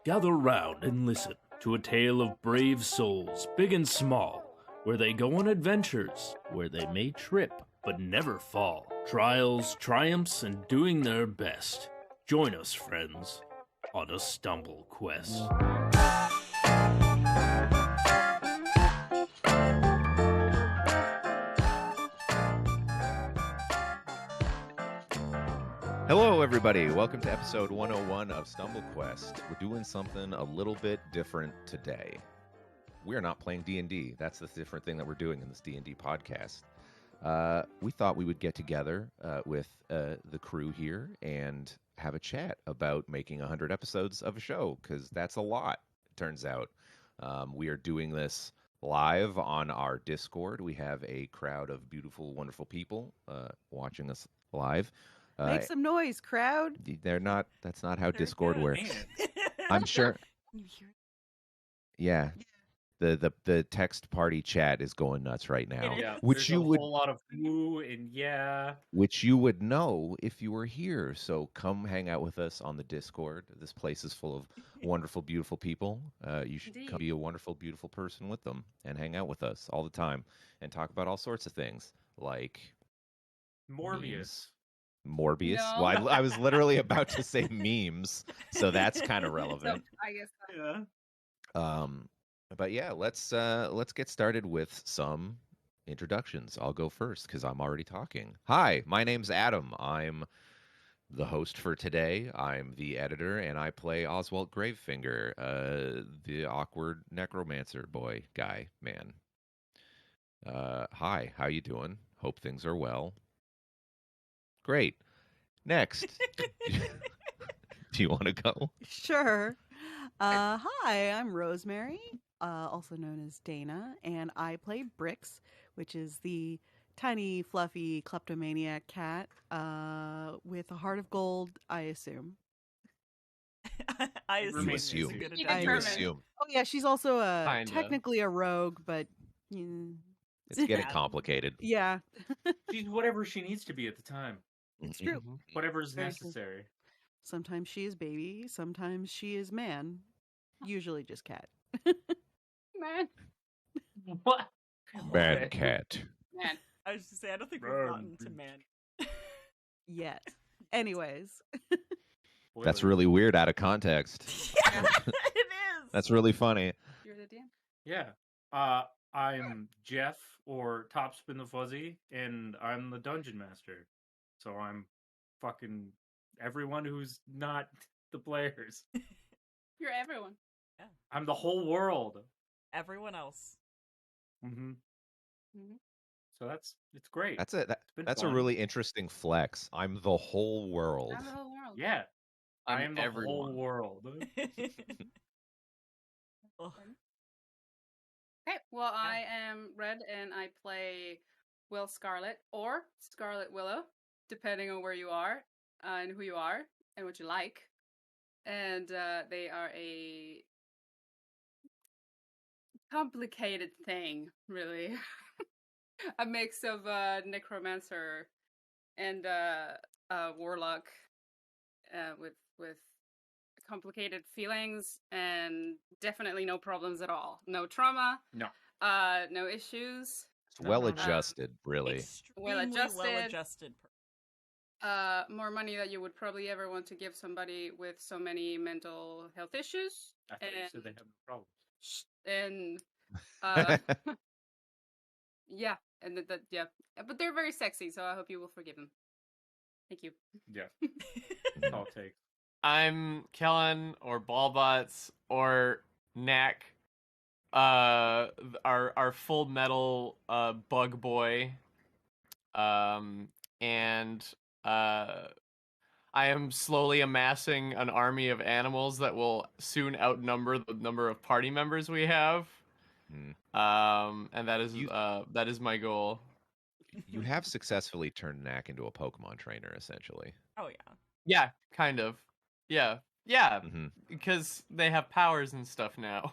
Gather round and listen to a tale of brave souls, big and small, where they go on adventures, where they may trip but never fall. Trials, triumphs, and doing their best. Join us, friends, on a stumble quest. Hello, everybody. Welcome to episode 101 of Stumble Quest. We're doing something a little bit different today. We're not playing D&D. That's the different thing that we're doing in this D&D podcast. We thought we would get together with the crew here and have a chat about making 100 episodes of a show, because that's a lot, it turns out. We are doing this live on our Discord. We have a crowd of beautiful, wonderful people watching us live. Make some noise, crowd. They're not. That's not how Discord works. I'm sure. Yeah. The text party chat is going nuts right now. Yeah, which you would a whole lot of woo and yeah. Which you would know if you were here. So come hang out with us on the Discord. This place is full of wonderful, beautiful people. You should come be a wonderful, beautiful person with them and hang out with us all the time and talk about all sorts of things like Morbius. Morbius. No. Well, I was literally about to say memes, so that's kind of relevant. So, I guess so. Yeah. But yeah, let's get started with some introductions. I'll go first because I'm already talking. Hi, my name's Adam. I'm the host for today. I'm the editor, and I play Oswalt Gravefinger, the awkward necromancer boy guy man. Hi, how you doing? Hope things are well. Great. Next. Do you want to go? Sure. Hi, I'm Rosemary, also known as Dana, and I play Brix, which is the tiny, fluffy kleptomaniac cat with a heart of gold, I assume. I You assume. You You determine. assume. Oh, yeah, she's also Kinda. technically a rogue, but It's getting complicated. yeah, She's whatever she needs to be at the time. it's true. Whatever's Very true. necessary. Sometimes she is baby, sometimes she is man, usually just cat. Man. What? Bad cat. Man. I was just say I don't think we've gotten to man. Yet. Anyways. That's really weird out of context. Yeah, it is. That's really funny. You're the DM. Yeah. I'm Jeph, or Topspin the Fuzzy, and I'm the dungeon master. So I'm fucking everyone who's not the players. You're everyone. I'm the whole world. Everyone else. Mm-hmm. Mhm. So it's great. That's a been that's a fun. really interesting flex. I'm the whole world. I'm the whole world. Yeah. I I'm am the everyone. whole world. Ugh. Okay, well, I am Red, and I play Will Scarlet, or Scarlet Willow, depending on where you are, and who you are, and what you like. And they are a complicated thing, really. A mix of necromancer and warlock with complicated feelings and definitely no problems at all. No trauma. No. No issues. It's well adjusted, really. Extremely Well-adjusted. well-adjusted. More money that you would probably ever want to give somebody with so many mental health issues. I thought you said they have no problems. And yeah, and yeah, but they're very sexy, so I hope you will forgive them. Thank you. Yeah. I'll take. I'm Kellan, or Ballbots, or Knack, our Full Metal bug boy, and I am slowly amassing an army of animals that will soon outnumber the number of party members we have. And that is my goal. You have successfully turned Knack into a Pokemon trainer, essentially. Oh yeah. Yeah, kind of. Yeah, Mm-hmm. because they have powers and stuff now.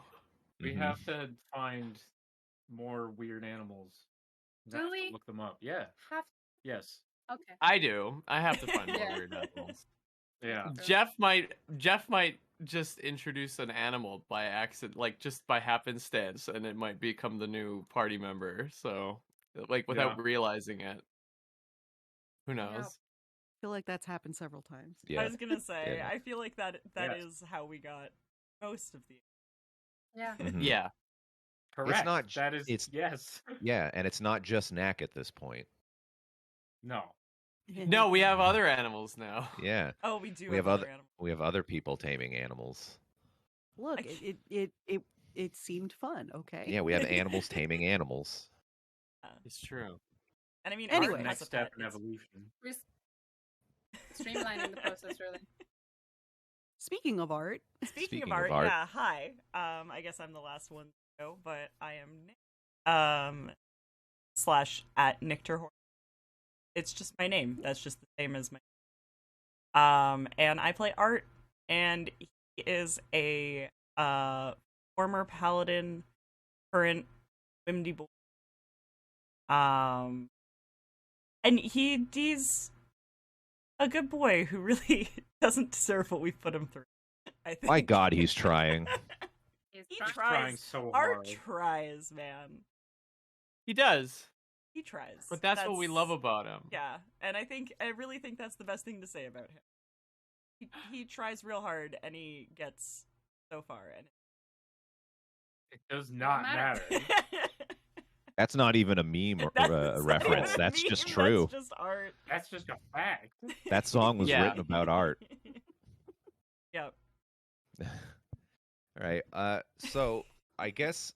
We Mhm. have to find more weird animals. Do Have to we? look them up? Yeah. Have Yes. okay. I do. I have to find more Yeah. weird animals. Yeah. Okay. Jeph might just introduce an animal by accident, like just by happenstance, and it might become the new party member. So, like, without realizing it. Who knows? Yep. I feel like that's happened several times. I Yeah. was gonna say, Yeah. I feel like that Yes. is how we got most of the. Yeah. Mhm. Yeah. Correct. not j- That is it's- yes. Yeah, and it's not just Knack at this point. No. No, we have other animals now. Yeah, Oh, we do We have have other animals. we have other people taming animals. Look, it seemed fun. Okay. Yeah, we have animals taming animals. It's true. And I mean, Anyway. Art has Next a step pet. in It's- evolution. We're streamlining the process, really. Speaking of art, Speaking Speaking of of art, art. yeah, hi. I guess I'm the last one to go, but I am Nick. / at Nictor Horst. It's just my name. That's just the same as my and I play Art, and he is a former paladin, current Whimdy boy. And he's a good boy who really doesn't deserve what we've put him through. I think. My God, he's trying. He's He trying- tries. Trying so Art hard. tries, man. He does. He tries. But that's what we love about him. Yeah, and I really think that's the best thing to say about him. He tries real hard, and he gets so far, and It does not matter. matter. That's not even a meme or That's a not reference. a That's meme, just true. That's just Art. That's just a fact. That song was Yeah. written about Art. Yep. All right. So I guess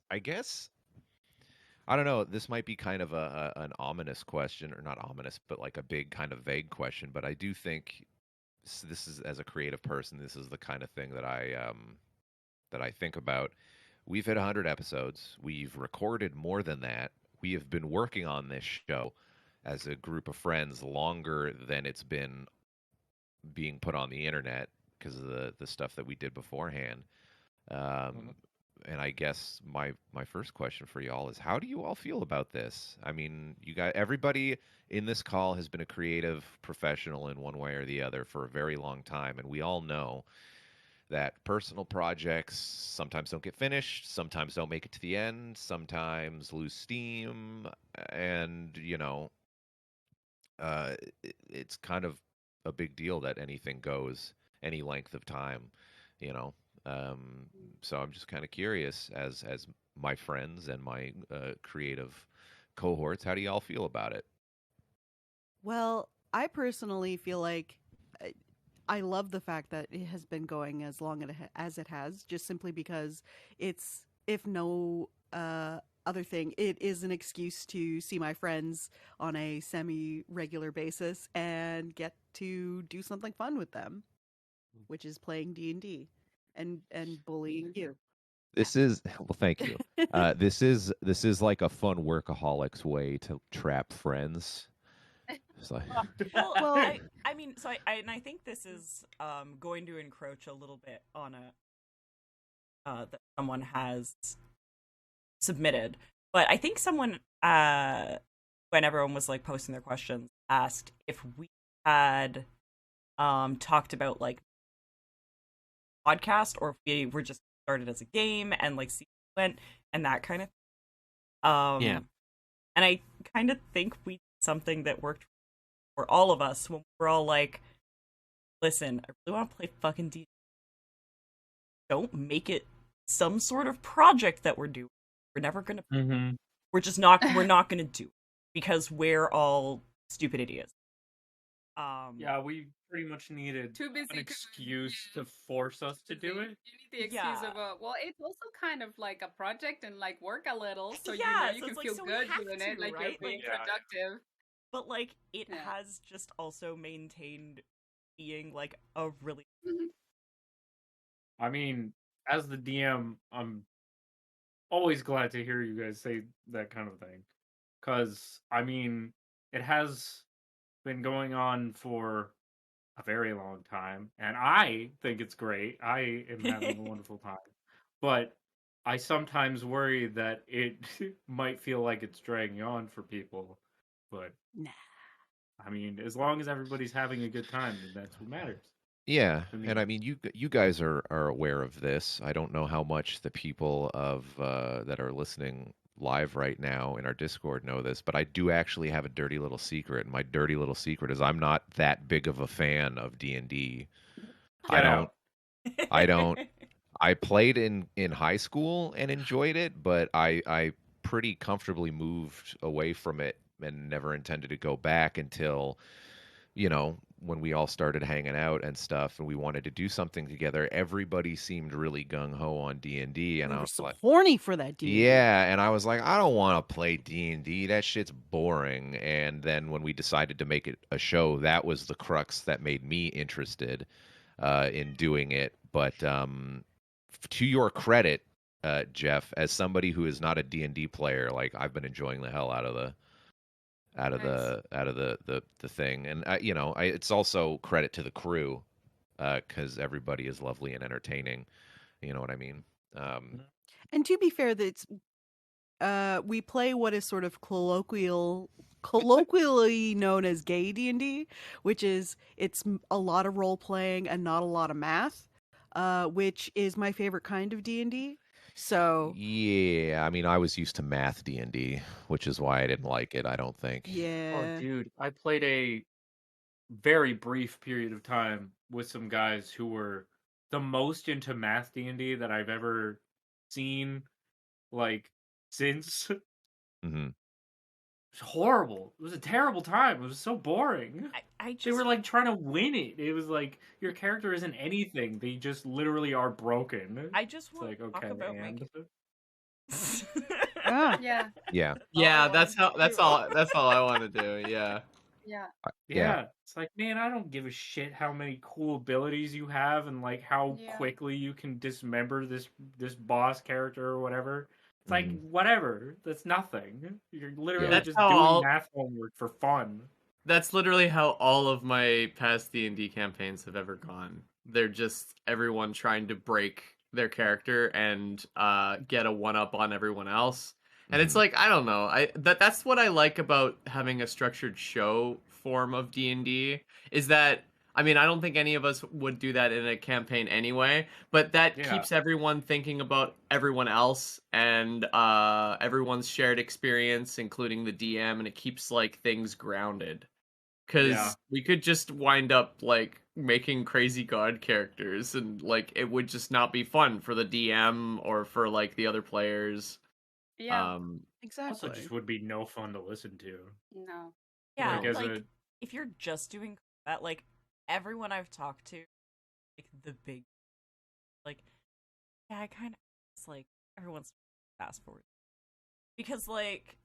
I don't know. This might be kind of an ominous question, or not ominous, but like a big kind of vague question. But I do think this is, as a creative person, this is the kind of thing that I think about. We've hit 100 episodes. We've recorded more than that. We have been working on this show as a group of friends longer than it's been being put on the internet because of the stuff that we did beforehand. And I guess my first question for y'all is, how do you all feel about this? I mean, everybody in this call has been a creative professional in one way or the other for a very long time, and we all know that personal projects sometimes don't get finished, sometimes don't make it to the end, sometimes lose steam, and it's kind of a big deal that anything goes any length of time, so I'm just kind of curious, as my friends and my creative cohorts, how do y'all feel about it? well, I personally feel like I love the fact that it has been going as long as it has, just simply because it's, if no other thing, it is an excuse to see my friends on a semi-regular basis and get to do something fun with them, which is playing D&D and bullying you. This is well, thank you. This is like a fun workaholics way to trap friends. It's like, Well, I mean, so I think this is going to encroach a little bit on that someone has submitted, but I think someone when everyone was like posting their questions asked if we had talked about like podcast, or if we were just started as a game and like see how it went and that kind of Yeah. and I kind of think we did something that worked for all of us when we're all like, listen, I really want to play fucking D. Don't make it some sort of project that we're doing. We're never gonna Mm-hmm. we're not gonna do it because we're all stupid idiots. Yeah, we pretty much needed Too busy. an excuse to force us to do it. You need the excuse Yeah. of well, it's also kind of like a project and like work a little, so Yeah, you so can it's like, feel so we good have doing to, it, like right? you're being Like- Yeah. productive. But like it Yeah. has just also maintained being like a really I mean, as the DM, I'm always glad to hear you guys say that kind of thing. Because, I mean, it has been going on for a very long time, and I think it's great. I am having a wonderful time. But I sometimes worry that it might feel like it's dragging on for people. But, Nah. I mean, as long as everybody's having a good time, then that's what matters. Yeah, to and I me. mean, you guys are aware of this. I don't know how much the people of that are listening live right now in our Discord know this, but I do actually have a dirty little secret. And my dirty little secret is I'm not that big of a fan of D&D. I Get don't out. I don't I played in high school and enjoyed it, but I pretty comfortably moved away from it and never intended to go back until when we all started hanging out and stuff and we wanted to do something together. Everybody seemed really gung-ho on D&D, and We I were was so like, horny for that D&D. yeah, and I was like, I don't want to play D&D. That shit's boring. And then when we decided to make it a show, that was the crux that made me interested in doing it. But to your credit, Jeph, as somebody who is not a D&D player, like I've been enjoying the hell out of Nice. the thing, and it's also credit to the crew because everybody is lovely and entertaining. You know what I mean? And to be fair, that's we play what is sort of colloquially known as gay D&D, which is a lot of role playing and not a lot of math, which is my favorite kind of D&D. So Yeah, I mean, I was used to math D&D, which is why I didn't like it. I don't think. Oh, yeah, dude, I played a very brief period of time with some guys who were the most into math D&D that I've ever seen, like, since. It Hmm. was horrible. It was a terrible time. It was so boring. I They were just like trying to win it. It was like your character isn't anything. They just literally are broken. I just It's want like, to talk okay, about and ah, Yeah. Yeah, Yeah, I that's wanted how. to That's do. all. That's all I want to do. Yeah. Yeah. yeah. yeah, it's like, man, I don't give a shit how many cool abilities you have and like how Yeah. quickly you can dismember this boss character or whatever. It's like Mhm. whatever. That's nothing. You're literally Yeah. That's just how doing all. math homework for fun. That's literally how all of my past D&D campaigns have ever gone. They're just everyone trying to break their character and get a one up on everyone else. And it's Mhm. like I don't know. That's what I like about having a structured show form of D&D is that I mean, I don't think any of us would do that in a campaign anyway, but that Yeah. keeps everyone thinking about everyone else and everyone's shared experience, including the DM, and it keeps like things grounded. Because Yeah. we could just wind up like making crazy god characters, and like it would just not be fun for the DM or for like the other players. Yeah. Also, exactly. just would be no fun to listen to. No. Yeah, Like as like a if you're just doing that, like everyone I've talked to, like the big, like yeah, I kind of it's like everyone's fast forward because like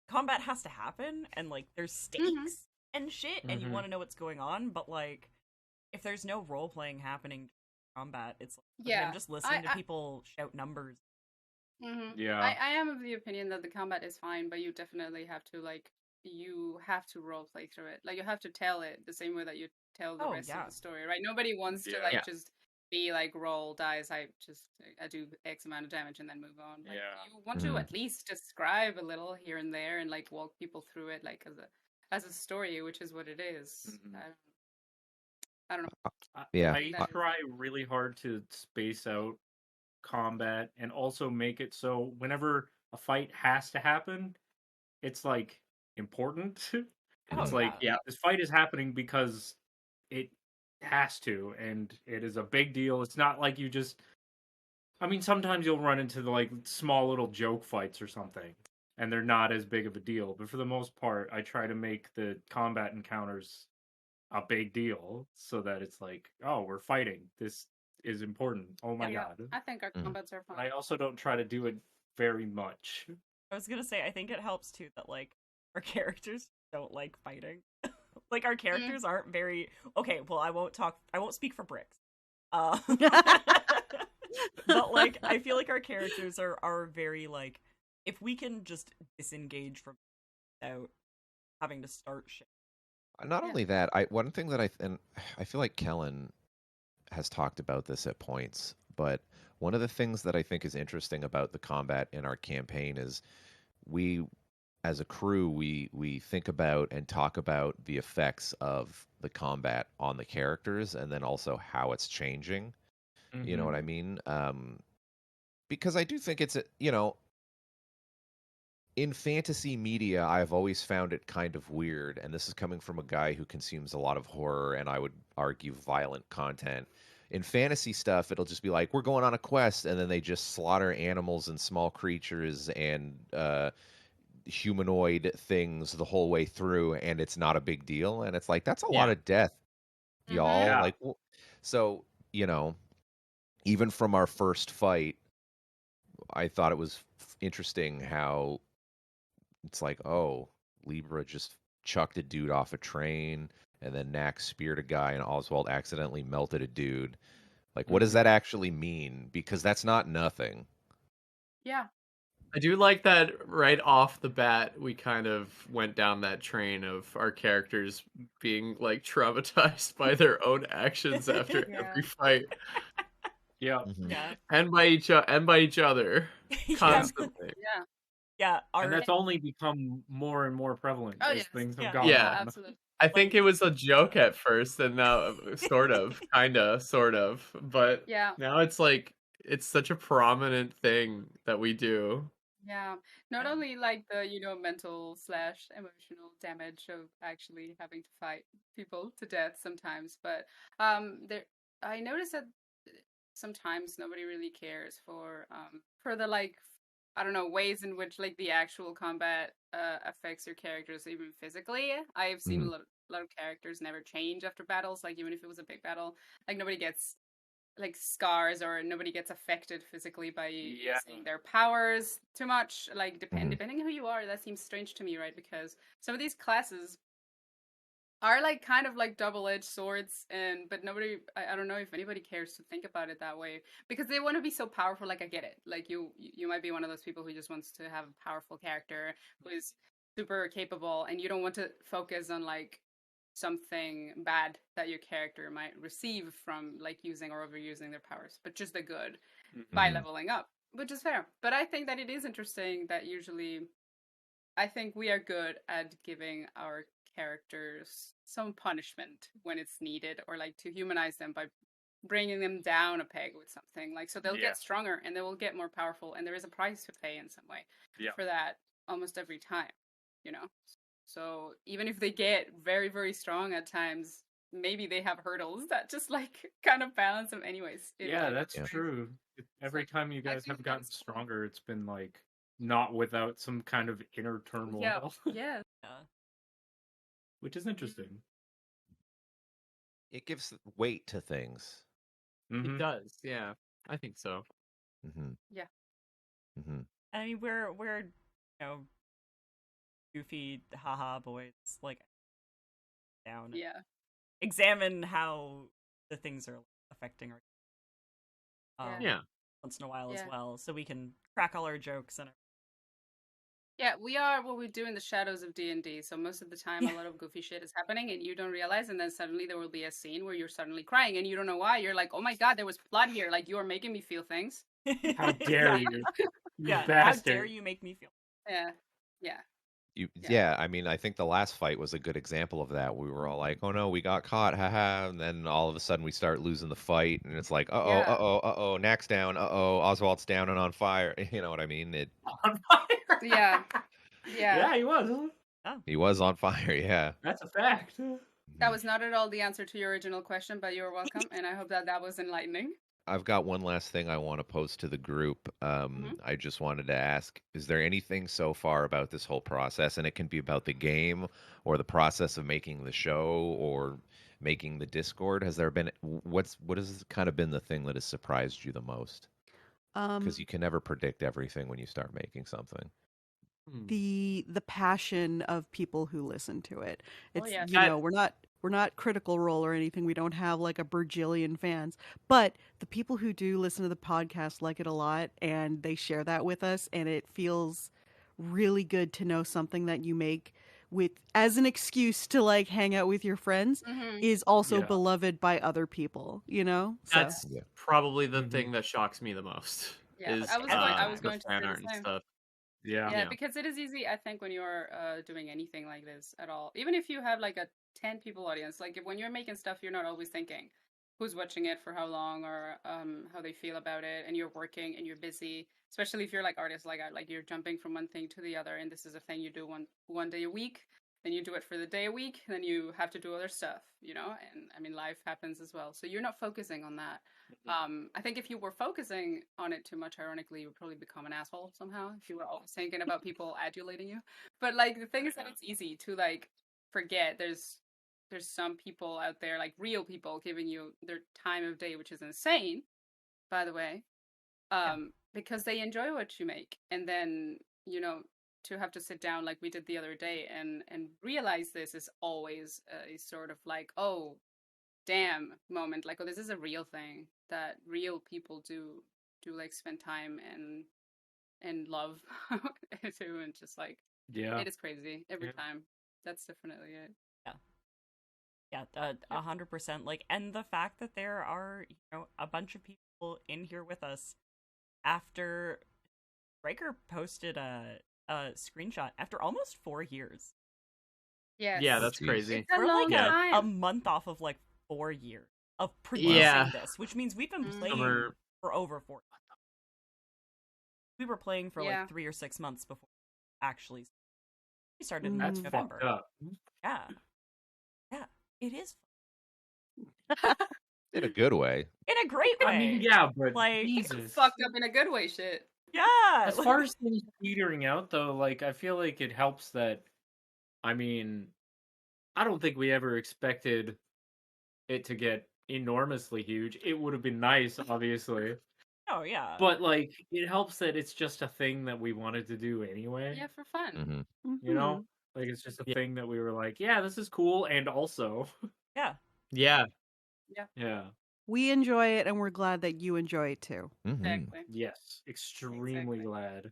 combat has to happen and like there's stakes and shit, and you Mhm. want to know what's going on, but like if there's no role playing happening during combat, it's like okay, Yeah. I'm just listening to I people shout numbers. yeah. I am of the opinion that the combat is fine, but you definitely have to you have to role play through it. Like you have to tell it the same way that you tell the Oh, rest yeah. of the story, right? Nobody wants to Yeah. just be like roll dice. I do X amount of damage and then move on. Like Yeah. you want to Mhm. at least describe a little here and there and like walk people through it like as a story, which is what it is. Mhm. I don't know. Yeah. I That is- try really hard to space out combat and also make it so whenever a fight has to happen, it's like important. Oh, It's like, yeah. yeah, this fight is happening because it has to, and it is a big deal. It's not like you just. I mean, sometimes you'll run into the like small little joke fights or something, and they're not as big of a deal. But for the most part, I try to make the combat encounters a big deal so that it's like, oh, we're fighting. This is important. Oh my yeah, god. I think our Mhm. combats are fine. I also don't try to do it very much. I was gonna say I think it helps too that like our characters don't like fighting. Like our characters aren't very okay. Well, I won't speak for Brix. But like I feel like our characters are very like if we can just disengage from without having to start shit. Not Yeah. only that, one thing that I feel like Kellan has talked about this at points, but one of the things that I think is interesting about the combat in our campaign is we as a crew, we think about and talk about the effects of the combat on the characters, and then also how it's changing. You know what I mean? Because I do think it's in fantasy media, I've always found it kind of weird, and this is coming from a guy who consumes a lot of horror and I would argue violent content. In fantasy stuff, it'll just be like, we're going on a quest, and then they just slaughter animals and small creatures and humanoid things the whole way through, and it's not a big deal. And it's like, that's a lot of death, y'all. Yeah. Like, so, even from our first fight, I thought it was interesting how it's like, oh, Libra just chucked a dude off a train, and then Knack speared a guy, and Oswalt accidentally melted a dude. Like, what does that actually mean? Because that's not nothing. Yeah. I do like that right off the bat, we kind of went down that train of our characters being like traumatized by their own actions after every fight. Yeah. Yeah. And by each other constantly. Yeah. Yeah. And that's only become more and more prevalent as things have gone Yeah. on. Absolutely. I think it was a joke at first, and now sort of, but now it's like it's such a prominent thing that we do. Yeah. Not only like the, mental / emotional damage of actually having to fight people to death sometimes, but I noticed that sometimes nobody really cares for the like, I don't know, ways in which like the actual combat affects your characters even physically. I've seen a lot of characters never change after battles, like even if it was a big battle, like nobody gets like scars or nobody gets affected physically by using their powers too much. Like depending who you are, that seems strange to me, right? Because some of these classes are like kind of like double-edged swords, but nobody, I don't know if anybody cares to think about it that way, because they want to be so powerful. Like I get it, like you might be one of those people who just wants to have a powerful character who is super capable, and you don't want to focus on like something bad that your character might receive from like using or overusing their powers, but just the good by leveling up, which is fair. But I think that it is interesting that usually I think we are good at giving our characters some punishment when it's needed, or like to humanize them by bringing them down a peg with something, like so they'll get stronger and they will get more powerful, and there is a price to pay in some way for that almost every time, so even if they get very, very strong at times, maybe they have hurdles that just like kind of balance them anyways. That's true. Every time you guys have gotten stronger, it's been like not without some kind of inner turmoil. Yeah. Which is interesting. It gives weight to things. It does, yeah. I think so. Yeah. I mean, we're goofy haha boys, like down. Yeah. Examine how the things are affecting our once in a while as well, so we can crack all our jokes and we are what we do in the shadows of D&D, so most of the time a lot of goofy shit is happening and you don't realize, and then suddenly there will be a scene where you're suddenly crying and you don't know why. You're like, oh my god, there was blood here, like you are making me feel things. How dare you? Yeah, bastard. How dare you make me feel? Yeah, I mean, I think the last fight was a good example of that. We were all like, oh no, we got caught, haha, and then all of a sudden we start losing the fight, and it's like, uh-oh, Knack's down, Oswalt's down and on fire. You know what I mean? On fire? Yeah, he was. He was on fire, yeah. That's a fact. That was not at all the answer to your original question, but you're welcome, and I hope that was enlightening. I've got one last thing I want to post to the group. I just wanted to ask, is there anything so far about this whole process, and it can be about the game or the process of making the show or making the Discord, has there been, what has kind of been the thing that has surprised you the most? Because you can never predict everything when you start making something. The passion of people who listen to it. It's we're not Critical Role or anything. We don't have like a bajillion fans, but the people who do listen to the podcast like it a lot, and they share that with us, and it feels really good to know something that you make with as an excuse to like hang out with your friends is also beloved by other people, That's probably the thing that shocks me the most. I was going to say the same. Stuff. Yeah, because it is easy, I think, when you're doing anything like this at all. Even if you have like a 10 people audience, like when you're making stuff, you're not always thinking who's watching it for how long or how they feel about it, and you're working and you're busy. Especially if you're like artists like I, like you're jumping from one thing to the other, and this is a thing you do one day a week, then you do it for the day a week, then you have to do other stuff, you know. And I mean, life happens as well, so you're not focusing on that. I think if you were focusing on it too much, ironically, you would probably become an asshole somehow if you were always thinking about people adulating you. But like the thing is that it's easy to like forget there's some people out there, like real people, giving you their time of day, which is insane, by the way, because they enjoy what you make. And then, you know, to have to sit down like we did the other day and realize this is always a sort of like, oh, damn moment. Like, oh, this is a real thing that real people do like spend time and love to, and just like, it is crazy every time. That's definitely it. Yeah, 100%. Like, and the fact that there are, you know, a bunch of people in here with us after Riker posted a screenshot after almost 4 years. Yes. Yeah, that's crazy. We're like a month off of like 4 years of producing this, which means we've been playing for over 4 years. We were playing for like 3 or 6 months before actually we started in November. Fucked up. Yeah. It is In a good way. in a great way. I mean, yeah, but like Jesus. Fucked up in a good way, shit. Yeah. As far as things petering out, though, like, I feel like it helps that, I mean, I don't think we ever expected it to get enormously huge. It would have been nice, obviously. Oh, yeah. But, like, it helps that it's just a thing that we wanted to do anyway. Yeah, for fun. You know? Like, it's just a thing that we were like, yeah, this is cool, and also. Yeah. Yeah. Yeah. We enjoy it, and we're glad that you enjoy it too. Exactly. Yes, extremely glad.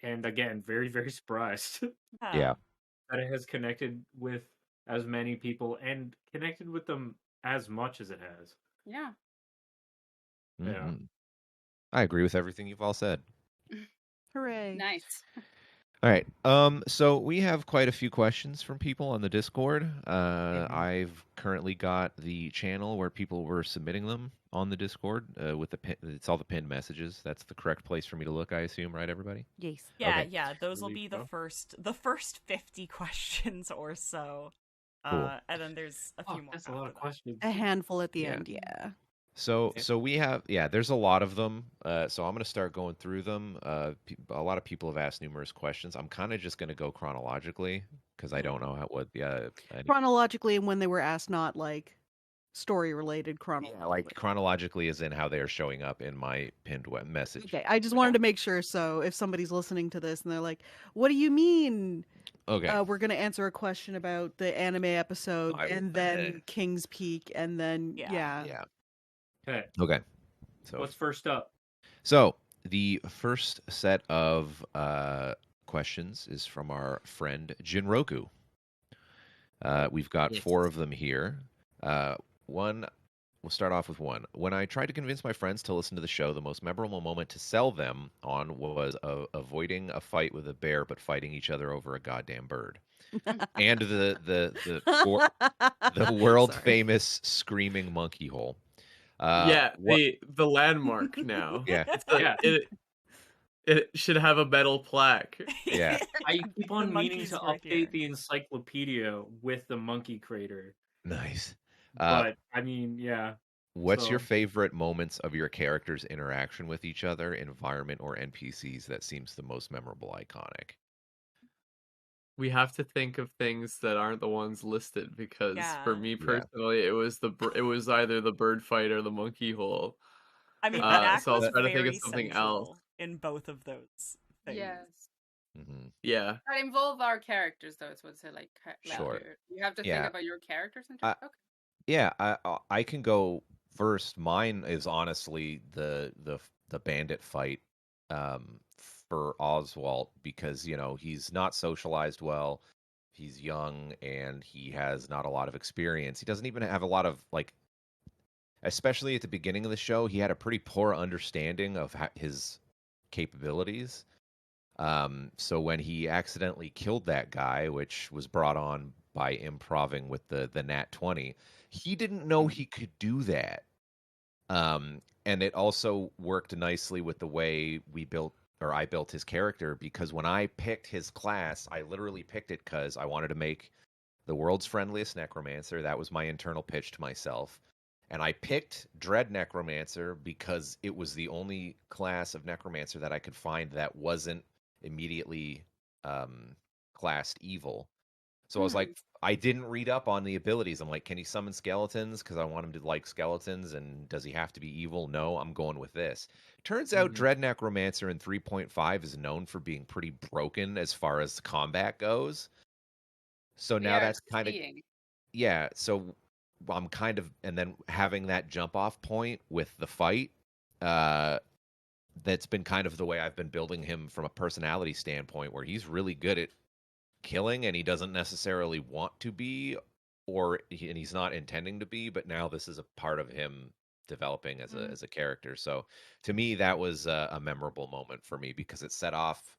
And again, very, very surprised Yeah. that it has connected with as many people and connected with them as much as it has. Yeah. Yeah. I agree with everything you've all said. Hooray. Nice. All right. So we have quite a few questions from people on the Discord. I've currently got the channel where people were submitting them on the Discord with the it's all the pinned messages. That's the correct place for me to look, I assume, right, everybody? Yes. Yeah, Okay. yeah. Those will be the first 50 questions or so. Cool. And then there's a few more. That's a lot of questions. A handful at the end, yeah. So we have, there's a lot of them. So I'm going to start going through them. A lot of people have asked numerous questions. I'm kind of just going to go chronologically because I don't know Chronologically, and when they were asked, not like story related chronologically. like chronologically as in how they are showing up in my pinned message. Okay, I just wanted to make sure. So if somebody's listening to this and they're like, "What do you mean?" Okay. We're going to answer a question about the anime episode, and then King's Peak, and then Yeah. Okay. So what's first up? So the first set of questions is from our friend Jinroku. We've got 4 of them here. One, we'll start off with one. When I tried to convince my friends to listen to the show, the most memorable moment to sell them on was avoiding a fight with a bear, but fighting each other over a goddamn bird. And the world famous screaming monkey hole. The landmark now. Yeah. It should have a metal plaque. Yeah. I keep on meaning to right update here. the encyclopedia with the monkey crater. Nice. But, I mean, yeah. What's your favorite moments of your characters' interaction with each other, environment, or NPCs that seems the most memorable, iconic? We have to think of things that aren't the ones listed because for me personally, it was either the bird fight or the monkey hole. I mean, Knack so I'll was try to think very of something central else. in both of those things. Yes. Yeah. That involve our characters, though. It's what's it like? Sure. You have to think about your characters and okay. Yeah, I can go first. Mine is honestly the bandit fight for Oswalt because, you know, he's not socialized well. He's young and he has not a lot of experience. He doesn't even have a lot of, like, especially at the beginning of the show, he had a pretty poor understanding of his capabilities. So when he accidentally killed that guy, which was brought on by improving with the nat 20, he didn't know he could do that. And it also worked nicely with the way I built his character, because when I picked his class, I literally picked it because I wanted to make the world's friendliest necromancer. That was my internal pitch to myself. And I picked Dread Necromancer because it was the only class of necromancer that I could find that wasn't immediately classed evil. So I was like, I didn't read up on the abilities. I'm like, can he summon skeletons? Because I want him to like skeletons. And does he have to be evil? No, I'm going with this. Turns out Dread Necromancer in 3.5 is known for being pretty broken as far as combat goes. So now that's kind of, yeah. So I'm kind of, and then having that jump off point with the fight, that's been kind of the way I've been building him from a personality standpoint, where he's really good at killing and he doesn't necessarily want to be, and he's not intending to be, but now this is a part of him developing as a character. So to me, that was a memorable moment for me, because it set off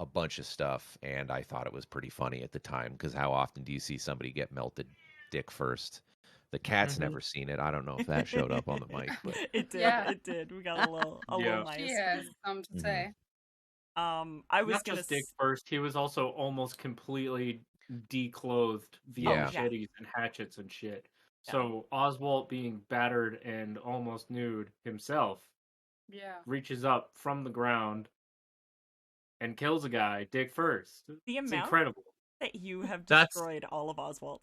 a bunch of stuff, and I thought it was pretty funny at the time, because how often do you see somebody get melted dick first? The cat's never seen it. I don't know if that showed up on the mic, but it did. Yeah. It did. We got a little nice. She has something to say. I was Not gonna just dick first. He was also almost completely declothed via machetes and hatchets and shit. Yeah. So Oswalt, being battered and almost nude himself, reaches up from the ground and kills a guy dick first. The It's amount incredible that you have destroyed all of Oswalt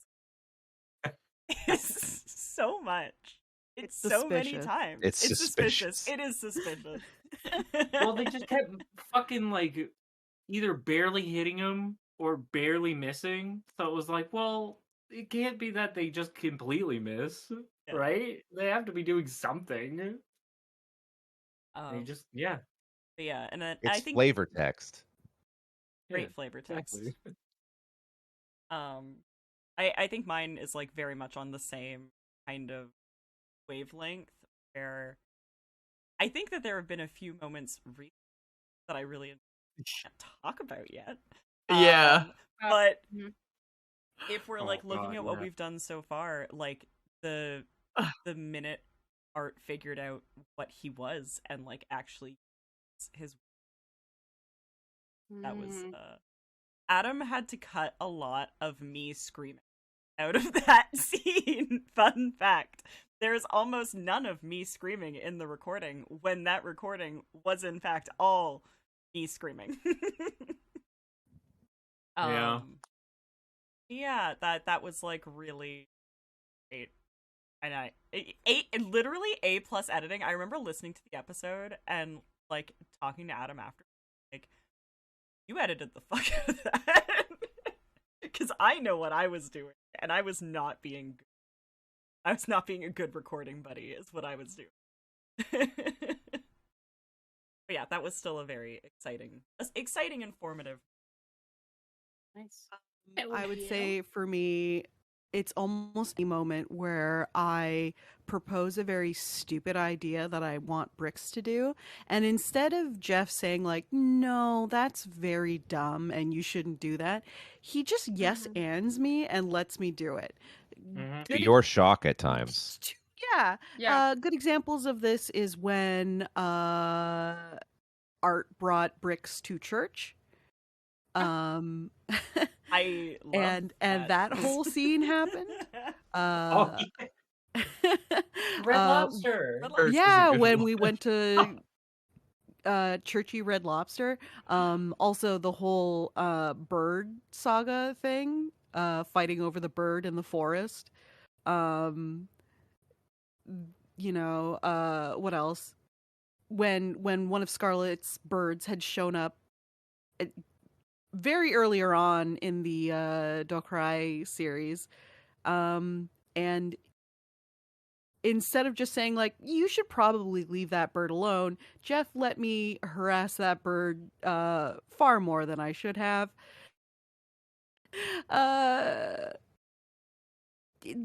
is so much. It's so many suspicious. times. It's suspicious. It is suspicious. Well, they just kept fucking like either barely hitting him or barely missing. So it was like, well, it can't be that they just completely miss, right? They have to be doing something. They just Yeah, and then it's I think flavor text. great flavor text. Exactly. I think mine is like very much on the same kind of wavelength, where I think that there have been a few moments that I really can't talk about yet. Yeah. But if we're like looking at what we've done so far, like the minute Art figured out what he was and like actually his that was Adam had to cut a lot of me screaming out of that scene. Fun fact. There's almost none of me screaming in the recording, when that recording was in fact all me screaming. Yeah, that was like really great. And literally A+ editing. I remember listening to the episode and like talking to Adam after, like, you edited the fuck out of that. Because I know what I was doing, and I was not being good. I was not being a good recording buddy, is what I was doing. But yeah, that was still a very exciting, informative. Nice. I would say for me, it's almost a moment where I propose a very stupid idea that I want Brix to do. And instead of Jeph saying like, no, that's very dumb and you shouldn't do that, he just yes-ands me and lets me do it. To your shock at times. Yeah. Good examples of this is when Art brought Brix to church. I love and that whole scene happened. Red Lobster. Yeah, when we went to Churchy Red Lobster. Also the whole bird saga thing, fighting over the bird in the forest. What else? When one of Scarlet's birds had shown up very earlier on in the Dokrai series, and instead of just saying like, you should probably leave that bird alone, Jeph let me harass that bird far more than I should have.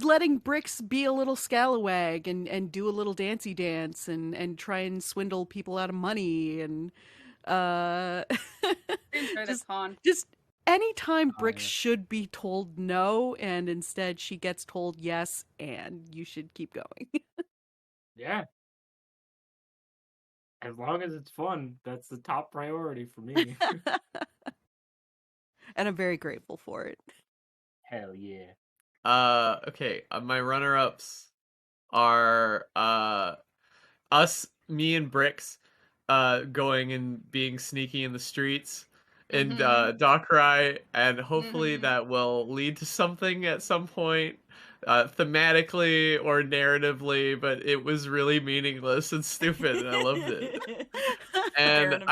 Letting Brix be a little scalawag and do a little dancey dance and try and swindle people out of money, and Enjoy the con. Just anytime Oh, Brix yeah. should be told no, and instead she gets told yes, and you should keep going. Yeah. As long as it's fun, that's the top priority for me. And I'm very grateful for it. Hell yeah. Okay. My runner-ups are us, me, and Brix, going and being sneaky in the streets, and Darkrai, and hopefully that will lead to something at some point, thematically or narratively. But it was really meaningless and stupid, and I loved it. And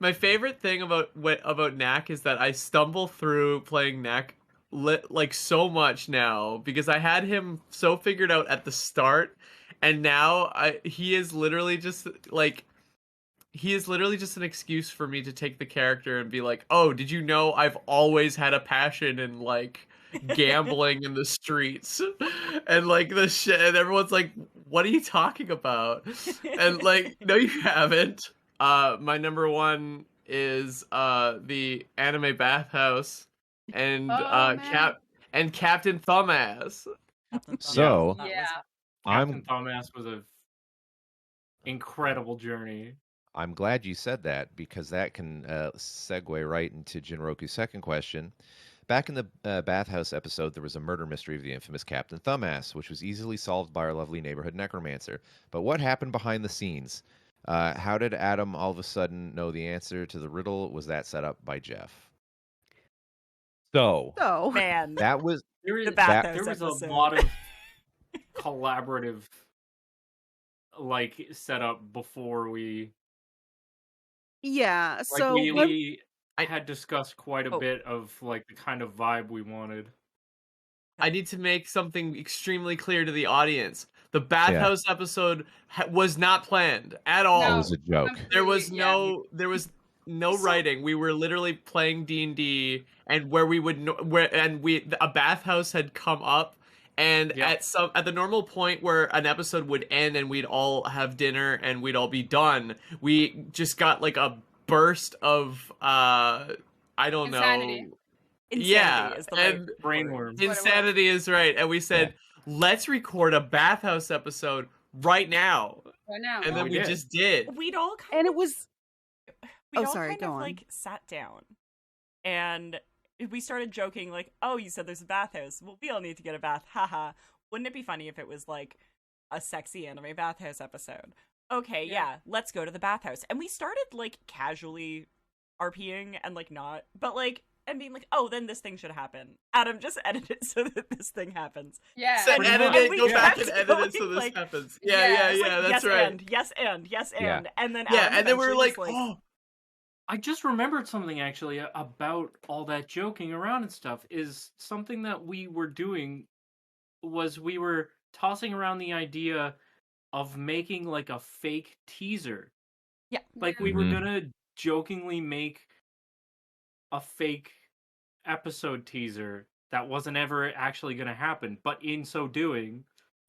my favorite thing about Knack is that I stumble through playing Knack like so much now, because I had him so figured out at the start, and now he is literally just an excuse for me to take the character and be like, oh, did you know I've always had a passion in like gambling in the streets and like the shit, and everyone's like, what are you talking about? And like, no, you haven't. My number one is the anime bathhouse and Captain Thumbass. So Yeah. Captain Thomas was a incredible journey. I'm glad you said that, because that can segue right into Jinroku's second question. Back in the bathhouse episode, there was a murder mystery of the infamous Captain Thumbass, which was easily solved by our lovely neighborhood necromancer. But what happened behind the scenes? How did Adam all of a sudden know the answer to the riddle? Was that set up by Jeph? So, Man, that was the bathhouse There was episode. a lot of collaborative like setup before we Yeah, like so we had discussed quite a Oh. bit of like the kind of vibe we wanted. I need to make something extremely clear to the audience. The bathhouse episode was not planned at all. It was a joke. There was Yeah. no writing. We were literally playing D&D, and a bathhouse had come up, and Yep. at the normal point where an episode would end and we'd all have dinner and we'd all be done, we just got like a burst of I don't Insanity. know. Insanity is the right and word. Brainworm. insanity is right, and we said, let's record a bathhouse episode right now, Right now. and then we we did. just did. We'd all kind and of it was kind go of on. like sat down, and we started joking like, "Oh, you said there's a bathhouse. Well, we all need to get a bath. Haha. Wouldn't it be funny if it was like a sexy anime bathhouse episode? Okay, yeah, let's go to the bathhouse." And we started like casually RPing and like not, but like and being like, "Oh, then this thing should happen." Adam, just edit it so that this thing happens. Yeah. Said Pretty edit much. it, We go back kept and edit it so going, this like- happens. Yeah, Yeah, It's like, that's yes, right. and yes, Yeah. and then Yeah, Adam and then we were eventually like, was oh, I just remembered something actually about all that joking around and stuff. Is something that we were doing was we were tossing around the idea of making like a fake teaser. Yeah. Like we were Mhm. gonna jokingly make a fake episode teaser that wasn't ever actually gonna happen, but in so doing,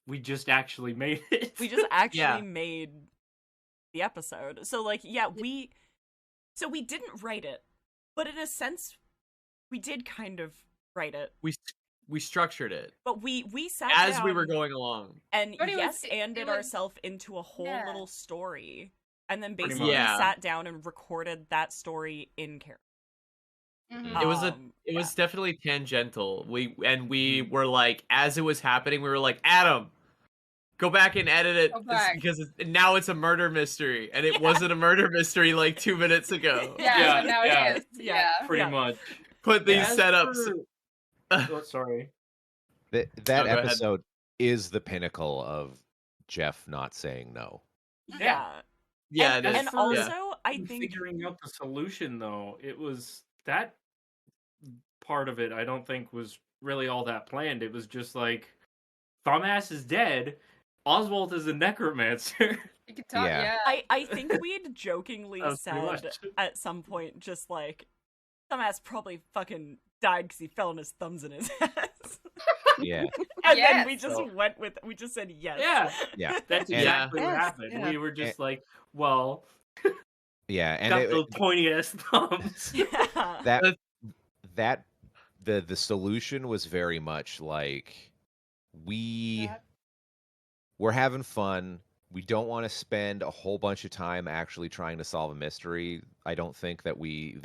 we just actually made it. we just actually Yeah. made the episode. So like, yeah, we didn't write it, but in a sense, we did kind of write it. we structured it But we sat as down we were going along. and But it was- yes-anded it was- ourselves into a whole Yeah. little story, and then Pretty basically much. Yeah. sat down and recorded that story in character. Mhm. It was Yeah. definitely tangential. We were like, as it was happening, we were like, Adam, go back and edit it Go back. because now it's a murder mystery, and it wasn't a murder mystery like 2 minutes ago. Yeah, Yeah, but now yeah. it is. Yeah. Yeah. Pretty Yeah. much. Put these As setups. for- Oh, sorry. That Oh, go ahead. episode is the pinnacle of Jeph not saying no. Yeah. Yeah, and, it is. and for- also, I think Figuring out the solution though, it was that part of it I don't think was really all that planned. It was just like Thumbass is dead, Oswalt is a necromancer. You could talk. Yeah. Yeah. I think we'd jokingly That was pretty said much. at some point, just like, some ass probably fucking died because he fell on his thumbs in his ass. Yeah. And then we Yes. just So- we just said yes. Yeah. Yeah. That's And- exactly what Yes, happened. yeah. We were just like, well, Yeah, and Got those pointy ass thumbs. Yeah. that the solution was very much like we're having fun. We don't want to spend a whole bunch of time actually trying to solve a mystery. I don't think that we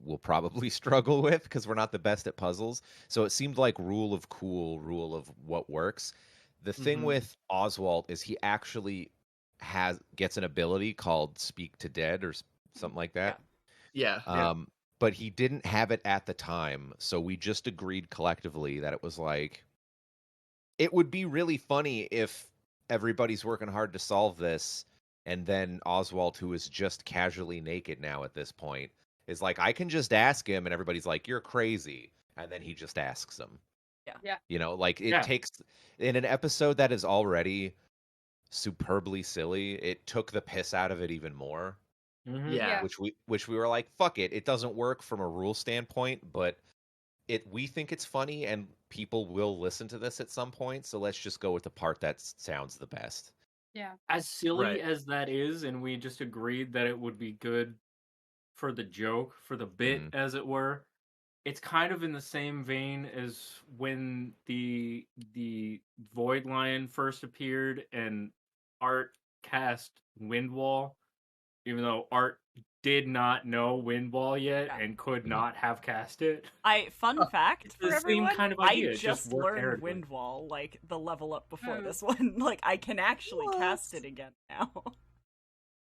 will probably struggle with because we're not the best at puzzles. So it seemed like rule of cool, rule of what works. The thing with Oswalt is he actually gets an ability called Speak to Dead or something like that. Yeah. But he didn't have it at the time, so we just agreed collectively that it was like it would be really funny if everybody's working hard to solve this, and then Oswalt, who is just casually naked now at this point, is like, I can just ask him, and everybody's like, you're crazy, and then he just asks him. Yeah. You know, like it takes in an episode that is already superbly silly, it took the piss out of it even more. Yeah. Which we were like, fuck it, it doesn't work from a rule standpoint, but we think it's funny and people will listen to this at some point, so let's just go with the part that sounds the best. Yeah. As silly as that is, and we just agreed that it would be good for the joke, for the bit, as it were. It's kind of in the same vein as when the Void Lion first appeared and Art cast Windwall, even though Art did not know Windwall yet and could not have cast it. Fun fact for the everyone, same kind of idea, I just learned Windwall, like, the level up before this one. Like, I can actually cast it again now.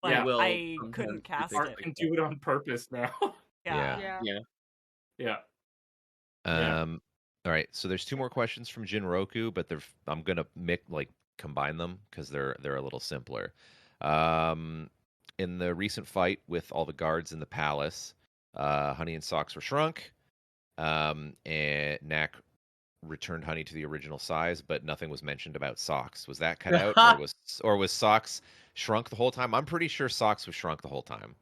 Like, I couldn't cast it. Art can do it on purpose now. Yeah. All right, so there's 2 more questions from Jinroku, but I'm gonna combine them because they're a little simpler. In the recent fight with all the guards in the palace, Honey and Socks were shrunk, and Knack returned Honey to the original size, but nothing was mentioned about Socks. Was that cut out, or was Socks shrunk the whole time? I'm pretty sure Socks was shrunk the whole time.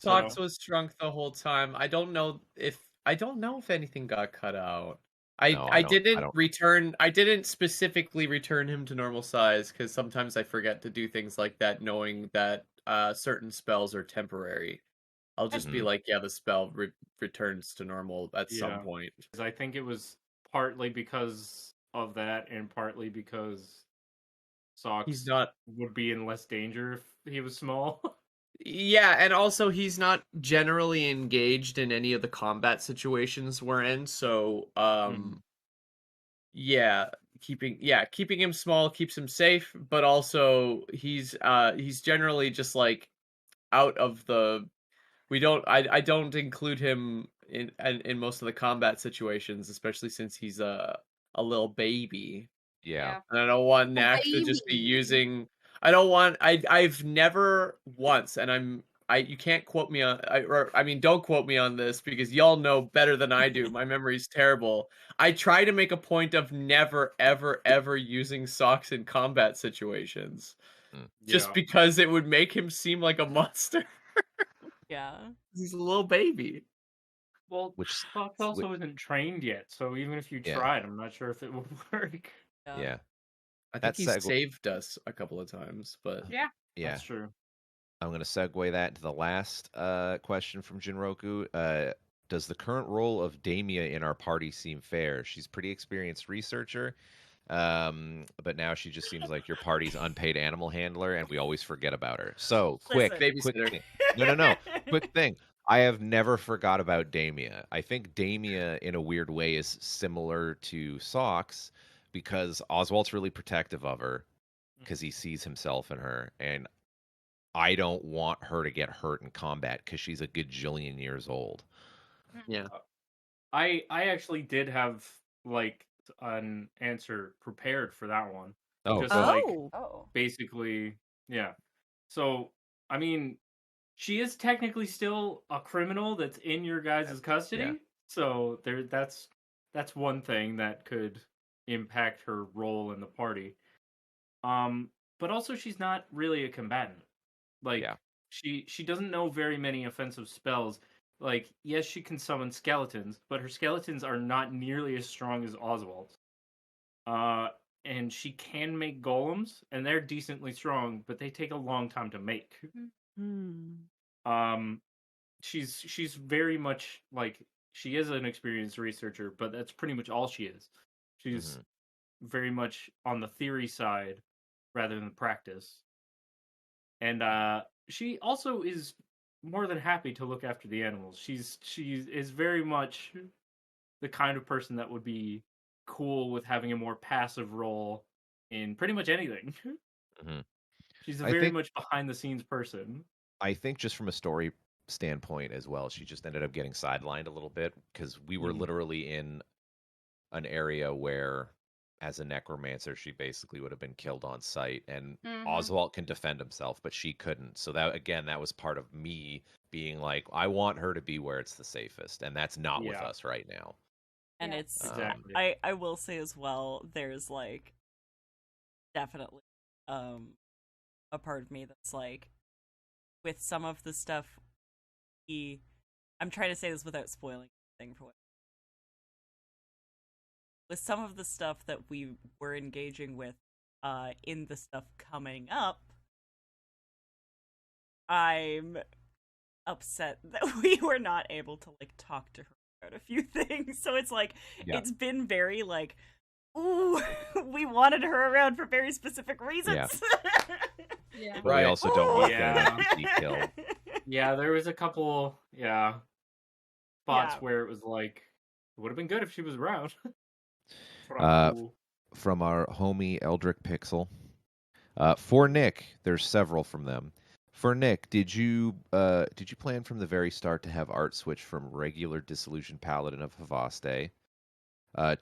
Socks was shrunk the whole time. I don't know if anything got cut out. I didn't specifically return him to normal size because sometimes I forget to do things like that, knowing that certain spells are temporary. I'll just be like, the spell returns to normal at some point. I think it was partly because of that, and partly because Socks would be in less danger if he was small. Yeah, and also he's not generally engaged in any of the combat situations we're in, so keeping him small keeps him safe, but also he's generally just like out of the I don't include him in most of the combat situations, especially since he's a little baby. Yeah. And I don't want Knack to just be using I've never once, and you can't quote me on don't quote me on this because y'all know better than I do. My memory's terrible. I try to make a point of never ever ever using Socks in combat situations. Just because it would make him seem like a monster. Yeah. He's a little baby. Well, Socks also isn't trained yet, so even if you tried, I'm not sure if it would work. Yeah. I think he's saved us a couple of times, but yeah, that's true. I'm going to segue that to the last question from Jinroku. Does the current role of Damia in our party seem fair? She's a pretty experienced researcher, but now she just seems like your party's unpaid animal handler, and we always forget about her. So, quick thing. No. Quick thing. I have never forgot about Damia. I think Damia, in a weird way, is similar to Socks, because Oswalt's really protective of her because he sees himself in her, and I don't want her to get hurt in combat because she's a gajillion years old. Yeah. I actually did have like an answer prepared for that one. Basically, yeah. So, I mean, she is technically still a criminal that's in your guys' custody. Yeah. So that's one thing that could impact her role in the party. But also she's not really a combatant. Like she doesn't know very many offensive spells. Like, yes, she can summon skeletons, but her skeletons are not nearly as strong as Oswald's. And she can make golems, and they're decently strong, but they take a long time to make. She's very much like she is an experienced researcher, but that's pretty much all she is. She's very much on the theory side rather than the practice. And she also is more than happy to look after the animals. She is very much the kind of person that would be cool with having a more passive role in pretty much anything. She's a very much behind the scenes person. I think just from a story standpoint as well, she just ended up getting sidelined a little bit because we were literally in an area where, as a necromancer, she basically would have been killed on sight, and Oswalt can defend himself, but she couldn't. So that was part of me being like, I want her to be where it's the safest, and that's not with us right now. And it's exactly. I will say as well, there's like definitely a part of me that's like, with some of the stuff I'm trying to say this without spoiling anything for what. With some of the stuff that we were engaging with in the stuff coming up, I'm upset that we were not able to like talk to her about a few things. So it's like it's been very like, ooh, we wanted her around for very specific reasons. Yeah. But we also don't want to detail. Yeah, there was a couple spots where it was like, it would have been good if she was around. From our homie Eldrick Pixel. For Nick, there's several from them. For Nick, did you plan from the very start to have Art switch from regular Disillusioned Paladin of Havaste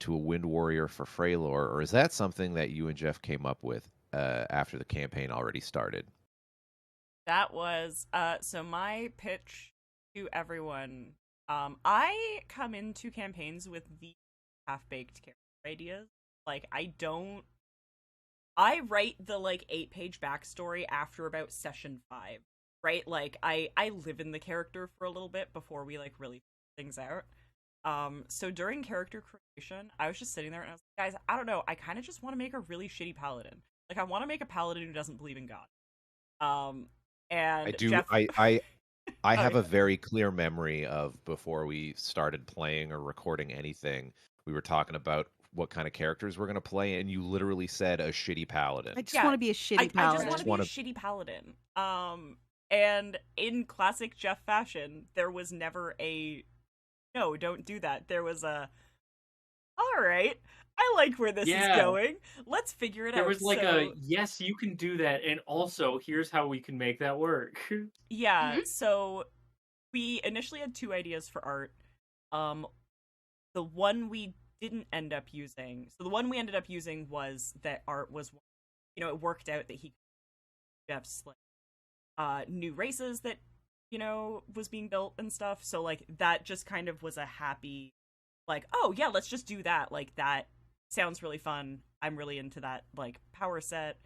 to a Wind Warrior for Freylor, or is that something that you and Jeph came up with after the campaign already started? That was so my pitch to everyone. I come into campaigns with the half-baked character ideas. Like, I write the like 8-page backstory after about session 5, right? Like I live in the character for a little bit before we like really figure things out. So during character creation, I was just sitting there and I was like, guys, I don't know, I kind of just want to make a really shitty paladin. Like, I want to make a paladin who doesn't believe in God. And I do. Jeph... I have a very clear memory of before we started playing or recording anything, we were talking about what kind of characters we're going to play, and you literally said a shitty paladin. I just want to be a shitty paladin. I just want to be a shitty paladin. And in classic Jeph fashion, there was never a, no, don't do that. There was a, all right, I like where this is going. Let's figure it out. There was like a, yes, you can do that, and also, here's how we can make that work. Yeah, so we initially had 2 ideas for Art. The one we didn't end up using, so the one we ended up using was that Art was, you know, it worked out that he Jeff's like new races that, you know, was being built and stuff. So like that just kind of was a happy, like, oh yeah, let's just do that. Like, that sounds really fun. I'm really into that like power set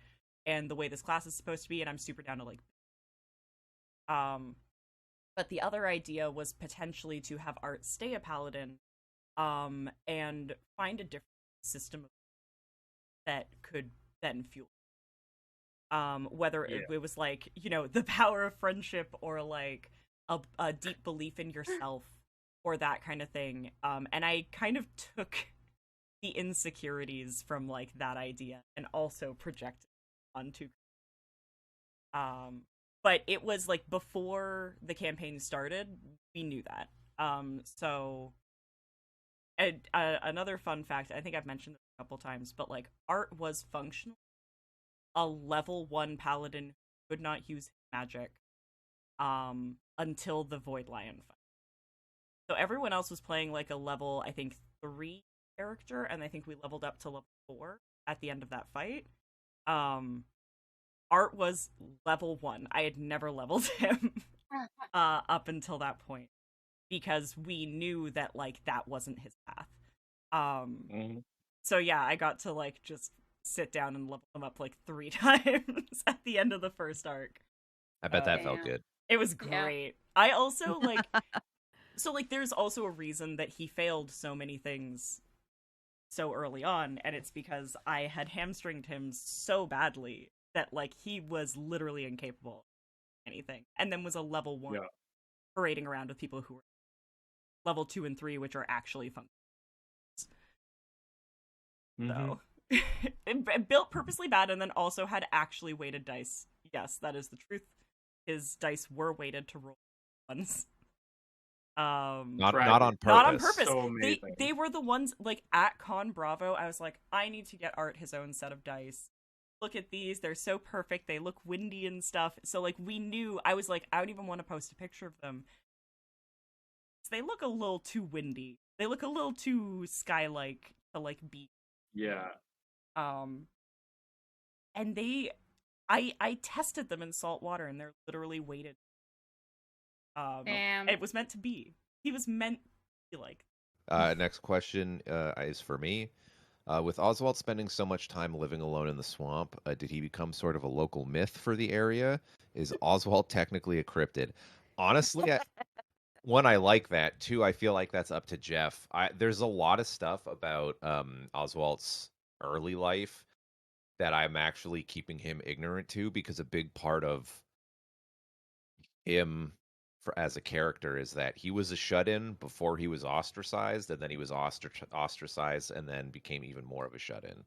and the way this class is supposed to be, and I'm super down to like but the other idea was potentially to have Art stay a paladin and find a different system that could then fuel whether it was like, you know, the power of friendship or like a deep belief in yourself or that kind of thing. And I kind of took the insecurities from like that idea and also projected onto but it was like before the campaign started, we knew that. So another fun fact, I think I've mentioned this a couple times, but like Art was functional a level 1 paladin who could not use magic until the Void Lion fight. So everyone else was playing like a level, I think, 3 character, and I think we leveled up to level 4 at the end of that fight. Art was level 1. I had never leveled him up until that point because we knew that like that wasn't his path. So yeah, I got to like just sit down and level him up like 3 times at the end of the first arc. I bet that felt good. It was great. I also like so like there's also a reason that he failed so many things so early on, and it's because I had hamstringed him so badly that like he was literally incapable. anything, and then was a level 1 Yeah. parading around with people who were level 2 and 3, which are actually functional. So it built purposely bad, and then also had actually weighted dice. Yes, that is the truth. His dice were weighted to roll ones. Not on purpose. Not on purpose. So They were the ones, like, at Con Bravo, I was like, I need to get Art his own set of dice. Look at these, they're so perfect, they look windy and stuff. So, like, we knew, I was like, I don't even want to post a picture of them. They look a little too windy. They look a little too sky-like to, like, be. Yeah. And I tested them in salt water, and they're literally weighted. It was meant to be. He was meant to be like. Next question is for me. With Oswalt spending so much time living alone in the swamp, did he become sort of a local myth for the area? Is Oswalt technically a cryptid? Honestly, one, I like that. Two, I feel like that's up to Jeph. There's a lot of stuff about Oswalt's early life that I'm actually keeping him ignorant to, because a big part of him as a character is that he was a shut-in before he was ostracized, and then he was ostracized and then became even more of a shut-in,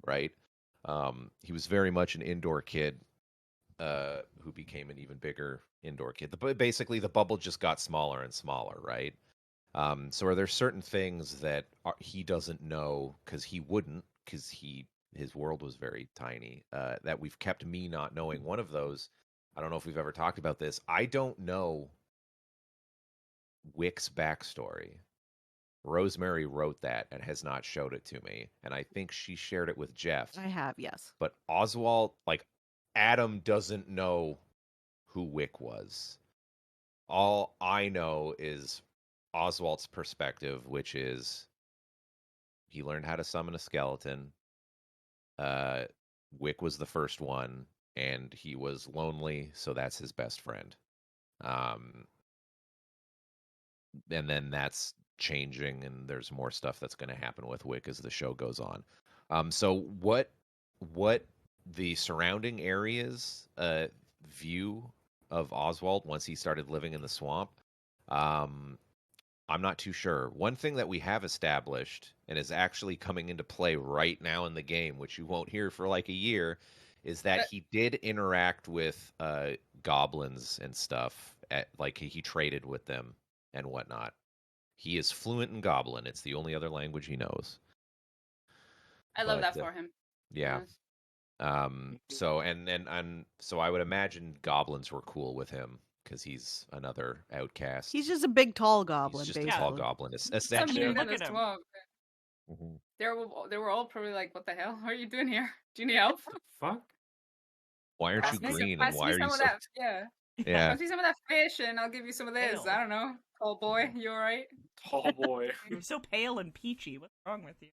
right? He was very much an indoor kid who became an even bigger indoor kid. Basically, the bubble just got smaller and smaller, right? So are there certain things that he doesn't know because he wouldn't, because his world was very tiny, that we've kept me not knowing? One of those, I don't know if we've ever talked about this, I don't know Wick's backstory. Rosemary wrote that and has not showed it to me, and I think she shared it with Jeph. I have, yes. But Oswalt, like, Adam doesn't know who Wick was. All I know is Oswalt's perspective, which is he learned how to summon a skeleton. Wick was the first one, and he was lonely, so that's his best friend. And then that's changing, and there's more stuff that's going to happen with Wick as the show goes on. So what the surrounding areas view of Oswalt once he started living in the swamp, I'm not too sure. One thing that we have established, and is actually coming into play right now in the game, which you won't hear for like a year, is that he did interact with goblins and stuff. Like he traded with them and whatnot. He is fluent in Goblin. It's the only other language he knows. I love that for him. Yeah. So so I would imagine goblins were cool with him because he's another outcast. He's just a big, tall goblin. He's just basically. a tall goblin. Some Essentially. look at him. They were all probably like, "What the hell are you doing here? Do you need help?" Fuck. Why aren't you green? And why are you so... Yeah. Pass me some of that fish, and I'll give you some of this. Pale. I don't know. Tall boy, you all right? Tall boy. You're so pale and peachy. What's wrong with you?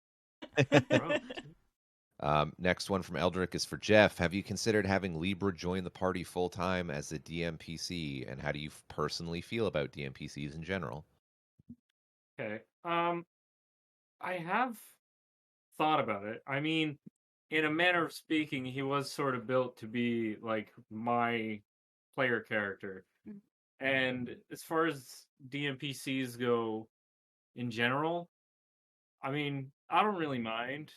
Next one from Eldrick is for Jeph. Have you considered having Libra join the party full time as a DMPC, and how do you personally feel about DMPCs in general? Okay. I have thought about it. I mean, in a manner of speaking, he was sort of built to be like my player character. And as far as DMPCs go in general, I mean, I don't really mind.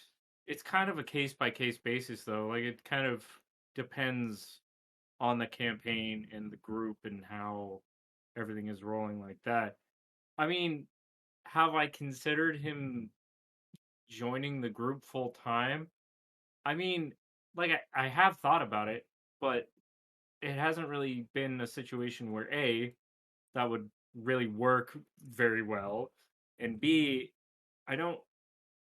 It's kind of a case-by-case basis, though. Like, it kind of depends on the campaign and the group and how everything is rolling like that. I mean, have I considered him joining the group full-time? I mean, like, I have thought about it, but it hasn't really been a situation where A, that would really work very well, and B, I don't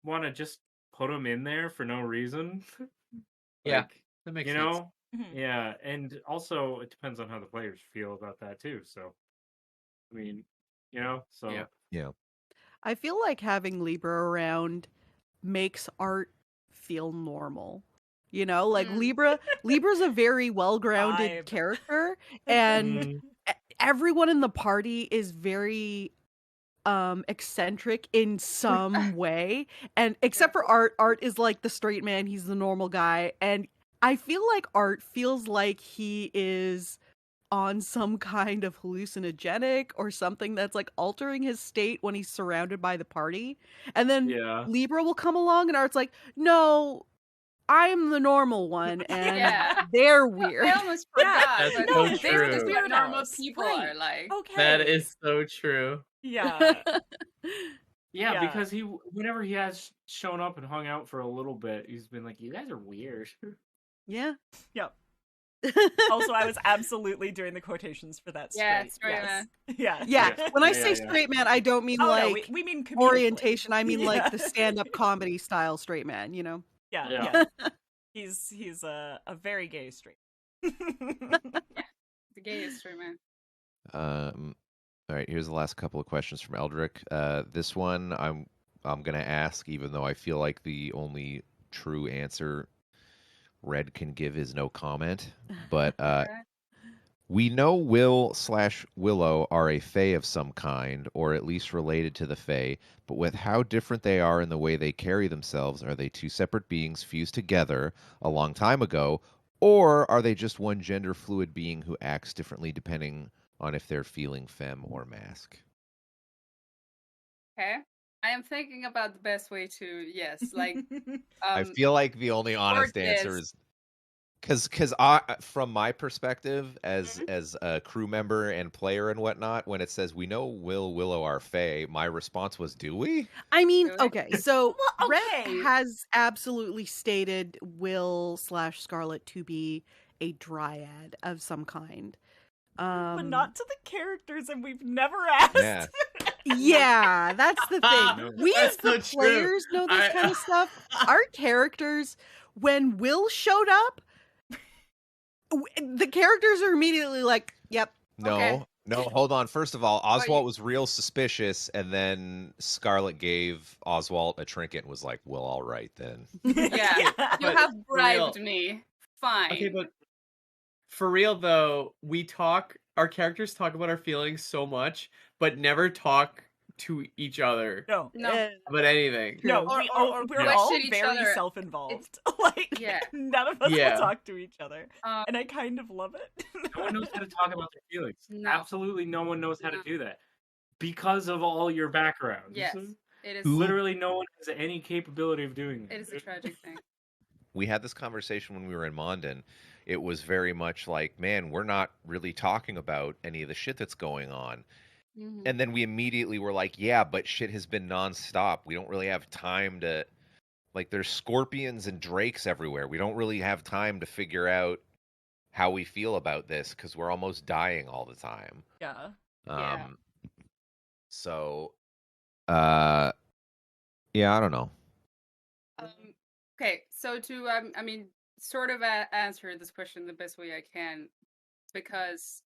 want to just put him in there for no reason. Yeah, that makes sense. Know? Yeah, and also it depends on how the players feel about that too. So, I mean, so yeah. I feel like having Libra around makes Art feel normal. Like Libra's a very well-grounded character, and everyone in the party is very eccentric in some way, and except for Art is like the straight man. He's the normal guy, and I feel like Art feels like he is on some kind of hallucinogenic or something that's like altering his state when he's surrounded by the party. And then Yeah. Libra will come along and Art's like, no, I'm the normal one and Yeah. they're weird. I almost forgot. That's but so this true. is what normal Weirdos. people Right. are like. Okay. That is so true. Yeah. Yeah, Yeah. because whenever he has shown up and hung out for a little bit, he's been like, "You guys are weird." Yeah. Yep. Also, I was absolutely doing the quotations for that straight. Yeah, straight yes. Yeah. Yeah. When I Yeah, say yeah. straight man, I don't mean Oh, like no, we mean comedically. orientation. I mean Yeah. like the stand-up comedy style straight man, you know? Yeah, Yeah. yeah. He's a very gay straight. The gayest straight man. All right, here's the last couple of questions from Eldrick. This one I'm gonna ask, even though I feel like the only true answer Red can give is no comment. But Okay. we know Will/Willow are a Fae of some kind, or at least related to the Fae, but with how different they are in the way they carry themselves, are they two separate beings fused together a long time ago, or are they just one gender fluid being who acts differently depending on if they're feeling femme or mask? Okay. I am thinking about the best way to like I feel like the only honest Horst answer is- is because from my perspective as a crew member and player and whatnot, when it says we know Willow are Fae, my response was, do we? I mean, Really? okay, so Well, Red okay. has absolutely stated Will/Scarlet to be a dryad of some kind. But not to the characters, and we've never asked. Yeah. Yeah, that's the thing. We as That's the so true. players know this kind of stuff. Our characters, when Will showed up, the characters are immediately like, "Yep, No, Okay. no, hold on. First of all, Wait. Oswalt was real suspicious, and then Scarlet gave Oswalt a trinket and was like, well, all right then. Yeah. You But have for real- bribed me. Fine. Okay, but for real though, our characters talk about our feelings so much, but never talk to each other No. No. about anything. No, Or- we, or we're Yeah. all question each very other. self-involved. Like, Yeah. none of us Yeah. will talk to each other, Um, and I kind of love it. No one knows how to talk about their feelings. No. Absolutely, no one knows how to No. do that because of all your backgrounds. Yes. It is. Literally, no one has any capability of doing that. It is a tragic thing. We had this conversation when we were in Mondin. It was very much like, man, we're not really talking about any of the shit that's going on. Mhm. And then we immediately were like, yeah, but shit has been nonstop. We don't really have time to, like, there's scorpions and drakes everywhere. We don't really have time to figure out how we feel about this because we're almost dying all the time. Yeah. Yeah. So, yeah, I don't know. Okay, so to sort of answer this question the best way I can, because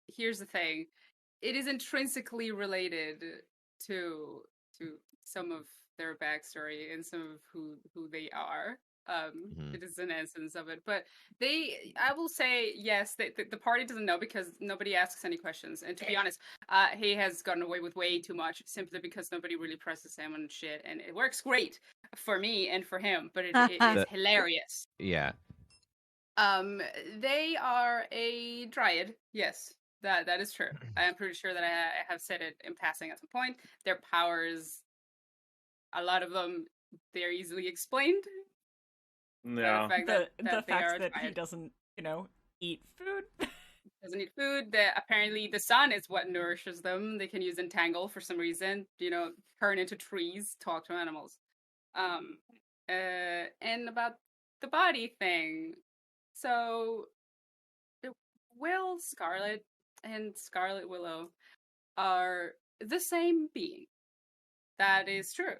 here's the thing: it is intrinsically related to some of their backstory and some of who they are. It is an essence of it, but I will say yes. The party doesn't know because nobody asks any questions, and to be honest, he has gotten away with way too much simply because nobody really presses him on shit, and it works great for me and for him, but it is hilarious. Yeah. They are a dryad. Yes, that is true. I am pretty sure that I have said it in passing at some point. Their powers, a lot of them, they're easily explained. No. The they are fact that he dryad. doesn't, eat food. Doesn't eat food. Apparently, the sun is what nourishes them. They can use entangle for some reason. Turn into trees, talk to animals. And about the body thing. So, Scarlet and Scarlet Willow are the same being. That is true.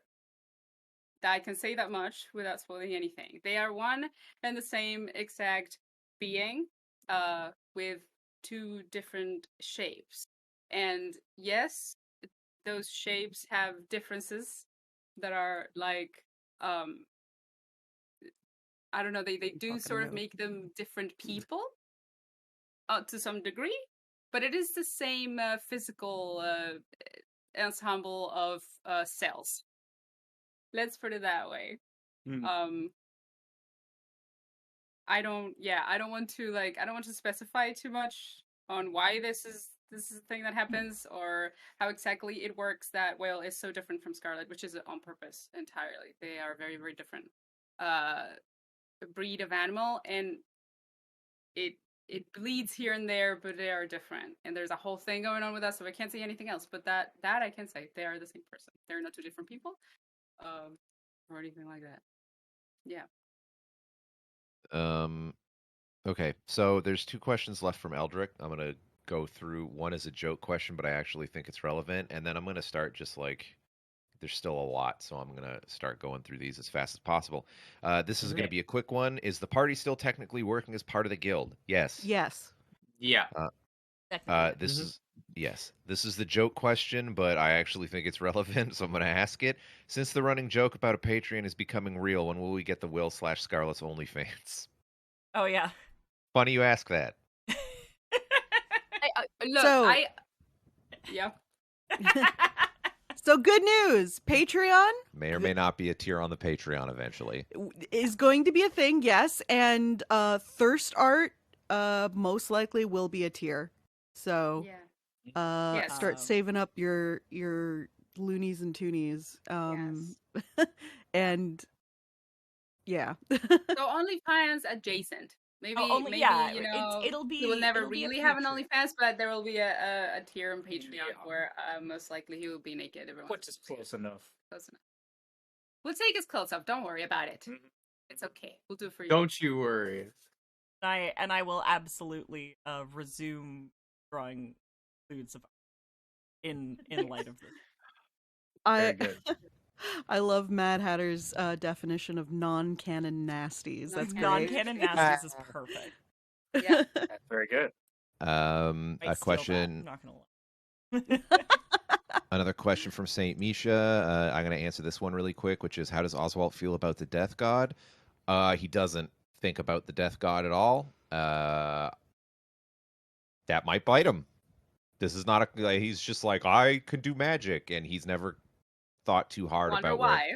I can say that much without spoiling anything. They are one and the same exact being, with two different shapes. And yes, those shapes have differences that are like, I don't know, they do Fucking sort of know. make them different people, to some degree, but it is the same physical ensemble of cells. Let's put it that way. Mm. I don't want to specify too much on why this is a thing that happens or how exactly it works. That Whale is so different from Scarlet, which is on purpose entirely. They are very, very different breed of animal, and it bleeds here and there, but they are different. And there's a whole thing going on with that, so I can't say anything else. But that I can say, they are the same person. They're not two different people, or anything like that. Yeah. Okay, so there's 2 questions left from Eldrick. I'm gonna go through. One is a joke question, but I actually think it's relevant, and then I'm gonna start just like there's still a lot, so I'm gonna start going through these as fast as possible. This is gonna be a quick one. Is the party still technically working as part of the guild? Yes. Yes. Yeah. This is yes. This is the joke question, but I actually think it's relevant, so I'm going to ask it. Since the running joke about a Patreon is becoming real, when will we get the Will/Scarlet's OnlyFans? Oh yeah. Funny you ask that. Yeah. So good news. Patreon May or may not be a tier on the Patreon eventually. is going to be a thing, yes, and Thirst Art most likely will be a tier. So Yes. start saving up your loonies and toonies. Yes. And yeah. So OnlyFans adjacent. Maybe, maybe you know, it'll be. we will never it'll be a really have an Patreon. OnlyFans, but there will be a tier on Patreon where most likely he will be naked. Which is close enough. Close enough. We'll take his clothes off. Don't worry about it. It's okay. We'll do it for you. Don't you worry. I will absolutely resume drawing foods of in light of this. Very good. I love Mad Hatter's definition of non-canon nasties. That's great. Non-canon nasties is perfect. Yeah. That's very good. A Might steal question. that, I'm not gonna lie. Another question from Saint Misha. I'm going to answer this one really quick, which is, how does Oswalt feel about the Death God? He doesn't think about the Death God at all. That might bite him. This is not a. He's just like, I can do magic, and he's never thought too hard Wonder about why.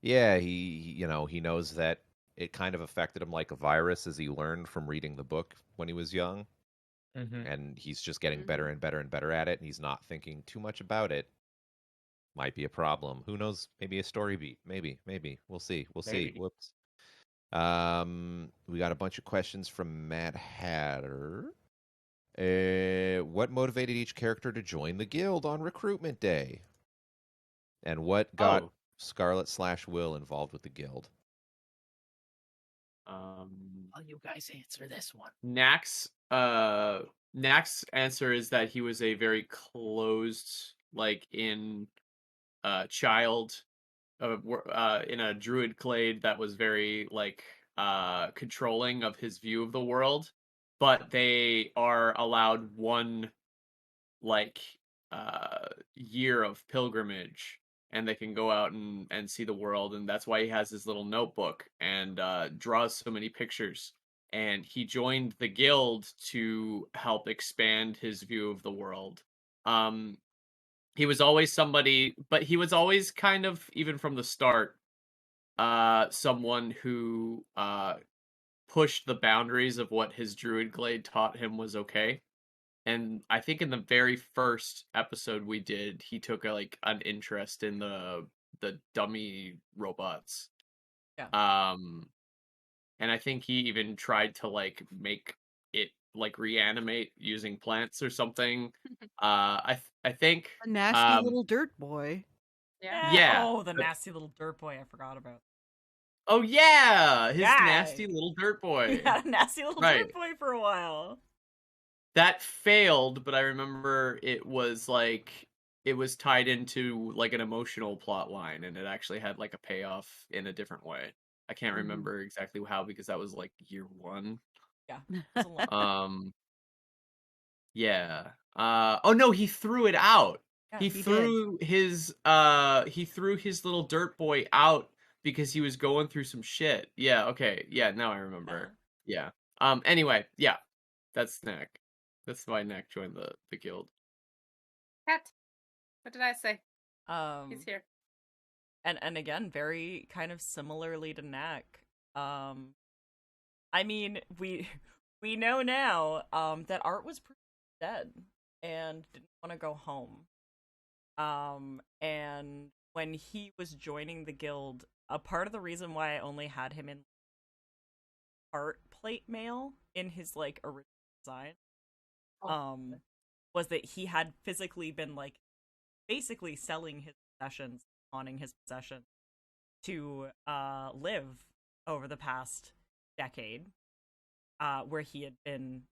Yeah, he knows that it kind of affected him like a virus, as he learned from reading the book when he was young. And he's just getting better and better and better at it, and he's not thinking too much about it. Might be a problem. Who knows? Maybe a story beat. Maybe. We'll see. Maybe. Whoops. We got a bunch of questions from Mad Hatter. What motivated each character to join the guild on recruitment day? And what got Scarlet/Will involved with the guild? Well, you guys answer this one. Knack's answer is that he was a very closed, child in a druid clade that was very controlling of his view of the world, but they are allowed one year of pilgrimage, and they can go out and see the world, and that's why he has his little notebook and draws so many pictures. And he joined the guild to help expand his view of the world. He was always somebody, but he was always kind of, even from the start, someone who pushed the boundaries of what his druid glade taught him was okay. And I think in the very first episode we did, he took an interest in the dummy robots. Yeah. And I think he even tried to make it reanimate using plants or something. I think A nasty little dirt boy. Yeah. Oh, the nasty little dirt boy! I forgot about. Oh yeah, his Yeah. nasty little dirt boy. He had a nasty little dirt boy for a while. That failed, but I remember it was tied into an emotional plot line, and it actually had a payoff in a different way. I can't remember exactly how, because that was year 1. Yeah. It was a long Yeah. Oh no, he threw it out. Yeah, he threw his little dirt boy out because he was going through some shit. Yeah, okay. Yeah, now I remember. Yeah. Anyway, yeah. That's Knack. That's why Knack joined the guild. Cat. What did I say? He's here. And again, very kind of similarly to Knack. I mean, we know now that Art was pretty dead and didn't want to go home. And when he was joining the guild, a part of the reason why I only had him in art plate mail in his like original design, was that he had physically been like basically selling his possessions, pawning his possessions to live over the past decade, where he had been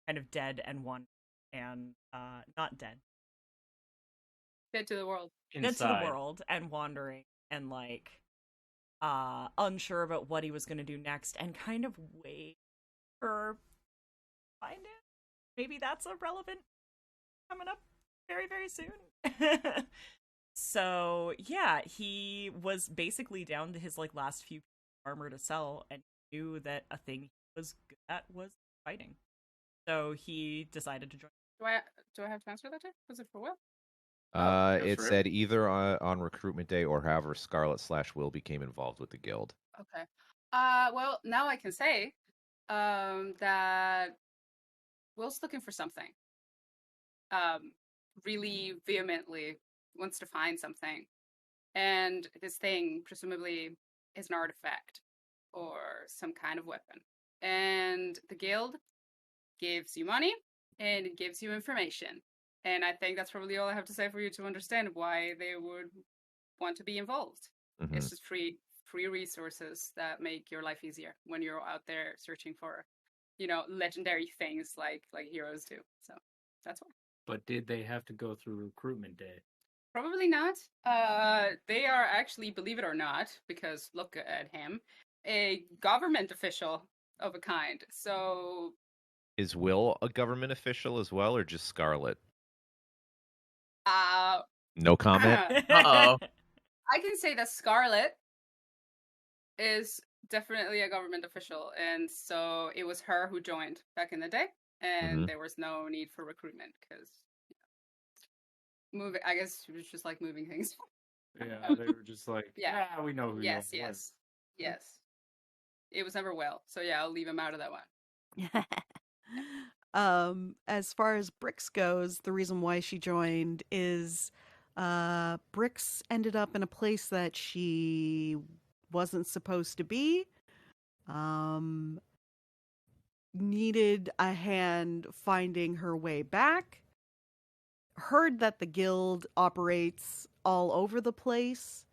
kind of dead and not dead. Dead to the world. Dead to the world and wandering and like unsure about what he was going to do next and kind of wait for find it. Maybe that's a relevant coming up very, very soon. So yeah, he was basically down to his like last few armor to sell and knew that a thing he was good at was fighting. So he decided to join. Do I have to answer that too? Was it for Will? It said either on recruitment day or however Scarlet/Will became involved with the guild. Okay. Well, now I can say that Will's looking for something. Really vehemently wants to find something. And this thing, presumably, is an artifact or some kind of weapon. And the guild gives you money and it gives you information. And I think that's probably all I have to say for you to understand why they would want to be involved. Mm-hmm. It's just free resources that make your life easier when you're out there searching for, legendary things like heroes do. So that's why. But did they have to go through recruitment day? Probably not. They are actually, believe it or not, because look at him, a government official of a kind. So is Will a government official as well, or just Scarlet? No comment. Uh-oh. I can say that Scarlet is definitely a government official, and so it was her who joined back in the day, and there was no need for recruitment because moving. I guess it was just like moving things. Yeah, they were just like, we know who. Yes. It was never Will, so yeah, I'll leave him out of that one. As far as Brix goes, the reason why she joined is Brix ended up in a place that she wasn't supposed to be. Needed a hand finding her way back. Heard that the guild operates all over the place,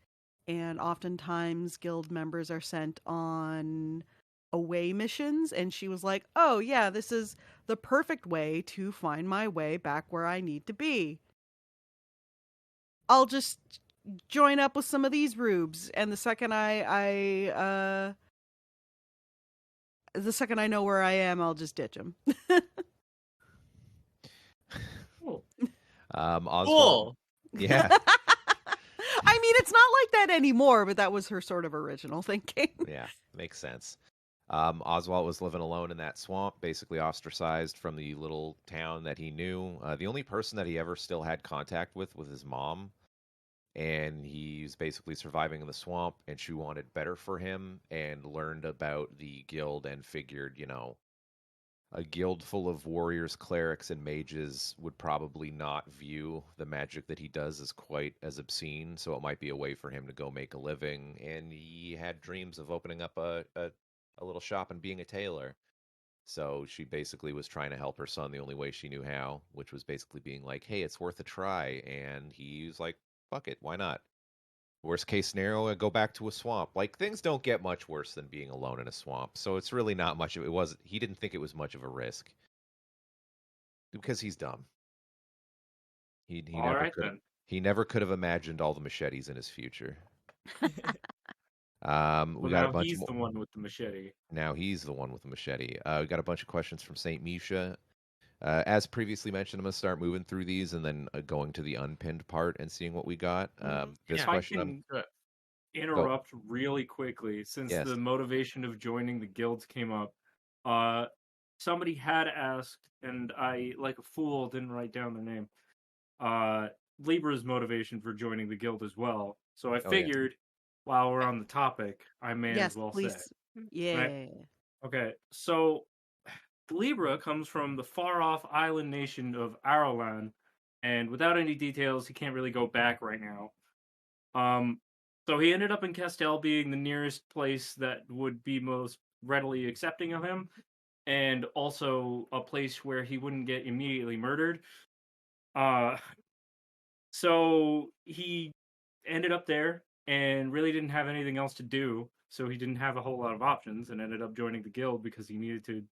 and oftentimes guild members are sent on away missions, and she was like, oh yeah, this is the perfect way to find my way back where I need to be. I'll just join up with some of these rubes, and the second I know where I am, I'll just ditch them. Cool. Oswalt. Cool. Yeah. I mean, it's not like that anymore, but that was her sort of original thinking. Yeah, makes sense. Oswalt was living alone in that swamp, basically ostracized from the little town that he knew. The only person that he ever still had contact with was his mom, and he's basically surviving in the swamp, and she wanted better for him and learned about the guild and figured, a guild full of warriors, clerics, and mages would probably not view the magic that he does as quite as obscene, so it might be a way for him to go make a living, and he had dreams of opening up a little shop and being a tailor. So she basically was trying to help her son the only way she knew how, which was basically being like, hey, it's worth a try. And he was like, fuck it, why not? Worst case scenario, go back to a swamp. Like, things don't get much worse than being alone in a swamp. So it's really not much of it. He didn't think it was much of a risk. Because he's dumb. He never could have imagined all the machetes in his future. We got a bunch. He's the one with the machete. Now he's the one with the machete. We got a bunch of questions from Saint Misha. As previously mentioned, I'm gonna start moving through these and then going to the unpinned part and seeing what we got. This question. I can interrupt really quickly, since the motivation of joining the guilds came up. Somebody had asked, and I, like a fool, didn't write down their name. Libra's motivation for joining the guild as well. So I figured. While we're on the topic, I may as well say. Yeah. Right? Okay, so Libra comes from the far-off island nation of Arolan, and without any details, he can't really go back right now. So he ended up in Castel being the nearest place that would be most readily accepting of him, and also a place where he wouldn't get immediately murdered. So he ended up there and really didn't have anything else to do, so he didn't have a whole lot of options and ended up joining the guild because he needed to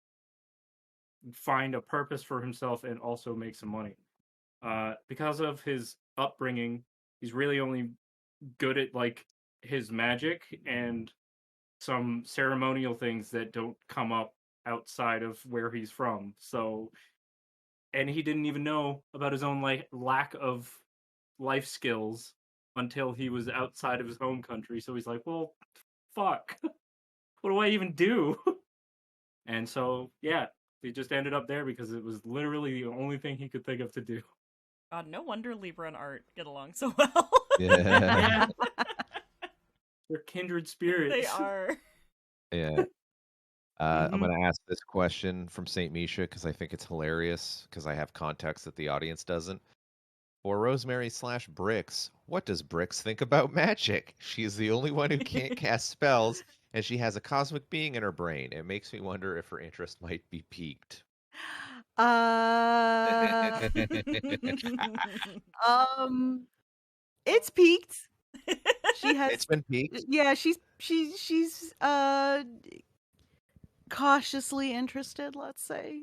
find a purpose for himself and also make some money. Because of his upbringing, he's really only good at like his magic and some ceremonial things that don't come up outside of where he's from. So, and he didn't even know about his own lack of life skills until he was outside of his home country. So he's like, well, fuck. What do I even do? And so, yeah, he just ended up there because it was literally the only thing he could think of to do. God, no wonder Libra and Art get along so well. Yeah. They're kindred spirits. They are. Yeah. I'm going to ask this question from St. Misha because I think it's hilarious because I have context that the audience doesn't. For Rosemary / Brix, what does Brix think about magic? She is the only one who can't cast spells, and she has a cosmic being in her brain. It makes me wonder if her interest might be piqued. It's peaked. She has. It's been piqued. Yeah, she's cautiously interested, let's say.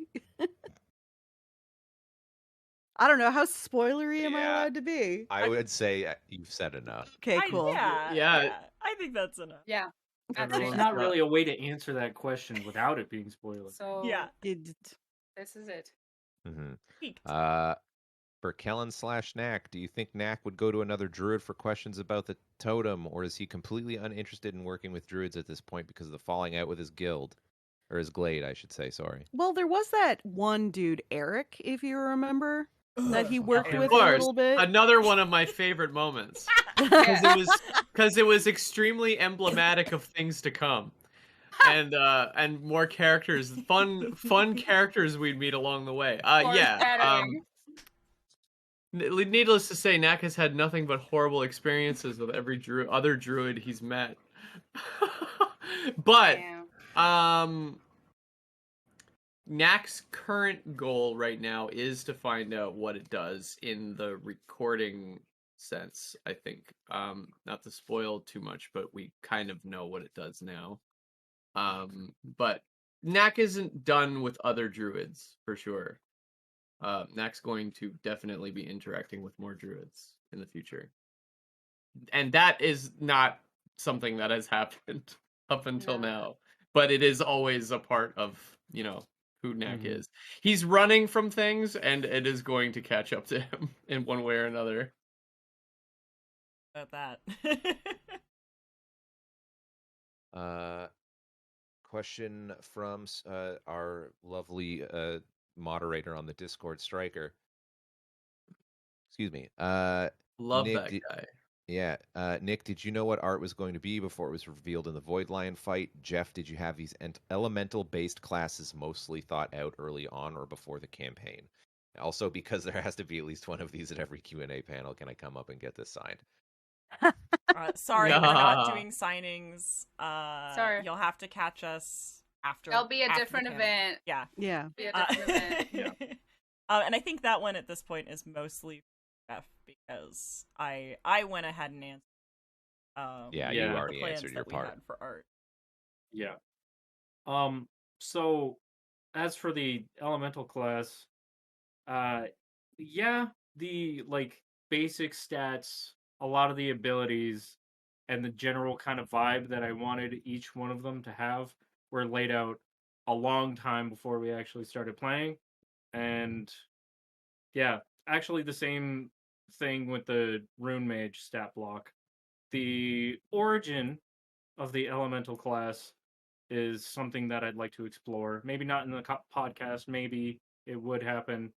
I don't know, how spoilery am I Yeah. allowed to be? I would say you've said enough. Okay, cool. Yeah. I think that's enough. Yeah. There's not really a way to answer that question without it being spoiled. So Yeah. this is it. Mm-hmm. Peaked. For Kellan / Knack, do you think Knack would go to another druid for questions about the totem, or is he completely uninterested in working with druids at this point because of the falling out with his guild? Or his glade, I should say, sorry. Well, there was that one dude, Eric, if you remember, that he worked Of with a course, little bit. another one of my favorite moments because it was extremely emblematic of things to come, and more characters, fun characters we'd meet along the way. Needless to say, Knack has had nothing but horrible experiences with every other druid he's met. But Knack's current goal right now is to find out what it does in the recording sense, I think. Not to spoil too much, but we kind of know what it does now. But Knack isn't done with other druids, for sure. Knack's going to definitely be interacting with more druids in the future. And that is not something that has happened up until now. But it is always a part of, who Knack is. He's running from things, and it is going to catch up to him in one way or another. About that. Question from our lovely moderator on the Discord, Striker. Excuse me. Love Nick, that guy. Yeah. Nick, did you know what Art was going to be before it was revealed in the Void Lion fight? Jeph, did you have these elemental-based classes mostly thought out early on or before the campaign? Also, because there has to be at least one of these at every Q&A panel, can I come up and get this signed? Sorry, we're not doing signings. Sorry. You'll have to catch us after. There'll be a different event. Yeah. Yeah. Be a different event. Yeah. And I think that one at this point is mostly Jeph because I went ahead and answered. You already answered your part. We had for Art. Yeah. So as for the elemental class, the basic stats, a lot of the abilities, and the general kind of vibe that I wanted each one of them to have were laid out a long time before we actually started playing. And yeah, actually the same thing with the Rune Mage stat block. The origin of the elemental class is something that I'd like to explore. Maybe not in the podcast, maybe it would happen,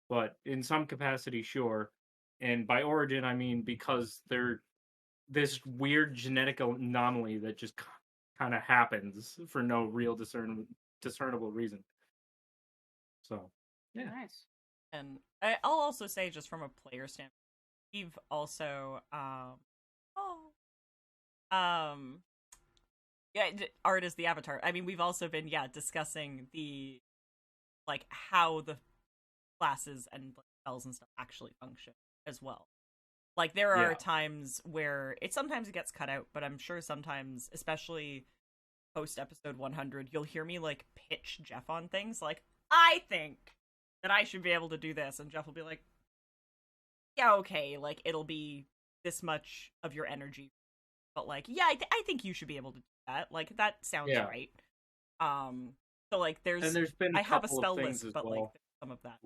but in some capacity, sure. And by origin, I mean because they're this weird genetic anomaly that just kind of happens for no real discernible reason. So, yeah. Nice. And I'll also say, just from a player standpoint, we've also art is the avatar. I mean, we've also been discussing the how the classes and spells and stuff actually function as well. Like, there are times where sometimes it gets cut out, but I'm sure sometimes, especially post episode 100, you'll hear me pitch Jeph on things like, I think that I should be able to do this, and Jeph will be like, yeah, okay, it'll be this much of your energy, but I think you should be able to do that. That sounds right. So there's been I have a spell list, but well. some of that.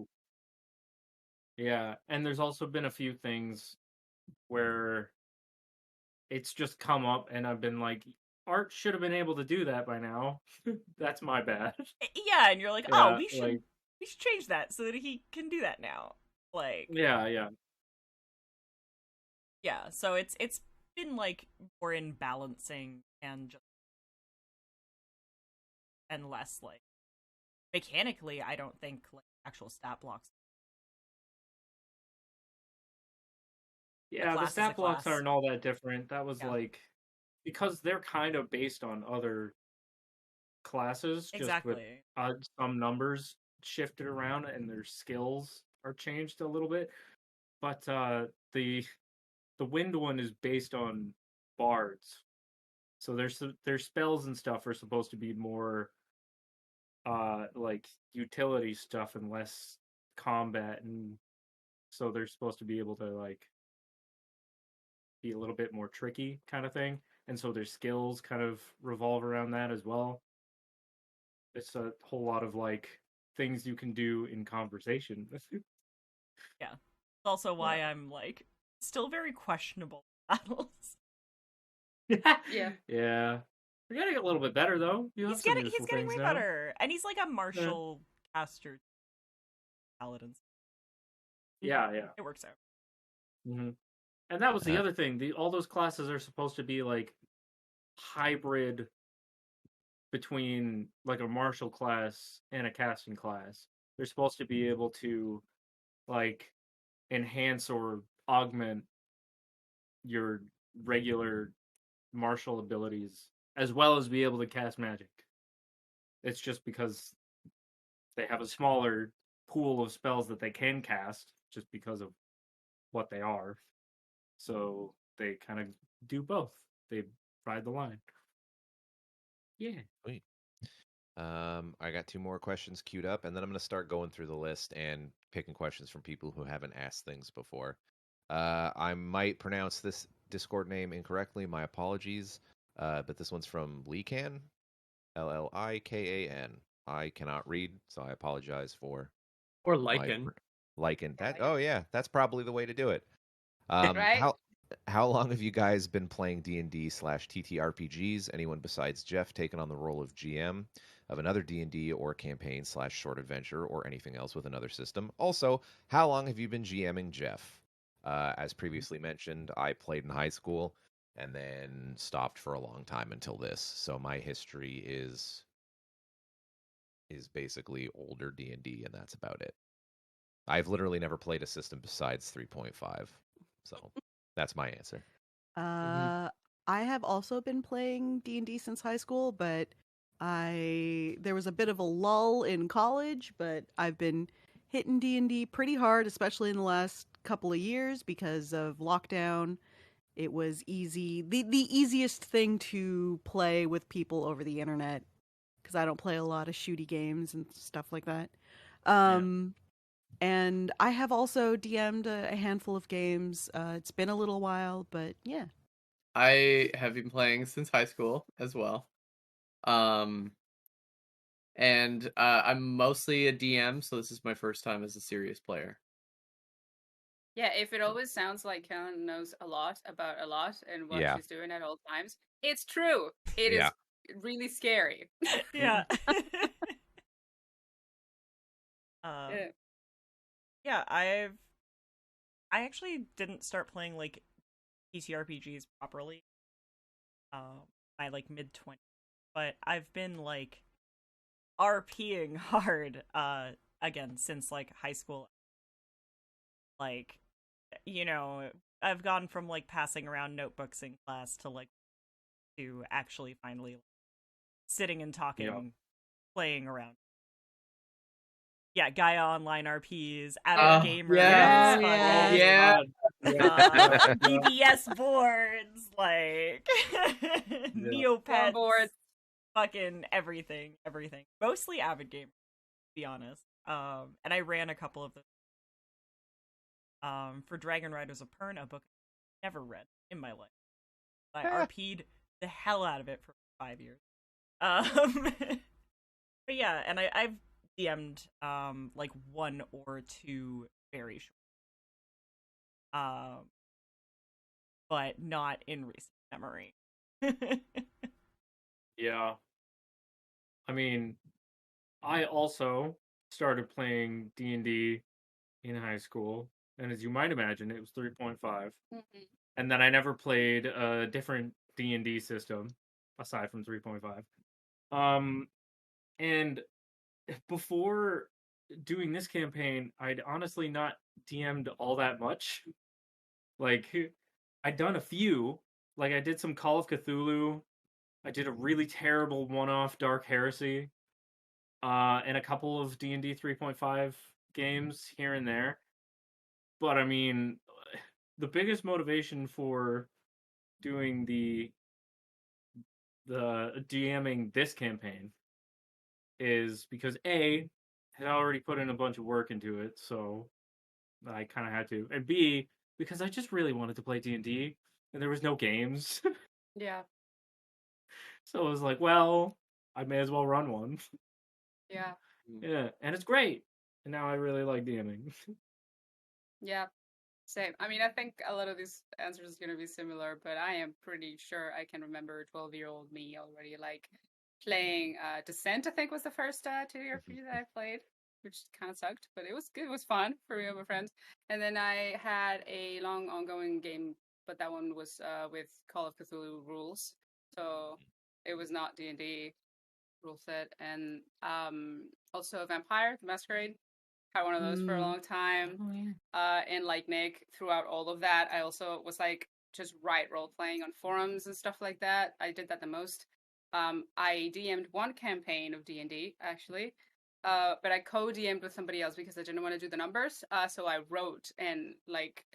Yeah, and there's also been a few things where it's just come up, and I've been like, Art should have been able to do that by now. That's my bad. Yeah, and you're like, oh, we should change that so that he can do that now. Yeah. Yeah, so it's been more in balancing and just and less mechanically. I don't think actual stat blocks. Yeah, the stat blocks aren't all that different. That was because they're kind of based on other classes, exactly. Just with some numbers shifted around and their skills are changed a little bit. But the wind one is based on bards, so their spells and stuff are supposed to be more utility stuff and less combat, and so they're supposed to be able to be a little bit more tricky kind of thing, and so their skills kind of revolve around that as well. It's a whole lot of things you can do in conversation. Yeah, it's also why I'm still very questionable battles. Yeah. We're getting a little bit better though. He's getting way better, and he's a martial caster paladin. Yeah. It works out. Mm-hmm. And that was the other thing. All those classes are supposed to be hybrid between a martial class and a casting class. They're supposed to be able to enhance or augment your regular martial abilities as well as be able to cast magic. It's just because they have a smaller pool of spells that they can cast just because of what they are. So they kind of do both. They ride the line. Yeah. Sweet. I got 2 more questions queued up, and then I'm going to start going through the list and picking questions from people who haven't asked things before. I might pronounce this Discord name incorrectly. My apologies. But this one's from Likan, Llikan. I cannot read, so I apologize for. Or Lycan. Lycan. That. Oh yeah, that's probably the way to do it. Right? How long have you guys been playing D&D/TTRPGs? Anyone besides Jeph taken on the role of GM of another D&D or campaign/short adventure or anything else with another system? Also, how long have you been GMing Jeph? As previously mentioned, I played in high school and then stopped for a long time until this. So my history is basically older D&D, and that's about it. I've literally never played a system besides 3.5. So that's my answer. I have also been playing D&D since high school, but there was a bit of a lull in college, but I've been hitting D&D pretty hard, especially in the last couple of years because of lockdown. It was easy, the easiest thing to play with people over the internet, because I don't play a lot of shooty games and stuff like that. And I have also DM'd a handful of games. It's been a little while, but yeah. I have been playing since high school as well. And I'm mostly a DM, so this is my first time as a serious player. Yeah, if it always sounds like Kellan knows a lot about a lot and what she's doing at all times, it's true. It is really scary. Yeah. Yeah, I actually didn't start playing TTRPGs properly by mid-20s, but I've been RPing hard, again, since, like, high school. Like, you know, I've gone from, like, passing around notebooks in class to actually finally like, sitting and talking, playing around. Yeah, Gaia Online RPs, Avid Gamer, BBS boards, like Neopets, boards, fucking everything. Mostly Avid Gamer, to be honest. And I ran a couple of them. For Dragon Riders of Pern, a book I never read in my life. I RP'd the hell out of it for 5 years. But yeah, and I've DM'd like 1 or 2 very short. But not in recent memory. Yeah. I mean, I also started playing D&D in high school, and as you might imagine, it was 3.5. Mm-hmm. And then I never played a different D&D system aside from 3.5. And before doing this campaign, I'd honestly not DM'd all that much. Like, I'd done a few. Like, I did some Call of Cthulhu. I did a really terrible one-off Dark Heresy. And a couple of D&D 3.5 games here and there. But, I mean, the biggest motivation for doing the DMing this campaign is because A, had already put in a bunch of work into it, so I kind of had to, and B, because I just really wanted to play D&D, and there was no games. Yeah. So I was like, well, I may as well run one. Yeah. Yeah, and it's great. And now I really like DMing. Yeah. Same. I mean, I think a lot of these answers is going to be similar, but I am pretty sure I can remember 12-year-old me already, like, playing Descent, I think, was the first 2RPG that I played, which kind of sucked, but it was good. It was fun for me and my friends. And then I had a long ongoing game, but that one was with Call of Cthulhu rules, so it was not D&D rule set. And also Vampire the Masquerade. Had one of those for a long time. And like Nick, throughout all of that, I also was like just role playing on forums and stuff like that. I did that the most. I DM'd one campaign of D&D actually, but I co-DM'd with somebody else because I didn't want to do the numbers. So I wrote and like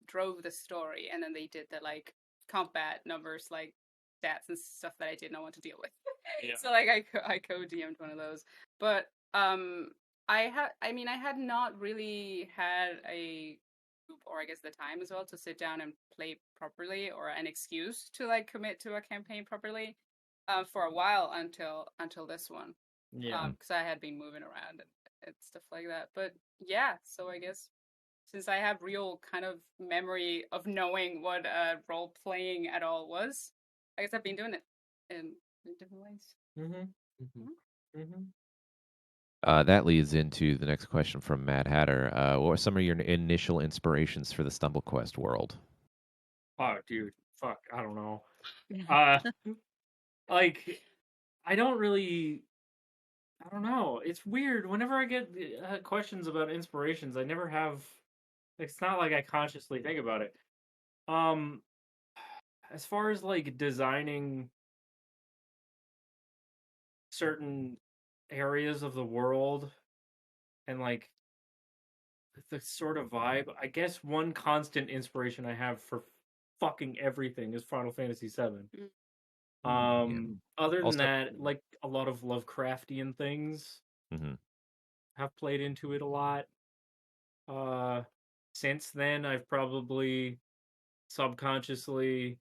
drove the story, and then they did the like combat numbers, like stats and stuff that I did not want to deal with. Yeah. So like I co-DM'd one of those, but I had not really had a group, or I guess the time as well, to sit down and play properly, or an excuse to like commit to a campaign properly for a while until this one. Yeah. Because I had been moving around and stuff like that. But yeah, so I guess since I have real kind of memory of knowing what role playing at all was, I guess I've been doing it in different ways. Mm-hmm. Mm-hmm. That leads into the next question from Mad Hatter. What were some of your initial inspirations for the StumbleQuest world? Oh, dude, fuck, I don't know. Like, I don't know. It's weird. Whenever I get questions about inspirations, I never have. It's not like I consciously think about it. As far as like designing certain areas of the world and like the sort of vibe, I guess one constant inspiration I have for fucking everything is Final Fantasy VII. Other than that, like a lot of Lovecraftian things have played into it a lot. Since then, I've probably subconsciously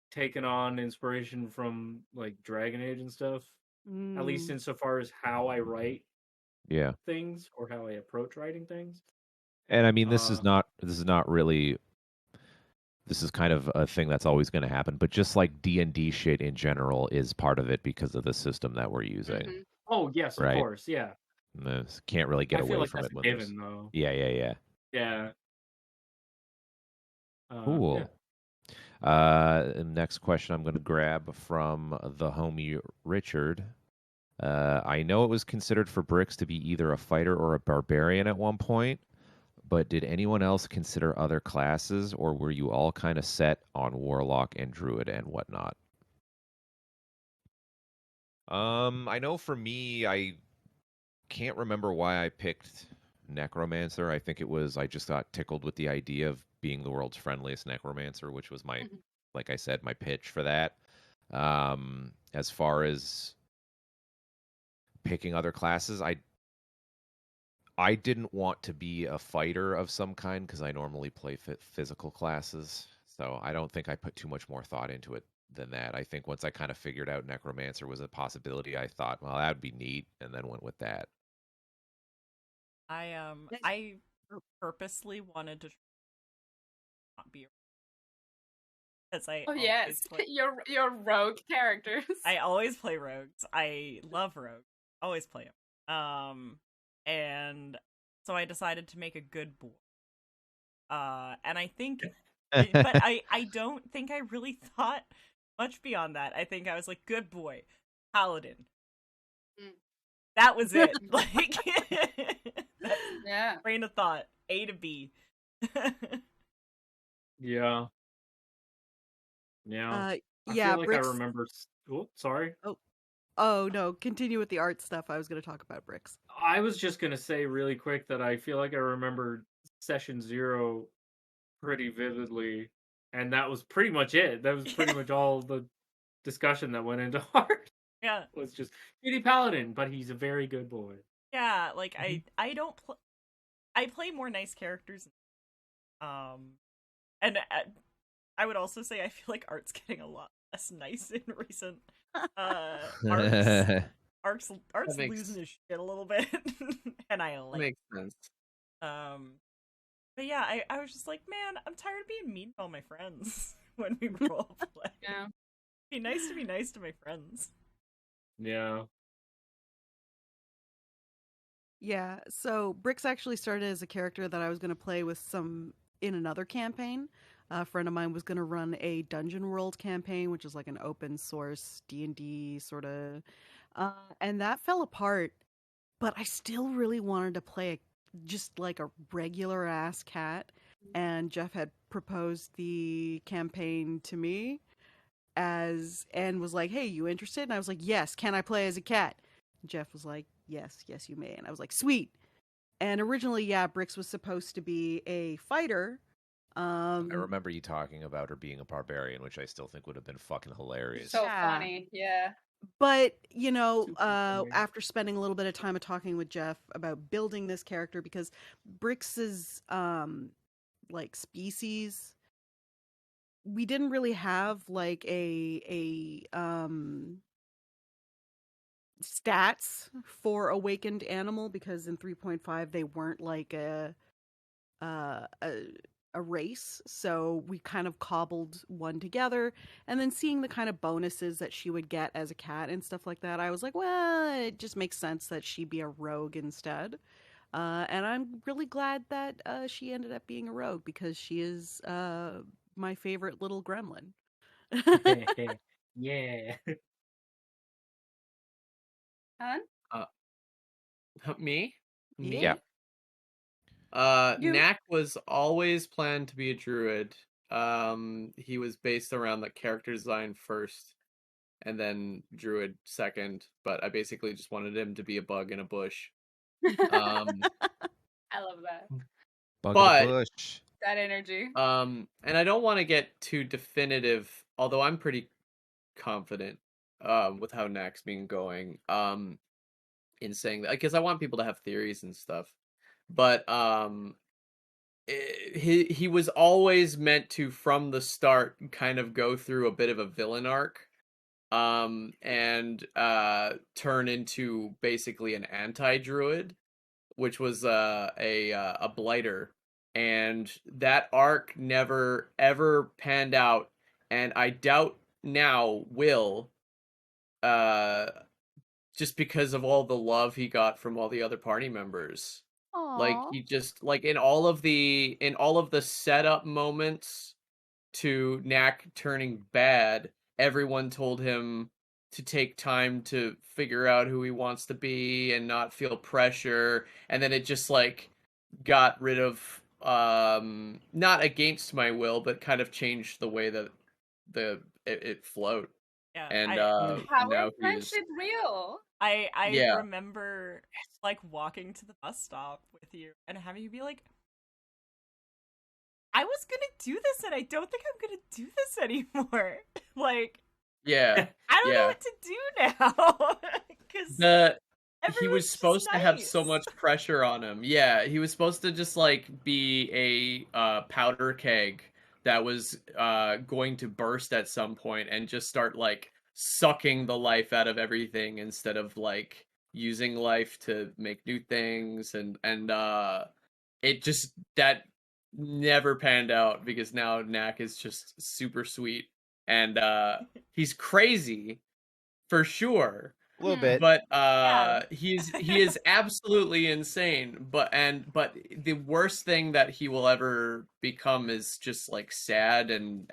taken on inspiration from like Dragon Age and stuff. At least insofar as how I write things or how I approach writing things. And I mean, this is not really. This is kind of a thing that's always going to happen, but just like D&D shit in general is part of it because of the system that we're using. Mm-hmm. Oh yes, of course, yeah. Can't really get away like from that's it. Given, though. Yeah. Cool. Yeah. Next question I'm going to grab from the homie Richard. I know it was considered for Brix to be either a fighter or a barbarian at one point, but did anyone else consider other classes, or were you all kind of set on warlock and druid and whatnot? I know for me, I can't remember why I picked necromancer. I think it was I just got tickled with the idea of being the world's friendliest necromancer, which was my, like I said, my pitch for that. As far as picking other classes, I didn't want to be a fighter of some kind because I normally play physical classes. So I don't think I put too much more thought into it than that. I think once I kind of figured out necromancer was a possibility, I thought, well, that would be neat, and then went with that. I purposely wanted to not be because I your rogue characters. I always play rogues. I love rogues. Always play them. And so I decided to make a good boy. And I think, but I don't think I really thought much beyond that. I think I was like, good boy, paladin. That was it. Like, yeah, train of thought, A to B. Yeah. Yeah. I yeah, feel like Brix... I remember. Oh, sorry. Oh no, continue with the art stuff. I was going to talk about Brix. I was just gonna say really quick that I feel like I remember session 0 pretty vividly, and that was pretty much it. That was pretty much all the discussion that went into art. Yeah, was just Kitty Paladin, but he's a very good boy. Yeah, like I don't I play more nice characters. And I would also say I feel like art's getting a lot less nice in recent art's losing his shit a little bit. And I like makes sense. But yeah, I was just like, man, I'm tired of being mean to all my friends when we role play. Yeah. Be nice to be nice to my friends. Yeah. Yeah, so Brix actually started as a character that I was going to play with in another campaign. A friend of mine was going to run a Dungeon World campaign, which is like an open source D&D sort of, and that fell apart. But I still really wanted to play just like a regular ass cat, and Jeph had proposed the campaign to me and was like, "Hey, you interested?" And I was like, "Yes, can I play as a cat?" And Jeph was like, yes, you may. And I was like, sweet. And originally, yeah, Brix was supposed to be a fighter. I remember you talking about her being a barbarian, which I still think would have been fucking hilarious. So funny, yeah. But, you know, after spending a little bit of time talking with Jeph about building this character, because Brix's, like, species, we didn't really have, like, a stats for awakened animal, because in 3.5 they weren't like a race, so we kind of cobbled one together. And then seeing the kind of bonuses that she would get as a cat and stuff like that, I was like, well, it just makes sense that she be a rogue instead. And I'm really glad that she ended up being a rogue, because she is my favorite little gremlin. Yeah. Me? Yeah. Knack was always planned to be a druid. He was based around the character design first, and then druid second. But I basically just wanted him to be a bug in a bush. I love that. Bug in a bush. That energy. And I don't want to get too definitive, although I'm pretty confident with how Knack's been going. In saying that, because I want people to have theories and stuff, but he was always meant to, from the start, kind of go through a bit of a villain arc, and turn into basically an anti-druid, which was a blighter, and that arc never ever panned out, and I doubt now will, just because of all the love he got from all the other party members. Aww. Like, he just, like, in all of the setup moments to Knack turning bad, everyone told him to take time to figure out who he wants to be and not feel pressure, and then it just like got rid of not against my will, but kind of changed the way that it flowed. Yeah, And How now is he's friendship real? I Yeah. remember like walking to the bus stop with you and having you be like, I was gonna do this and I don't think I'm gonna do this anymore. Like, yeah. I don't know Yeah. what to do now. Because He was supposed to have so much pressure on him. Yeah, he was supposed to just like be a powder keg that was going to burst at some point and just start like sucking the life out of everything instead of like using life to make new things, and it just that never panned out because now Knack is just super sweet and he's crazy for sure. A little bit. But Yeah. he is absolutely insane. But the worst thing that he will ever become is just like sad and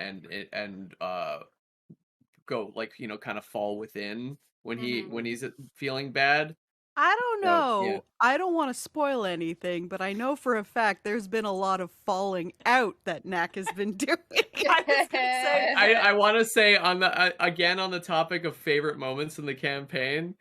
go like, you know, kind of fall within when he's feeling bad. I don't So, know. yeah. I don't want to spoil anything, but I know for a fact there's been a lot of falling out that Knack has been doing. I was gonna say, I want to say on the again on the topic of favorite moments in the campaign,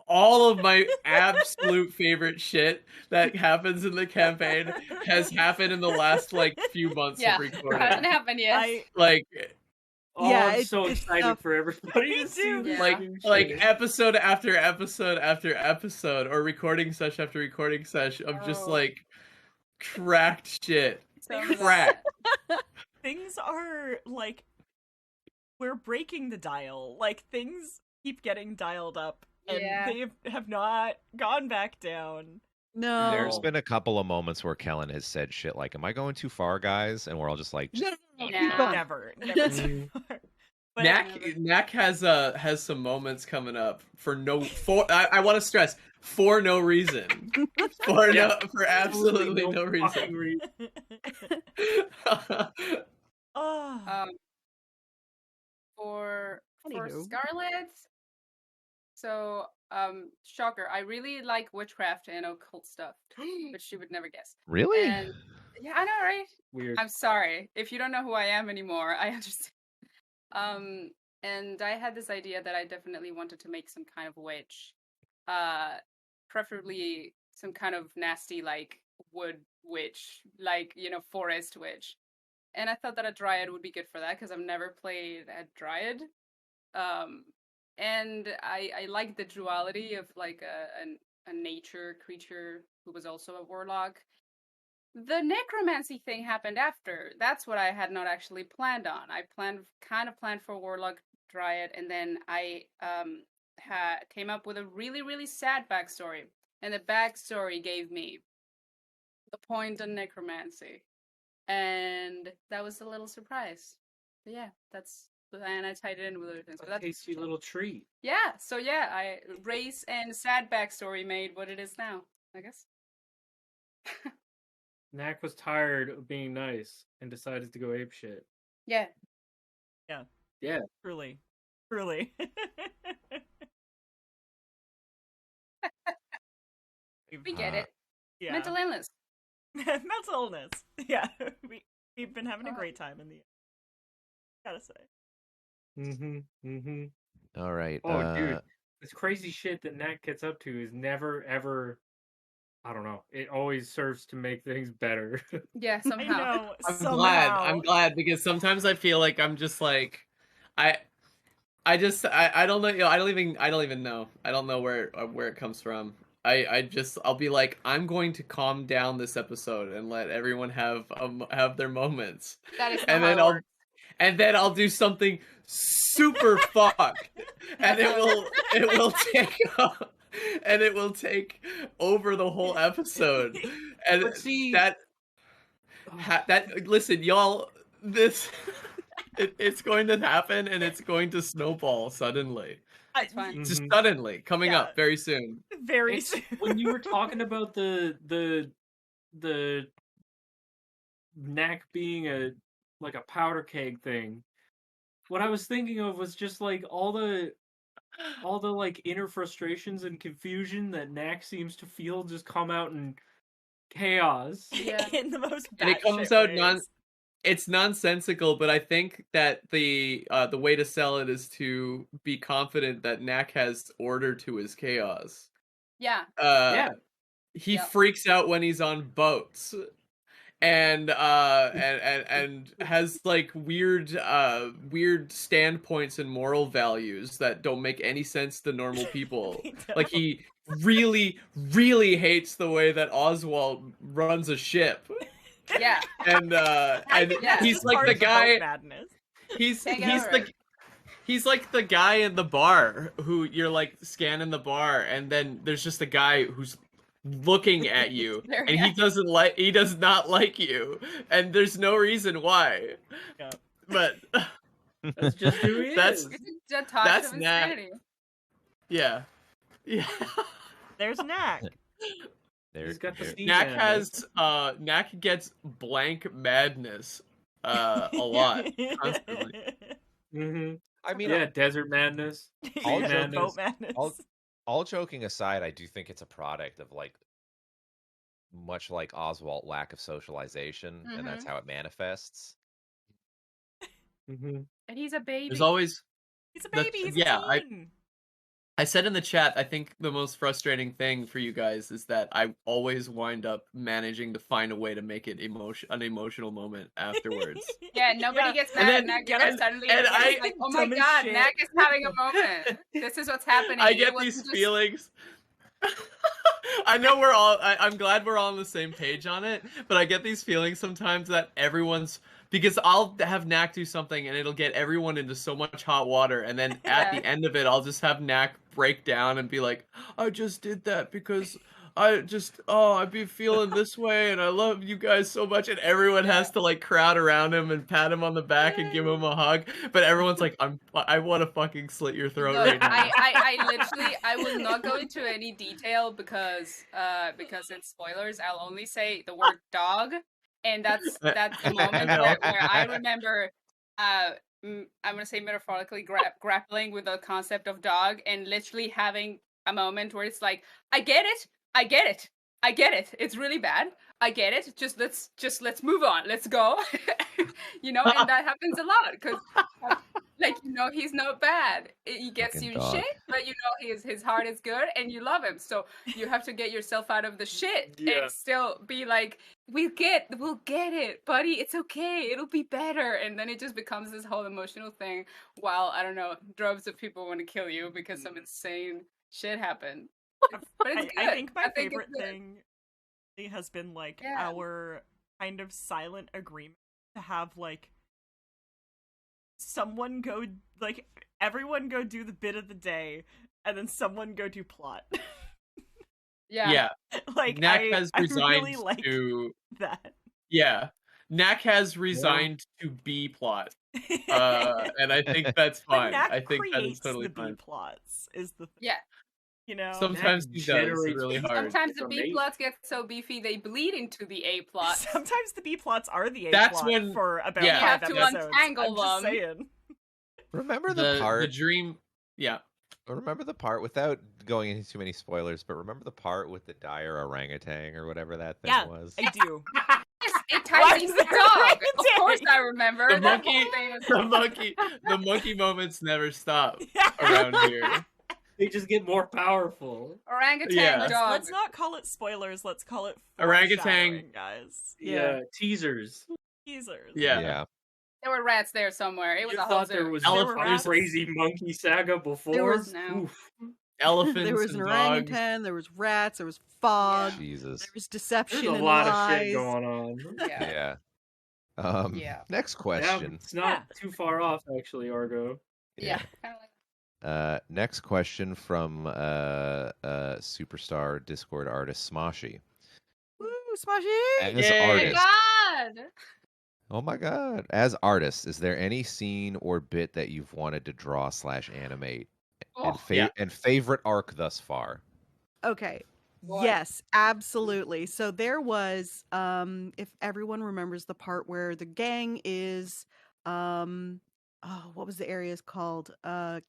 all of my absolute favorite shit that happens in the campaign has happened in the last like few months Yeah, of recording. hasn't happened yet. Like Oh, Yeah, I'm it's- so it's excited tough. for everybody Me to see too. this Yeah. fucking like shit. episode after episode after episode, or recording session after recording session of just Oh. like cracked shit. Tell me about Crack. things are like, we're breaking the dial. Like, things keep getting dialed up, and Yeah. they have not gone back down. No. There's been a couple of moments where Kellan has said shit like, "Am I going too far, guys?" And we're all just like, No, Nah. keep going. Never too Mm. far. But Knack has some moments coming up I want to stress, for no reason. For absolutely no fucking reason. oh, for Anywho. Scarlet. So, shocker. I really like witchcraft and occult stuff, which you would never guess. "Really?" And yeah, I know, right? Weird. I'm sorry if you don't know who I am anymore. I understand. And I had this idea that I definitely wanted to make some kind of witch, preferably some kind of nasty like wood witch, like, you know, forest witch. And I thought that a dryad would be good for that because I've never played a dryad. And I like the duality of like a nature creature who was also a warlock. The necromancy thing happened after. That's what I had not actually planned on. I kind of planned for warlock dryad, and then I came up with a really, really sad backstory. And the backstory gave me the point on necromancy. And that was a little surprise. But yeah, and I tied it in with other things. So A that's tasty little treat. yeah, so yeah, race and sad backstory made what it is now, I guess. Knack was tired of being nice and decided to go apeshit. Yeah. Yeah. truly. We get it. Yeah. Mental illness. Mental illness. Yeah, we've been having a Oh. great time in the end. Gotta say. Mm-hmm. All right. Oh, dude. This crazy shit that Knack gets up to is never, ever... I don't know. It always serves to make things better. Yeah, I somehow. know. I'm glad because sometimes I feel like I'm just like I don't know, I don't even know. I don't know where it comes from. I'll be like, I'm going to calm down this episode and let everyone have their moments. That is And how it works. then I'll do something super fucked. And it will take over the whole episode. And But see- listen, y'all, this it's going to happen and it's going to snowball suddenly. It's fine. Mhm. Just suddenly, coming Yeah. up very soon. Very It's- soon. when you were talking about the Knack being a powder keg thing, what I was thinking of was just like all the all the like inner frustrations and confusion that Knack seems to feel just come out in chaos. Yeah. In the most And it comes batshit out ways. it's nonsensical, but I think that the way to sell it is to be confident that Knack has order to his chaos. Yeah. He Yep. freaks out when he's on boats. And has like weird standpoints and moral values that don't make any sense to normal people. Like he really hates the way that Oswalt runs a ship. Yeah. And he's like the guy. Madness. He's like the guy in the bar who you're like scanning the bar, and then there's just a guy who's looking at you, and he does not like you, and there's no reason why. Yeah. But That's just who he is. That's Knack. Yeah. There's Knack. He's got the steam Knack madness. has Knack gets blank madness a lot constantly. Mm-hmm. I mean, Yeah, desert madness. All sea joke- Boat madness. all joking aside, I do think it's a product of like much like Oswalt, lack of socialization, and that's how it manifests. Mm-hmm. And he's a baby. There's always He's a baby. He's yeah, a teen. I said in the chat, I think the most frustrating thing for you guys is that I always wind up managing to find a way to make it an emotional moment afterwards. Yeah, nobody gets And mad then- at Knack, and and suddenly and it's I- like, oh my dumb as god, shit. Knack is having a moment. This is what's happening. I It get wasn't these just- feelings. I know I'm glad we're all on the same page on it, but I get these feelings sometimes that because I'll have Knack do something and it'll get everyone into so much hot water, and then at Yeah. the end of it, I'll just have Knack break down and be like, I just did that because I'd be feeling this way, and I love you guys so much, and everyone has to like crowd around him and pat him on the back and give him a hug, but everyone's like, I want to fucking slit your throat Look, right now. I literally, I will not go into any detail because it's spoilers. I'll only say the word dog, and that's the moment where I remember, I'm gonna say metaphorically grappling with the concept of dog, and literally having a moment where it's like, I get it. It's really bad. I get it. Just let's move on. Let's go. And that happens a lot because, he's not bad. He gets Fucking you dog. shit, but his heart is good, and you love him. So you have to get yourself out of the shit Yeah. and still be like, we'll get it, buddy. It's okay. It'll be better. And then it just becomes this whole emotional thing. While I don't know, droves of people want to kill you because some insane shit happened. But it's good. I think my it's favorite good. thing has been like Yeah. our kind of silent agreement to have like someone go, like everyone go do the bit of the day, and then someone go do plot. Yeah. Like Knack I has I resigned really like to that. yeah. Knack has resigned to B plot, and I think that's But fine. Knack I think that is creates totally the B fine. plots is the thing. Yeah. Sometimes he does. It's generates really people. hard. Sometimes It's the B amazing. plots get so beefy they bleed into the A plot. Sometimes the B plots are the A That's plot when- for about yeah. You have 5 to episodes. untangle I'm just them. saying. Remember the The part? dream. Yeah. Remember the part without going into too many spoilers, but remember the part with the dire orangutan or whatever that thing Yeah, was? I do. Yes, a Why tiny is there dog. orangutan? Of course I remember. The That whole monkey- thing is- The monkey moments never stop around here. They just get more powerful. Orangutan Yeah. dog. Let's not call it spoilers. Let's call it Orangutan- foreshadowing, guys. Yeah, teasers. Teasers. Yeah. Yeah. There were rats there somewhere. It was You a whole thought there zoo. was Elephant- a rats. crazy monkey saga before? There was- No. Oof. Elephants There was an and dogs. orangutan, there was rats, there was fog, Jesus. there was deception There's a and lot lies. of shit going on. Yeah. Yeah. Yeah. Next Yeah, question. it's not too far off, actually, Argo. Yeah. Kind of like Next question from superstar Discord artist Smoshy. Woo, Smashy! As Yay. Oh my artist, god! oh my god! As artist, is there any scene or bit that you've wanted to draw / animate, Oh, and favorite arc thus far? Okay. Boy. Yes, absolutely. So there was, if everyone remembers the part where the gang is what was the areas called?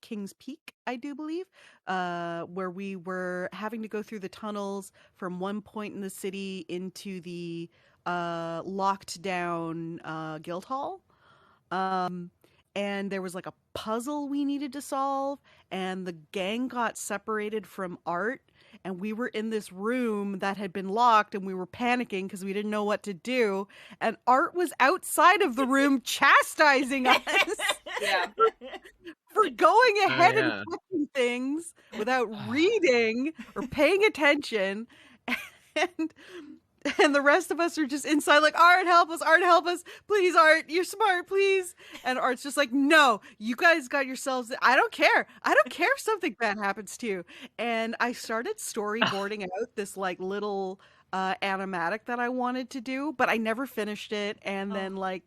King's Peak, I do believe, where we were having to go through the tunnels from one point in the city into the locked down guild hall. Um, and there was like a puzzle we needed to solve, and the gang got separated from Art, and we were in this room that had been locked, and we were panicking because we didn't know what to do, and Art was outside of the room chastising us Yeah. for going ahead yeah. and touching things without reading or paying attention. And the rest of us are just inside like, Art, help us, please, Art, you're smart, please. And Art's just like, no, you guys got yourselves, I don't care if something bad happens to you. And I started storyboarding out this like little animatic that I wanted to do, but I never finished it. And then like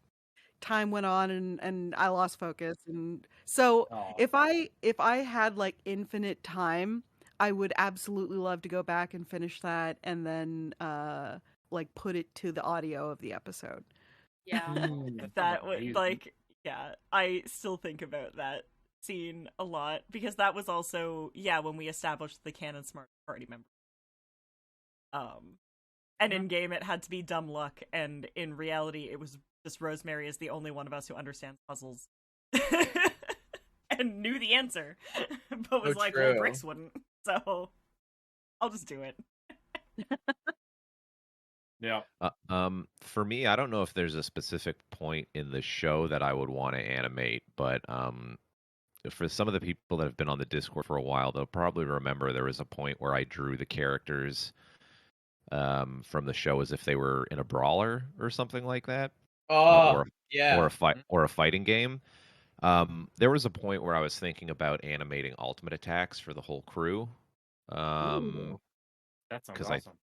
time went on and I lost focus. And so Oh. if I had like infinite time, I would absolutely love to go back and finish that and then like put it to the audio of the episode. Yeah. That would like, yeah, I still think about that scene a lot because that was also when we established the canon smart party member. And in game it had to be dumb luck, and in reality it was just Rosemary is the only one of us who understands puzzles and knew the answer, but was like, well, Brix wouldn't, so I'll just do it. Yeah. For me, I don't know if there's a specific point in the show that I would want to animate, but for some of the people that have been on the Discord for a while, they'll probably remember there was a point where I drew the characters from the show as if they were in a brawler or something like that. Oh, or a fighting game. There was a point where I was thinking about animating ultimate attacks for the whole crew. Ooh, that sounds awesome.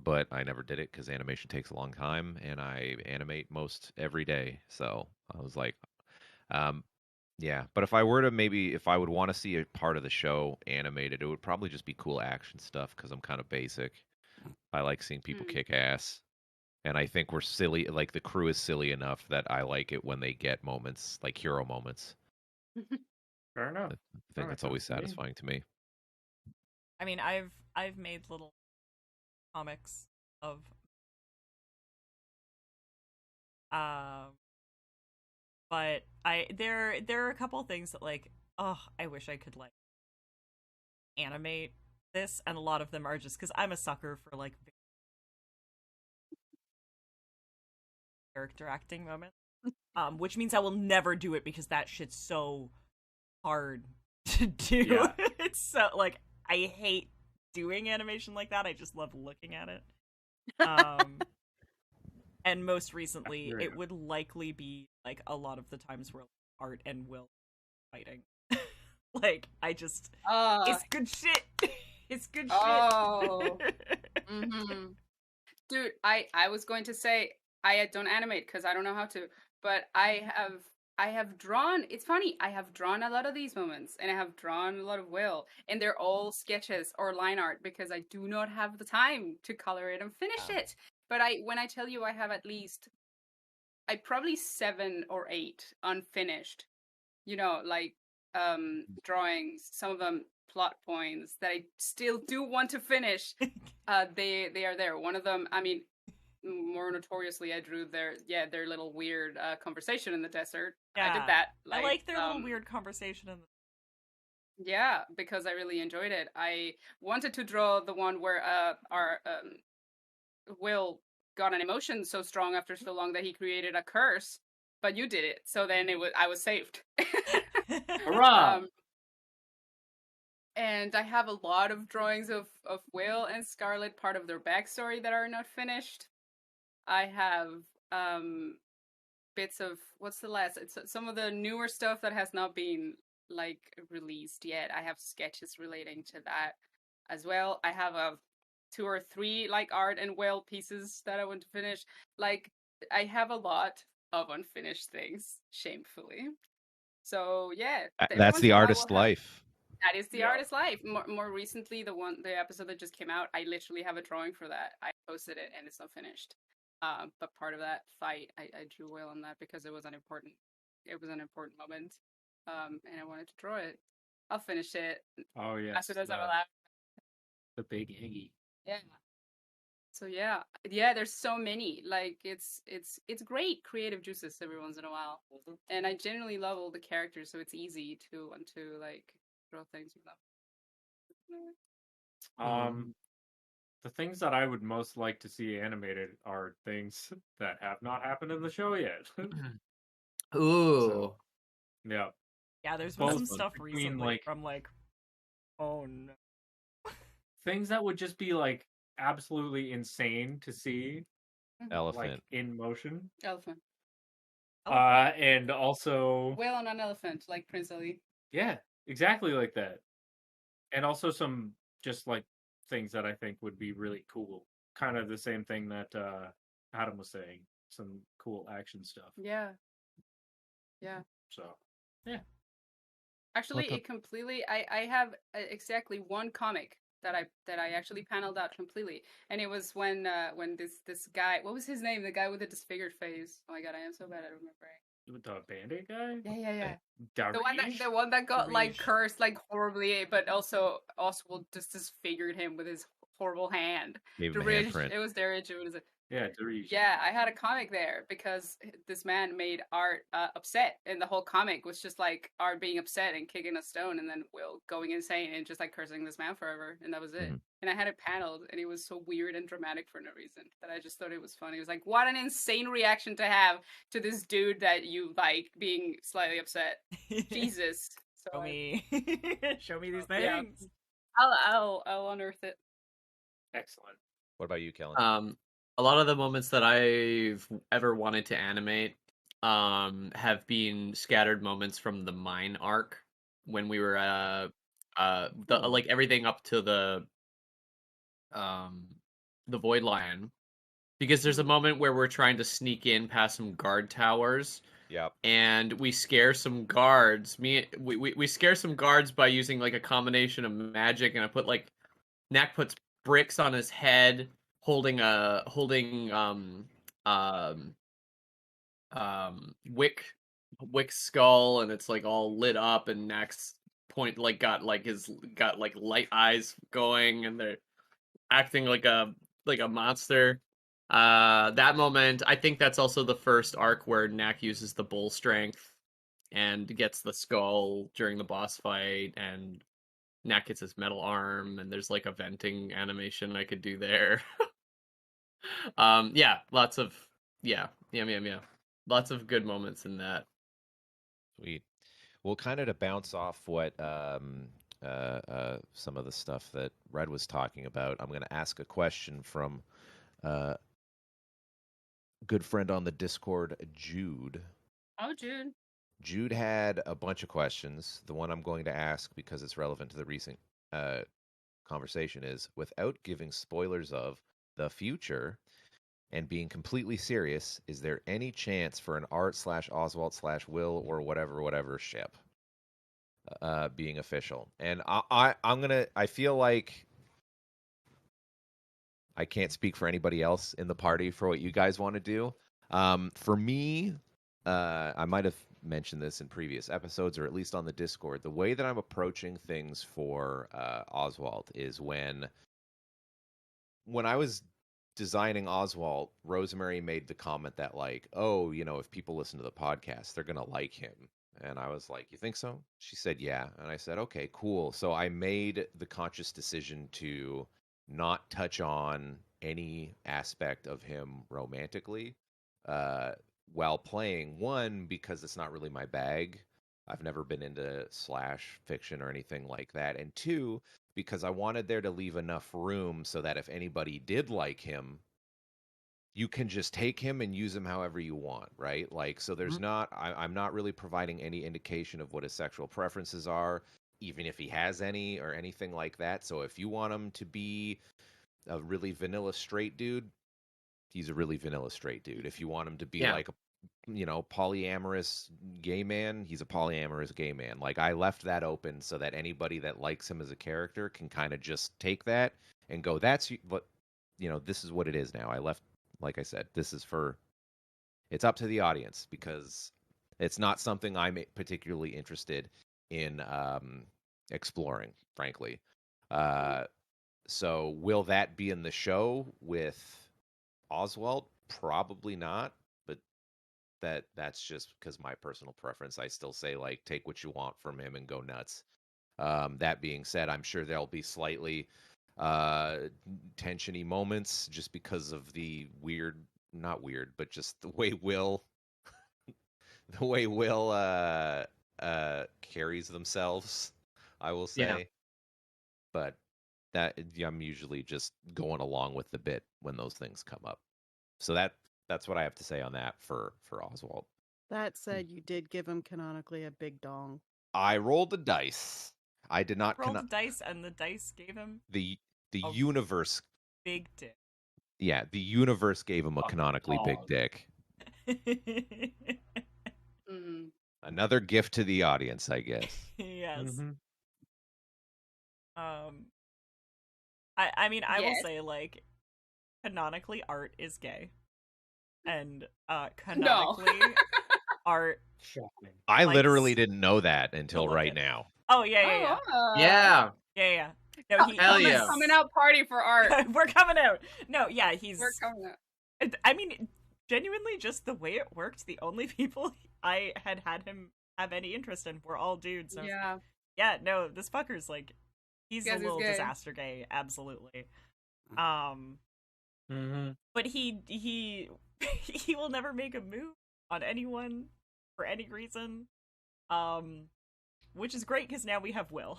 But I never did it because animation takes a long time, and I animate most every day. So I was like, yeah. But if I would want to see a part of the show animated, it would probably just be cool action stuff because I'm kind of basic. I like seeing people kick ass. And I think we're silly, like the crew is silly enough that I like it when they get moments, like hero moments. Fair enough. I think that's always satisfying to me. I mean, I've made little comics of but there are a couple of things that like, oh, I wish I could like animate this, and a lot of them are just because I'm a sucker for like character acting moments, which means I will never do it because that shit's so hard to do. Yeah. It's so like I hate doing animation like that. I just love looking at it. And most recently, it would likely be like a lot of the times where Art and Will fighting. Like I just, it's good shit. It's good shit. Mm-hmm. Dude, I was going to say I don't animate because I don't know how to, but I have drawn, it's funny, I have drawn a lot of these moments, and I have drawn a lot of Will, and they're all sketches or line art because I do not have the time to color it and finish it. But when I tell you I have at least, probably 7 or 8 unfinished, like drawings, some of them plot points that I still do want to finish. They are there. One of them, I mean, more notoriously, I drew their little weird conversation in the desert. Yeah, I did that. I like their little weird conversation in the... Yeah, because I really enjoyed it. I wanted to draw the one where our Will got an emotion so strong after so long that he created a curse, but you did it, so then I was saved. Hurrah! And I have a lot of drawings of Will and Scarlet, part of their backstory, that are not finished. I have bits of some of the newer stuff that has not been like released yet. I have sketches relating to that as well. I have 2 or 3 like art and Will pieces that I want to finish. Like I have a lot of unfinished things, shamefully. So yeah, that's the artist life. That is the artist's life. More recently, the episode that just came out, I literally have a drawing for that. I posted it and it's not finished. But part of that fight, I drew Will on that because it was an important moment. and I wanted to draw it. I'll finish it Oh yeah, as soon as I'm allowed. the big Iggy. Yeah. So yeah, there's so many. Like it's great creative juices every once in a while, and I genuinely love all the characters, so it's easy to want to like draw things with them. The things that I would most like to see animated are things that have not happened in the show yet. Ooh. So, yeah. Yeah, there's been Both some stuff between, recently like- where I'm like, oh no. Things that would just be like absolutely insane to see, Elephant. like in motion. Elephant. And also, Whale on an elephant, like Prince Ali. yeah, exactly like that. And also some just like things that I think would be really cool. Kind of the same thing that Adam was saying. Some cool action stuff. Yeah. So, yeah. Actually, What the- it completely. I have exactly one comic that I actually paneled out completely, and it was when this guy, what was his name? The guy with the disfigured face. Oh my god, I am so bad at remembering. With the Band-Aid guy? Yeah. Darish? The one that got like Darish. cursed like horribly, but also Oswalt just disfigured him with his horrible hand. Gave him a Darish, handprint. it was Darish. It was Yeah, Darish. yeah. I had a comic there because this man made Art upset, and the whole comic was just like Art being upset and kicking a stone, and then Will going insane and just like cursing this man forever, and that was it. Mhm. And I had it paneled, and it was so weird and dramatic for no reason that I just thought it was funny. It was like, what an insane reaction to have to this dude that you like being slightly upset. Jesus. So Show me, show me these Yeah. things. I'll unearth it. Excellent. What about you, Kellan? A lot of the moments that I've ever wanted to animate have been scattered moments from the mine arc when we were like everything up to the Void Lion, because there's a moment where we're trying to sneak in past some guard towers. Yep. And we scare some guards. We scare some guards by using like a combination of magic, and I put like Knack puts bricks on his head, holding Wick's skull, and it's like all lit up, and Knack's point like got like light eyes going, and they're acting like a monster. That moment, I think that's also the first arc where Knack uses the bull strength and gets the skull during the boss fight, and Knack gets his metal arm, and there's like a venting animation I could do there. Lots of lots of good moments in that. Sweet. Well, kind of to bounce off what some of the stuff that Red was talking about, I'm going to ask a question from good friend on the Discord, Jude. Oh, Jude. Jude had a bunch of questions. The one I'm going to ask, because it's relevant to the recent conversation, is, without giving spoilers of the future and being completely serious, is there any chance for an Art/Oswalt/ Will or whatever ship being official? And I feel like I can't speak for anybody else in the party for what you guys want to do. For me, I might have mentioned this in previous episodes, or at least on the Discord. The way that I'm approaching things for Oswalt is when I was designing Oswalt, Rosemary made the comment that like, oh, if people listen to the podcast, they're gonna like him. And I was like, you think so? She said, yeah. And I said, okay, cool. So I made the conscious decision to not touch on any aspect of him romantically while playing. One, because it's not really my bag. I've never been into slash fiction or anything like that. And two, because I wanted there to leave enough room so that if anybody did like him, you can just take him and use him however you want, right? Like, so there's I'm not really providing any indication of what his sexual preferences are, even if he has any or anything like that. So if you want him to be a really vanilla straight dude, he's a really vanilla straight dude. If you want him to be like a polyamorous gay man, he's a polyamorous gay man. Like, I left that open so that anybody that likes him as a character can kind of just take that and go, that's what, this is what it is now. I left, like I said, it's up to the audience, because It's not something I'm particularly interested in exploring, frankly. So will that be in the show with Oswalt? Probably not, but that's just because my personal preference. I still say, like, take what you want from him and go nuts. That being said, I'm sure there'll be slightly tensiony moments just because of the not weird, but just the way Will carries themselves, I will say. Yeah. But that I'm usually just going along with the bit when those things come up. So that's what I have to say on that for Oswalt. That said, you did give him canonically a big dong. I rolled the dice. I did not rolled the dice, and the dice gave him the universe big dick. Yeah, the universe gave him a canonically big dick. Another gift to the audience, I guess. Yes. Mm-hmm. I mean, I will say, like, canonically, Art is gay, and canonically, Art. I literally didn't know that until right now. Oh yeah. Yeah. No, Hell yeah. Coming out party for Art. We're coming out. No, yeah, We're coming out. I mean, genuinely, just the way it worked, the only people I had him have any interest in were all dudes. So yeah, no, this fucker's like, he's a little disaster gay, absolutely. But he will never make a move on anyone for any reason, which is great because now we have Will.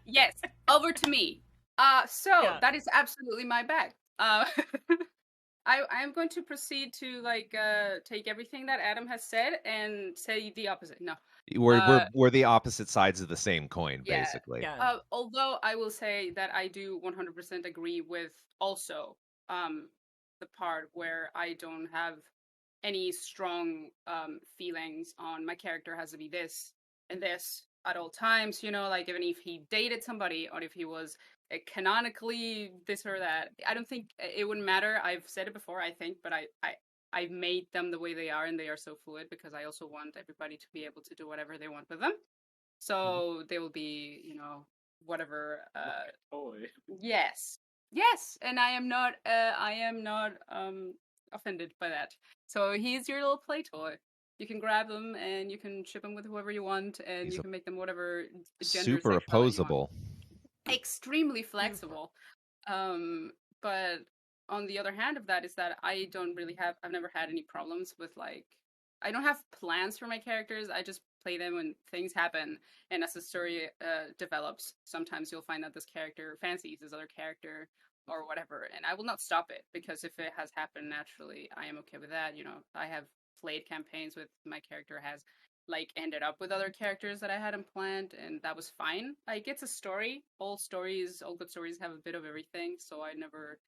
Yes, over to me. That is absolutely my bag. I am going to proceed to take everything that Adam has said and say the opposite. No, we're the opposite sides of the same coin, basically. Yeah. Although I will say that I do 100% agree with also the part where I don't have any strong feelings on my character has to be this and this at all times, like even if he dated somebody or if he was canonically this or that, I don't think it wouldn't matter. I've said it before, I think, but I've made them the way they are, and they are so fluid because I also want everybody to be able to do whatever they want with them. So they will be, whatever. Yes, and I am not offended by that. So he's your little play toy. You can grab them and you can ship them with whoever you want, and you can make them whatever gender. Super opposable. Extremely flexible. But on the other hand of that is that I've never had any problems with I don't have plans for my characters. I just play them when things happen, and as the story develops, sometimes you'll find that this character fancies this other character or whatever, and I will not stop it because if it has happened naturally, I am okay with that. I have played campaigns with my character has ended up with other characters that I hadn't planned, and that was fine. It's a story. All good stories have a bit of everything, so I never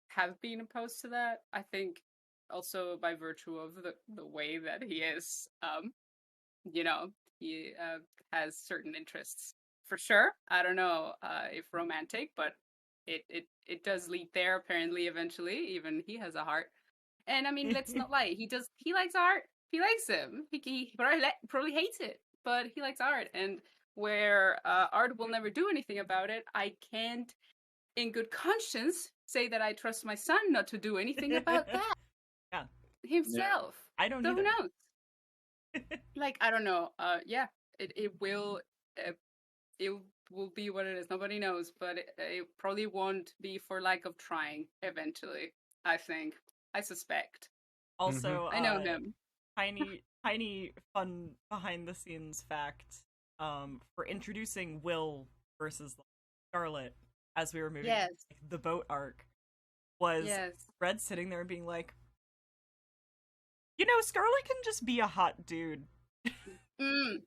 have been opposed to that. I think also by virtue of the way that he is, he has certain interests for sure. I don't know if romantic, but it does lead there apparently eventually. Even he has a heart. And I mean, let's not lie. He likes art. He likes him. He probably hates it, but he likes art. And where Art will never do anything about it, I can't, in good conscience, say that I trust my son not to do anything about that. Yeah. Himself. I don't So either. who knows? I don't know. It will be what it is. Nobody knows, but it probably won't be for lack of trying eventually, I think. I suspect. Also, I know him. Tiny fun behind the scenes fact for introducing Will versus Scarlet as we were moving the boat arc was Red sitting there and being like, Scarlet can just be a hot dude. And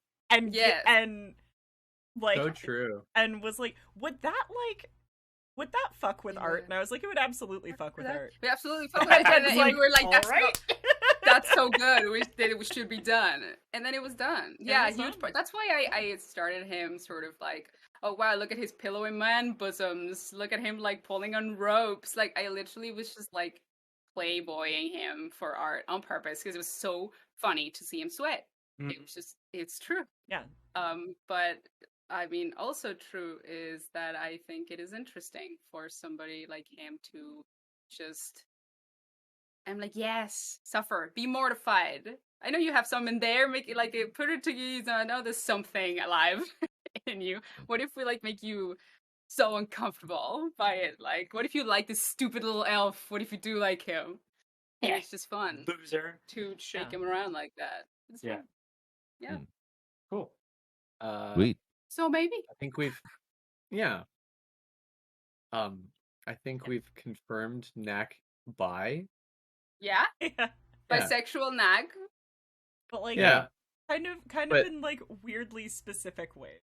so true. And was like, would that fuck with Art? And I was like, it would absolutely fuck with Art. We absolutely fuck with it. And we were like, that's right. That's so good. It should be done. And then it was done. Yeah, huge part. That's why I started him sort of like, oh wow, look at his pillow and man bosoms. Look at him pulling on ropes. I literally was just playboying him for Art on purpose because it was so funny to see him sweat. it's true. Yeah. But I mean, also true is that I think it is interesting for somebody like him to just. I'm like, yes, suffer, be mortified. I know you have some in there. Make it like put it to use. I know there's something alive in you. What if we like make you so uncomfortable by it? Like, what if you like this stupid little elf? What if you do like him? And it's just fun Loser. to shake him around like that. It's Yeah. fun. Yeah. Cool. Sweet. So maybe. I think we've, yeah. I think we've confirmed Knack bi. Yeah. Yeah. Bisexual Knack. But like, Yeah. kind But- of in like weirdly specific ways.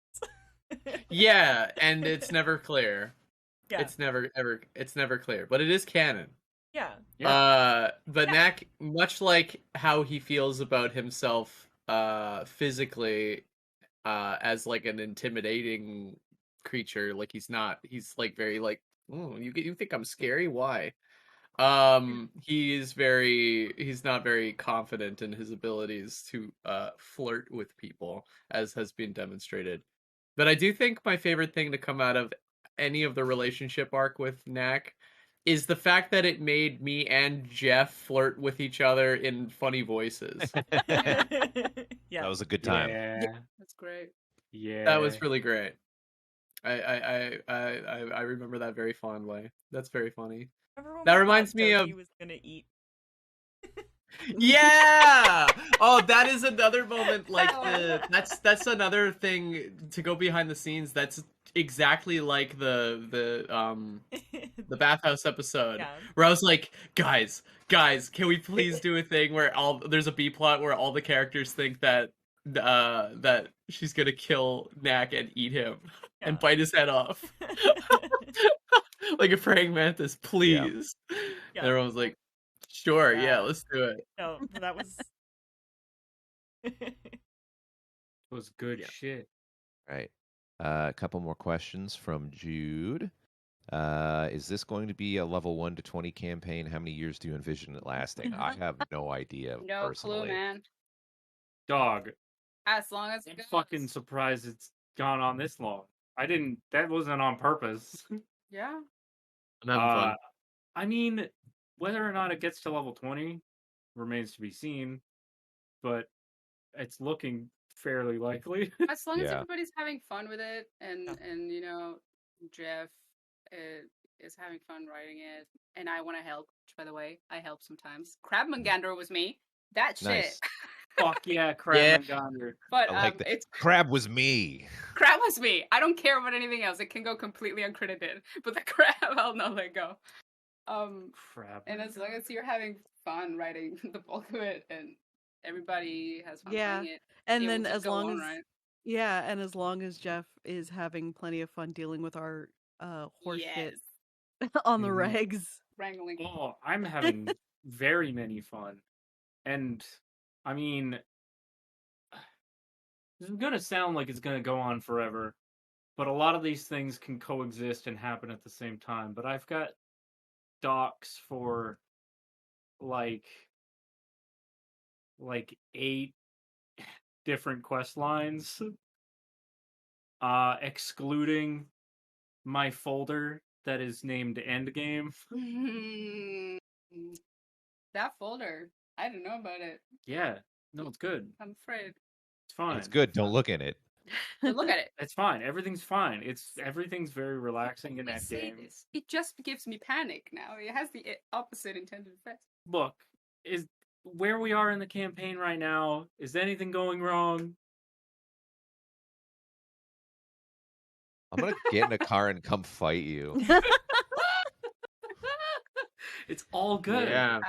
Yeah, and it's never clear. Yeah. It's never clear, but it is canon. Yeah. But Knack, much like how he feels about himself physically as like an intimidating creature, like he's like very like, you think I'm scary? Why? He's not very confident in his abilities to flirt with people, as has been demonstrated. But I do think my favorite thing to come out of any of the relationship arc with Knack is the fact that it made me and Jeph flirt with each other in funny voices. Yeah. That was a good time. Yeah. That's great. Yeah. That was really great. I remember that very fondly. That's very funny. Everyone That thought reminds me of- Doki was gonna eat. Yeah. Oh, that is another moment. Like that's another thing to go behind the scenes. That's exactly like the bathhouse episode Yeah. where I was like, guys, can we please do a thing where there's a B plot where all the characters think that that she's gonna kill Knack and eat him and bite his head off. Like a praying mantis, please. Yeah. And everyone's like, sure, Yeah. yeah, let's do it. No, that was. It was good shit. Right. A couple more questions from Jude. Is this going to be a level 1 to 20 campaign? How many years do you envision it lasting? I have no idea. No personally. clue, man. Dog. As long as it I'm goes. fucking surprised it's gone on this long. That wasn't on purpose. Yeah. I'm having fun. I mean, whether or not it gets to level 20 remains to be seen, but it's looking fairly likely. As long as Yeah. everybody's having fun with it, and you know, Jeph is having fun writing it, and I want to help. Which, by the way, I help sometimes. Crabmangander was me. That shit. Nice. Fuck yeah, Crab Yeah. and Gonder. But I like that. it's Crab was me. crab was me. I don't care about anything else. It can go completely uncredited, but the crab, I'll not let go. Crab. And as long as you're having fun writing the bulk of it, and everybody has fun Yeah. playing it, And it will then just as go long on, as right? yeah, and as long as Jeph is having plenty of fun dealing with our horse shit on the Mhm. regs. Wrangling. Oh, I'm having very many fun. And, I mean, this is going to sound like it's going to go on forever, but a lot of these things can coexist and happen at the same time. But I've got docs for, like 8 different quest lines, excluding my folder that is named Endgame. That folder. I didn't know about it. Yeah, no, it's good. I'm afraid. It's fine. It's good. Don't look in it. But look at it. It's fine. Everything's fine. Everything's very relaxing in We that say game. this. It just gives me panic now. It has the opposite intended effect. Look, is where we are in the campaign right now, is anything going wrong? I'm gonna get in a car and come fight you. It's all good. Yeah.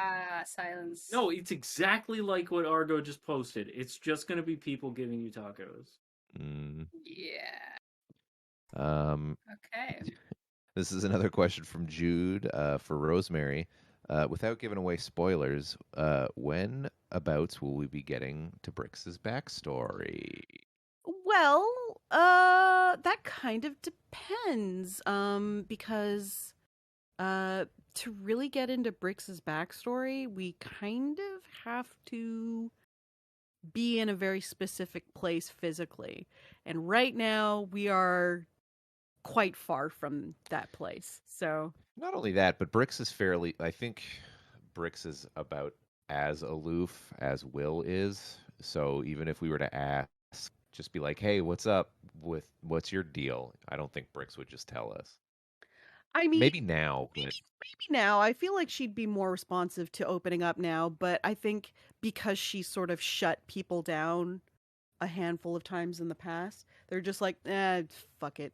Silence. No, it's exactly like what Argo just posted. It's just going to be people giving you tacos. Mm. Yeah. Okay. This is another question from Jude for Rosemary. Without giving away spoilers, when abouts will we be getting to Brix's backstory? Well, that kind of depends. Because to really get into Brix's backstory, we kind of have to be in a very specific place physically. And right now we are quite far from that place. So Not only that, but Brix is fairly. I think Brix is about as aloof as Will is. So even if we were to ask, just be like, "Hey, what's up? What's your deal?" I don't think Brix would just tell us. I mean, Maybe now, but maybe now. I feel like she'd be more responsive to opening up now, but I think because she sort of shut people down a handful of times in the past, they're just like, fuck it.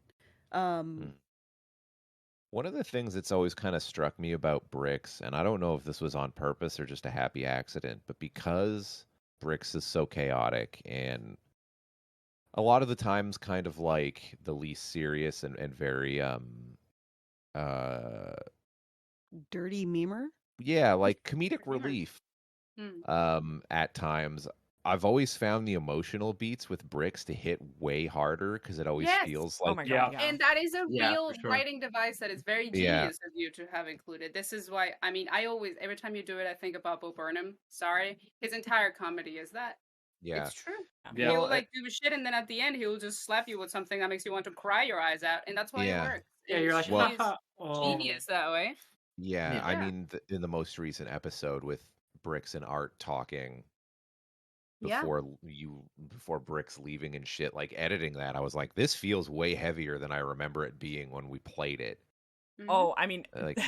one of the things that's always kind of struck me about Brix, and I don't know if this was on purpose or just a happy accident, but because Brix is so chaotic and a lot of the times kind of like the least serious and very Dirty memer? yeah, like comedic Humor. relief Hmm. at times. I've always found the emotional beats with Brix to hit way harder because it always Yes. feels Oh like my Yeah. god, yeah. And that is a Yeah, real for sure. writing device that is very Yeah. genius of you to have included. This is why, I mean, I always, every time you do it, I think about Bo Burnham. Sorry. His entire comedy is that. yeah. It's true. Yeah. He'll Well, like do the shit, and then at the end, he'll just slap you with something that makes you want to cry your eyes out, and that's why Yeah. it works. Yeah, And you're like, she's Well- haha. Oh. genius that way. Yeah, I Yeah. mean, in the most recent episode with Brix and Art talking Yeah. before Brix leaving and shit, like editing that, I was like, this feels way heavier than I remember it being when we played it. Mhm. Oh, I mean, Like-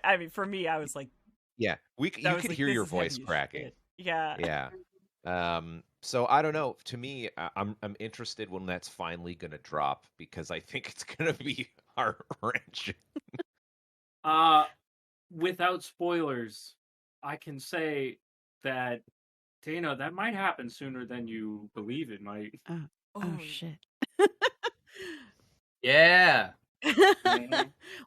I mean, for me, I was like, Yeah, I you was could like, hear this your is heavy voice as cracking. shit. Yeah. Yeah. So I don't know. To me, I'm interested when that's finally gonna drop because I think it's gonna be heart wrenching. Without spoilers, I can say that Dana, that might happen sooner than you believe it might. Oh shit. Yeah.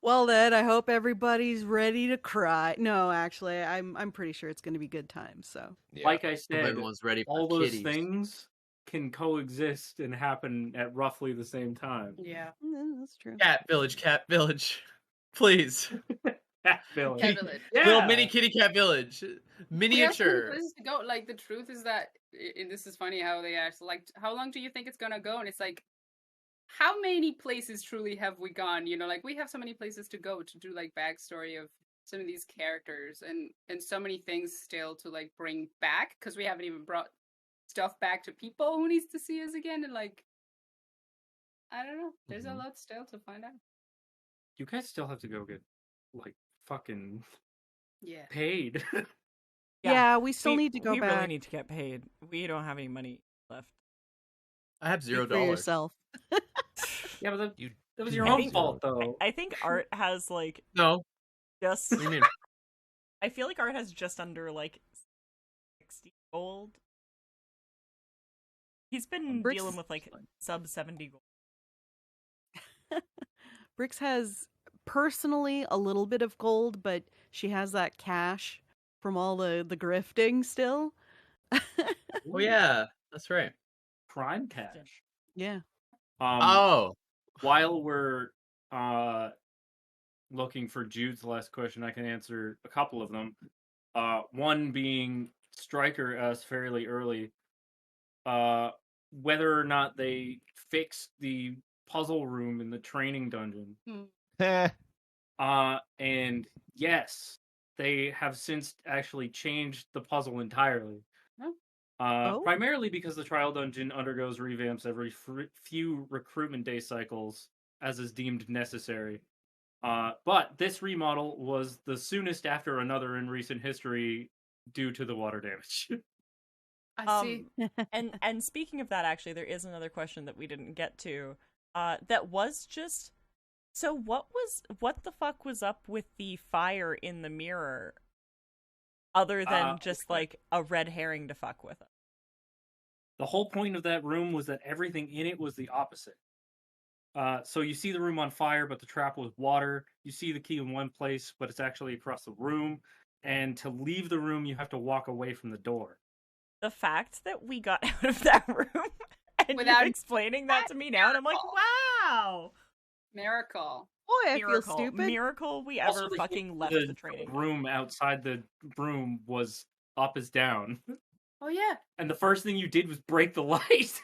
Well then, I hope everybody's ready to cry. No, actually, I'm pretty sure it's going to be good times. So Yeah. Like I Hope said, everyone's ready for all those kitties. things can coexist and happen at roughly the same time. Yeah. that's true. Cat village, please. Cat village. Cat village. Yeah. Little mini kitty cat village, We have so miniature. many places to go. Like the truth is that, and this is funny how they ask, like, how long do you think it's gonna go? And it's like, how many places truly have we gone? You know, like we have so many places to go to do like backstory of some of these characters and so many things still to like bring back because we haven't even brought stuff back to people who needs to see us again. And like, I don't know, there's a lot still to find out. You guys still have to go get like fucking Yeah. paid. Yeah, we still need to go we back. really need to get paid. We don't have any money left. I have Speak $0. for yourself. Yeah, but that, You- that was your I own think- fault though. I think Art has like No, just. what do you mean? I feel like Art has just under like 60 gold. He's been Brix dealing is with like fine. sub 70 gold. Brix has personally a little bit of gold, but she has that cash from all the grifting still. Oh yeah, that's right. Prime cash. Yeah. Oh, While we're looking for Jude's last question, I can answer a couple of them. One being Stryker asked fairly early whether or not they fixed the puzzle room in the training dungeon. Eh, And yes, they have since actually changed the puzzle entirely. Oh? Primarily because the trial dungeon undergoes revamps every few recruitment day cycles, as is deemed necessary. But this remodel was the soonest after another in recent history due to the water damage. I see. And speaking of that, actually, there is another question that we didn't get to. That was just. So what the fuck was up with the fire in the mirror? Other than just like a red herring to fuck with it. The whole point of that room was that everything in it was the opposite. So you see the room on fire, but the trap was water. You see the key in one place, but it's actually across the room. And to leave the room, you have to walk away from the door. The fact that we got out of that room and Without- you're explaining that to me now, and I'm like, wow, Miracle. Boy, I miracle, feel stupid. miracle we Also, ever the fucking left the the training. room outside the room was up is down. Oh yeah. And the first thing you did was break the light.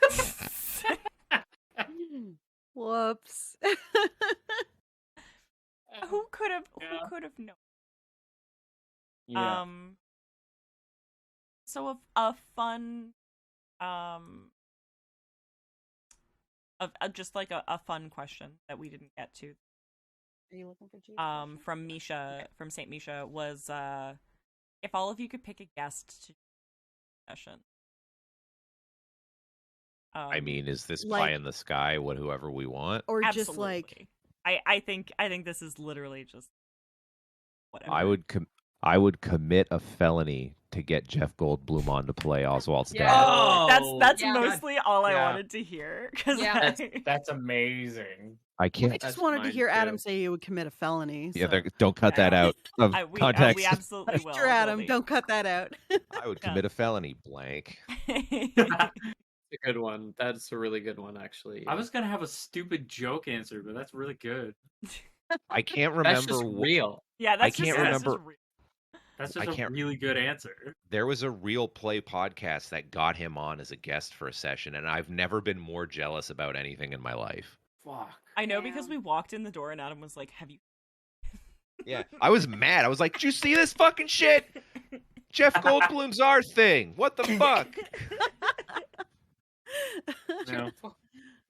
Whoops. Who could have Yeah. known? Yeah. So a fun just like a fun question that we didn't get to. Are you looking for Jude's From Misha, from Saint Misha, was if all of you could pick a guest to session. I mean, is this like- pie in the sky? Whoever we want. Or absolutely. just like I think this is literally just whatever. I would commit a felony to get Jeph Goldblum on to play Oswalt's Yeah. dad. Oh, That's yeah. mostly all I Yeah. wanted to hear. 'Cause Yeah. That's amazing. I I can't. just That's wanted to mine, hear Adam too. say he would commit a felony. Yeah, so. don't cut that out of we context. absolutely will. Mr. Adam, Goldie. don't cut that out. I would commit a felony. Blank. A good one. That's a really good one, actually. I was gonna have a stupid joke answer, but that's really good. I can't That's remember. just real. Yeah, that's I can't just, that's just remember- real. That's I just a can't- really good answer. There was a real play podcast that got him on as a guest for a session, and I've never been more jealous about anything in my life. Fuck. I know because Damn. we walked in the door and Adam was like, "Have you?" Yeah, I was mad. I was like, "Did you see this fucking shit? Jeph Goldblum's our thing. What the fuck?" No,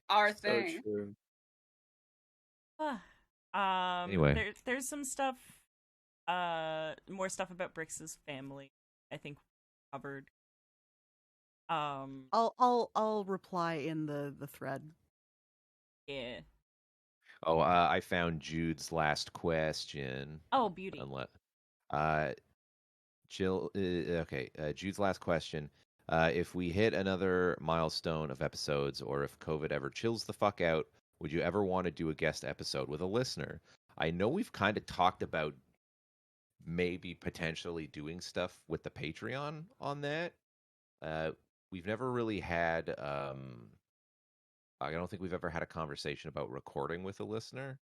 Our so thing. true. Anyway. there's some stuff, more stuff about Brix's family. I think we covered. I'll reply in the thread. Yeah. Oh, I found Jude's last question. Oh, beauty. Jill. Okay. Jude's last question. If we hit another milestone of episodes, or if COVID ever chills the fuck out, would you ever want to do a guest episode with a listener? I know we've kind of talked about maybe potentially doing stuff with the Patreon on that. We've never really had. I don't think we've ever had a conversation about recording with a listener.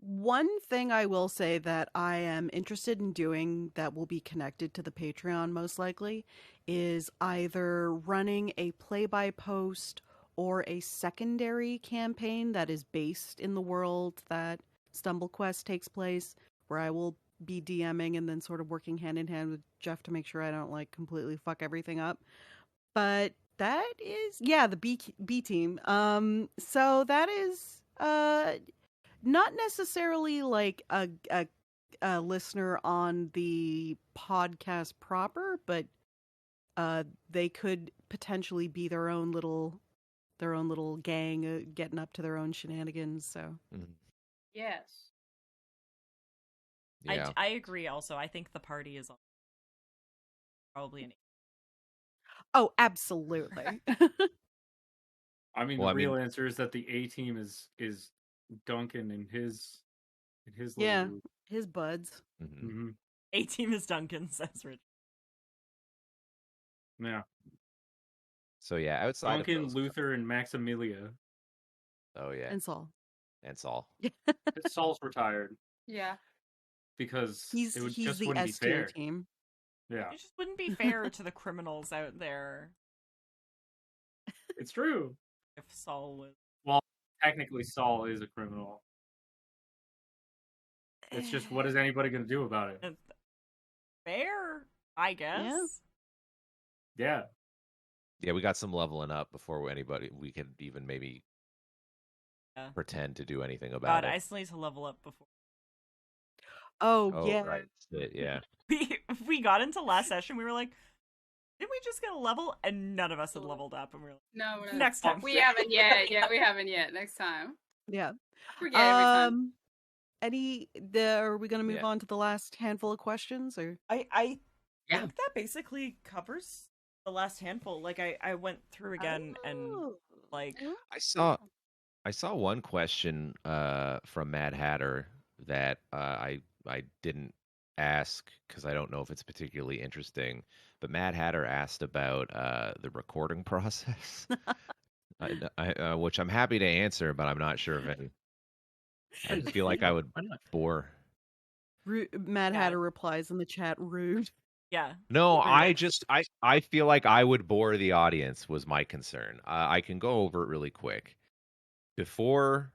One thing I will say that I am interested in doing that will be connected to the Patreon most likely is either running a play-by-post or a secondary campaign that is based in the world that StumbleQuest takes place, where I will be DMing and then sort of working hand in hand with Jeph to make sure I don't like completely fuck everything up. But that is, yeah, the B team. So that is not necessarily like a listener on the podcast proper, but they could potentially be their own little gang getting up to their own shenanigans. So Yes. Yeah. I agree. Also, I think the party is probably an. oh, absolutely. I mean, Well, the I mean- real answer is that the A team is Duncan and his little Yeah. group. His buds. Mhm. hmm A team is Duncan, says Rich. Yeah, So yeah, outside of Duncan, those- Luther, and Maximilia. Oh yeah, And Saul. and Saul. Saul's retired Yeah. because He's it would he's just the wouldn't be S tier fair. team. Yeah, It just wouldn't be fair to the criminals out there it's true. if Saul was. Technically, Saul is a criminal. It's just, what is anybody going to do about it? Fair, I guess. Yeah, Yeah, we got some leveling up before we could even maybe Yeah. pretend to do anything about God, it. I still need to level up before Oh, yeah. right. Yeah. we got into last session. We were like, didn't we just get a level? And none of us had leveled up, and we were like, No, we're not. next time. We haven't yet. Yeah, we haven't yet. Next time. Yeah. I forget every time. Are we going to move Yeah. on to the last handful of questions, or? I Yeah. think that basically covers the last handful. Like I went through again and Oh. like I saw one question from Mad Hatter that I didn't ask because I don't know if it's particularly interesting. But Mad Hatter asked about the recording process, which I'm happy to answer, but I'm not sure if any. I feel like I would Why not? bore. Mad Yeah. Hatter replies in the chat, rude. Yeah. No, Pretty much. I feel like I would bore the audience was my concern. I can go over it really quick. Before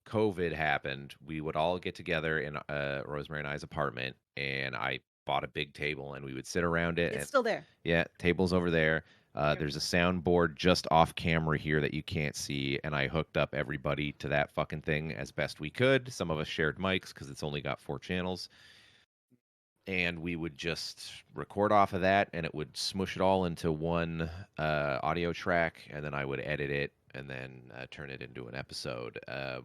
COVID happened, we would all get together in Rosemary and I's apartment, and I bought a big table, and we would sit around it. It's And still there. yeah, table's over there. Yep. There's a soundboard just off camera here that you can't see, and I hooked up everybody to that fucking thing as best we could. Some of us shared mics because it's only got 4 channels. And we would just record off of that, and it would smush it all into one audio track, and then I would edit it and then turn it into an episode.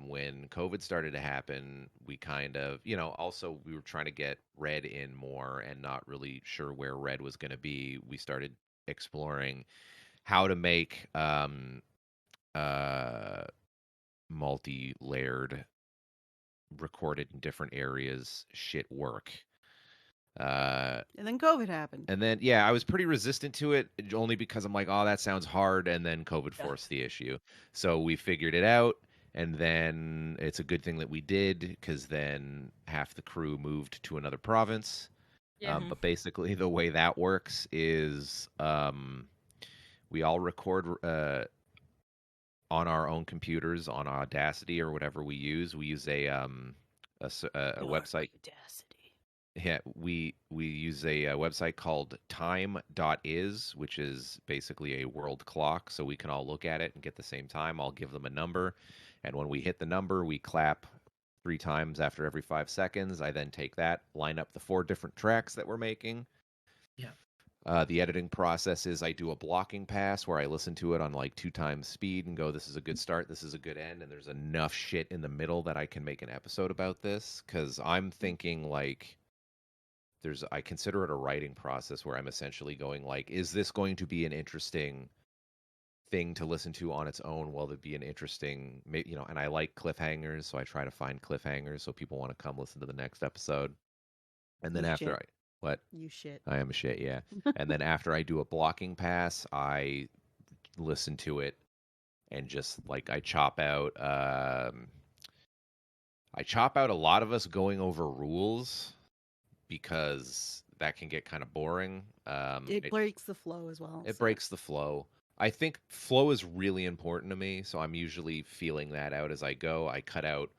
When COVID started to happen, we kind of, also we were trying to get Red in more and not really sure where Red was going to be. We started exploring how to make multi-layered, recorded in different areas shit work. And then COVID happened. And then, yeah, I was pretty resistant to it only because I'm like, oh, that sounds hard. And then COVID forced the issue. So we figured it out. And then it's a good thing that we did because then half the crew moved to another province. Yeah. But basically, the way that works is we all record on our own computers on Audacity or whatever we use. We use a website. Audacity. Yeah, we use a website called time.is, which is basically a world clock, so we can all look at it and get the same time. I'll give them a number, and when we hit the number, we clap 3 times after every 5 seconds. I then take that, line up the 4 different tracks that we're making. Yeah. The editing process is I do a blocking pass where I listen to it on like 2 times speed and go, this is a good start, this is a good end, and there's enough shit in the middle that I can make an episode about this, because I'm thinking like... I consider it a writing process where I'm essentially going like, is this going to be an interesting thing to listen to on its own? Will it be an interesting, and I like cliffhangers, so I try to find cliffhangers so people want to come listen to the next episode. And then You shit. You shit. I am a shit, yeah. And then after I do a blocking pass, I listen to it and just like I chop out a lot of us going over rules, because that can get kind of boring. It breaks the flow as well. It breaks the flow. I think flow is really important to me, so I'm usually feeling that out as I go. I cut out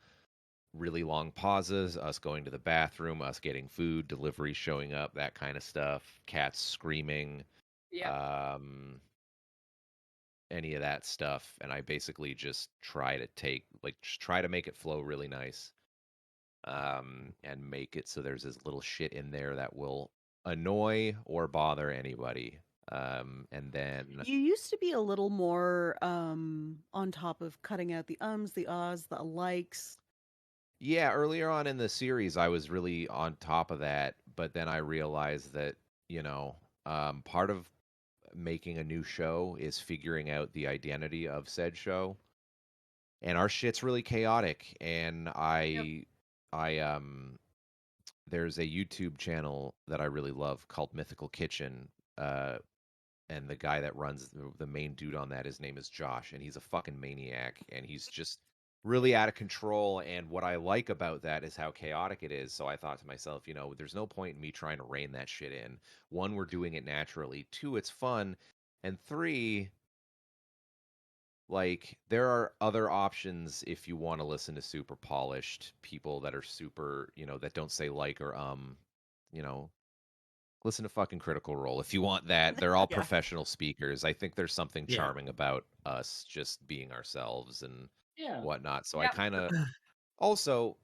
really long pauses, us going to the bathroom, us getting food, delivery showing up, that kind of stuff, cats screaming, any of that stuff, and I basically just try to make it flow really nice. And make it so there's as little shit in there that will annoy or bother anybody. And then You used to be a little more on top of cutting out the ums, the ahs, the likes. yeah, earlier on in the series, I was really on top of that, but then I realized that, part of making a new show is figuring out the identity of said show. And our shit's really chaotic, and there's a YouTube channel that I really love called Mythical Kitchen, and the guy that runs the main dude on that, his name is Josh, and he's a fucking maniac, and he's just really out of control. And what I like about that is how chaotic it is. So I thought to myself, there's no point in me trying to rein that shit in. 1, we're doing it naturally. 2, it's fun, and 3, like, there are other options if you want to listen to super polished people that are super, that don't say like or listen to fucking Critical Role. If you want that, they're all professional speakers. I think there's something charming about us just being ourselves and whatnot. So I kind of also,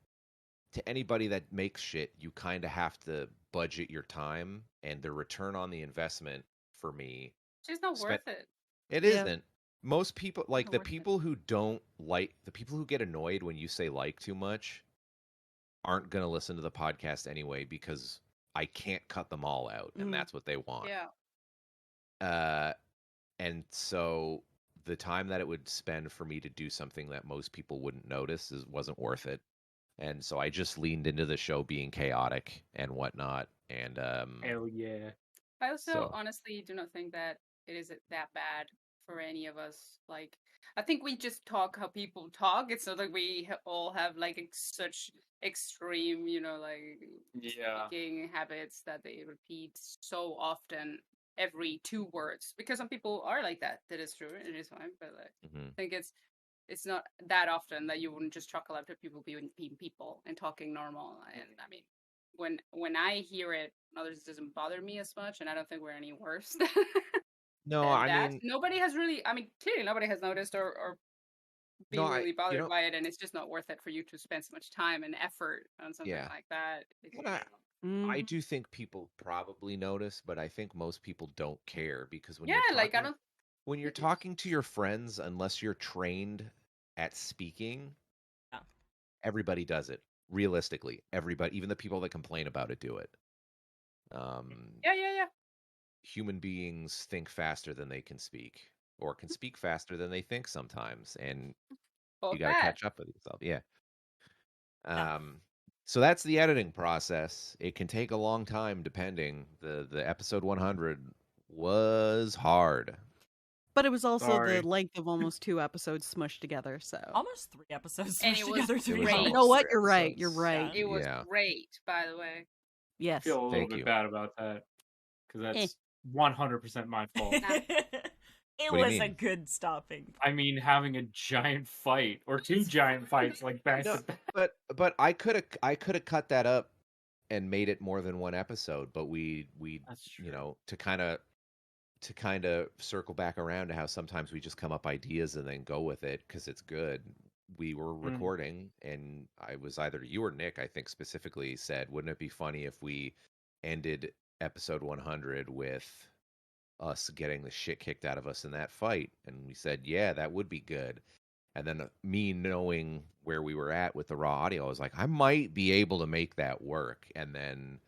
to anybody that makes shit, you kind of have to budget your time, and the return on the investment for me, It's not worth it. it isn't. Most people, like the people who get annoyed when you say like too much, aren't going to listen to the podcast anyway, because I can't cut them all out, and that's what they want. Yeah. And so the time that it would spend for me to do something that most people wouldn't notice wasn't worth it. And so I just leaned into the show being chaotic and whatnot. And Hell yeah. I also honestly do not think that it is that bad for any of us. Like, I think we just talk how people talk. It's not like we all have like such extreme, like speaking habits that they repeat so often every 2 words. Because some people are like that. That is true. It is fine. But like, I think it's not that often that you wouldn't just chuckle after people being people and talking normal. And I mean, when I hear it, others doesn't bother me as much, and I don't think we're any worse. No, than I that. mean, Nobody has really. I mean, clearly nobody has noticed or no, been really bothered you know, by it, and it's just not worth it for you to spend so much time and effort on something yeah. like that. And I do think people probably notice, but I think most people don't care because when Yeah, you're like I talking, don't. when you're talking to your friends, unless you're trained at speaking, Yeah. everybody does it. Realistically, everybody, even the people that complain about it, do it. Yeah. Human beings think faster than they can speak, or can speak faster than they think sometimes, and Both you got to bad. catch up with yourself. Yeah. So that's the editing process. It can take a long time, depending. The episode 100 was hard. But it was also Sorry. the length of almost 2 episodes smushed together. So Almost 3 episodes And smushed it was together. To be great. honest. you know what? Almost You're right. episodes. You're right. It was Yeah. great, by the way. Yes. I feel a little Thank bit you. bad about that because that's 100% my fault. It What do you was a mean? good stopping. I mean, having a giant fight or 2 giant fights like back No, to back. but I could have cut that up and made it more than one episode, but we That's true. to kind of circle back around to how sometimes we just come up ideas and then go with it because it's good. We were recording, and I was either you or Nick, I think specifically said, wouldn't it be funny if we ended episode 100 with us getting the shit kicked out of us in that fight? And we said, yeah, that would be good. And then me knowing where we were at with the raw audio, I was like, I might be able to make that work. And then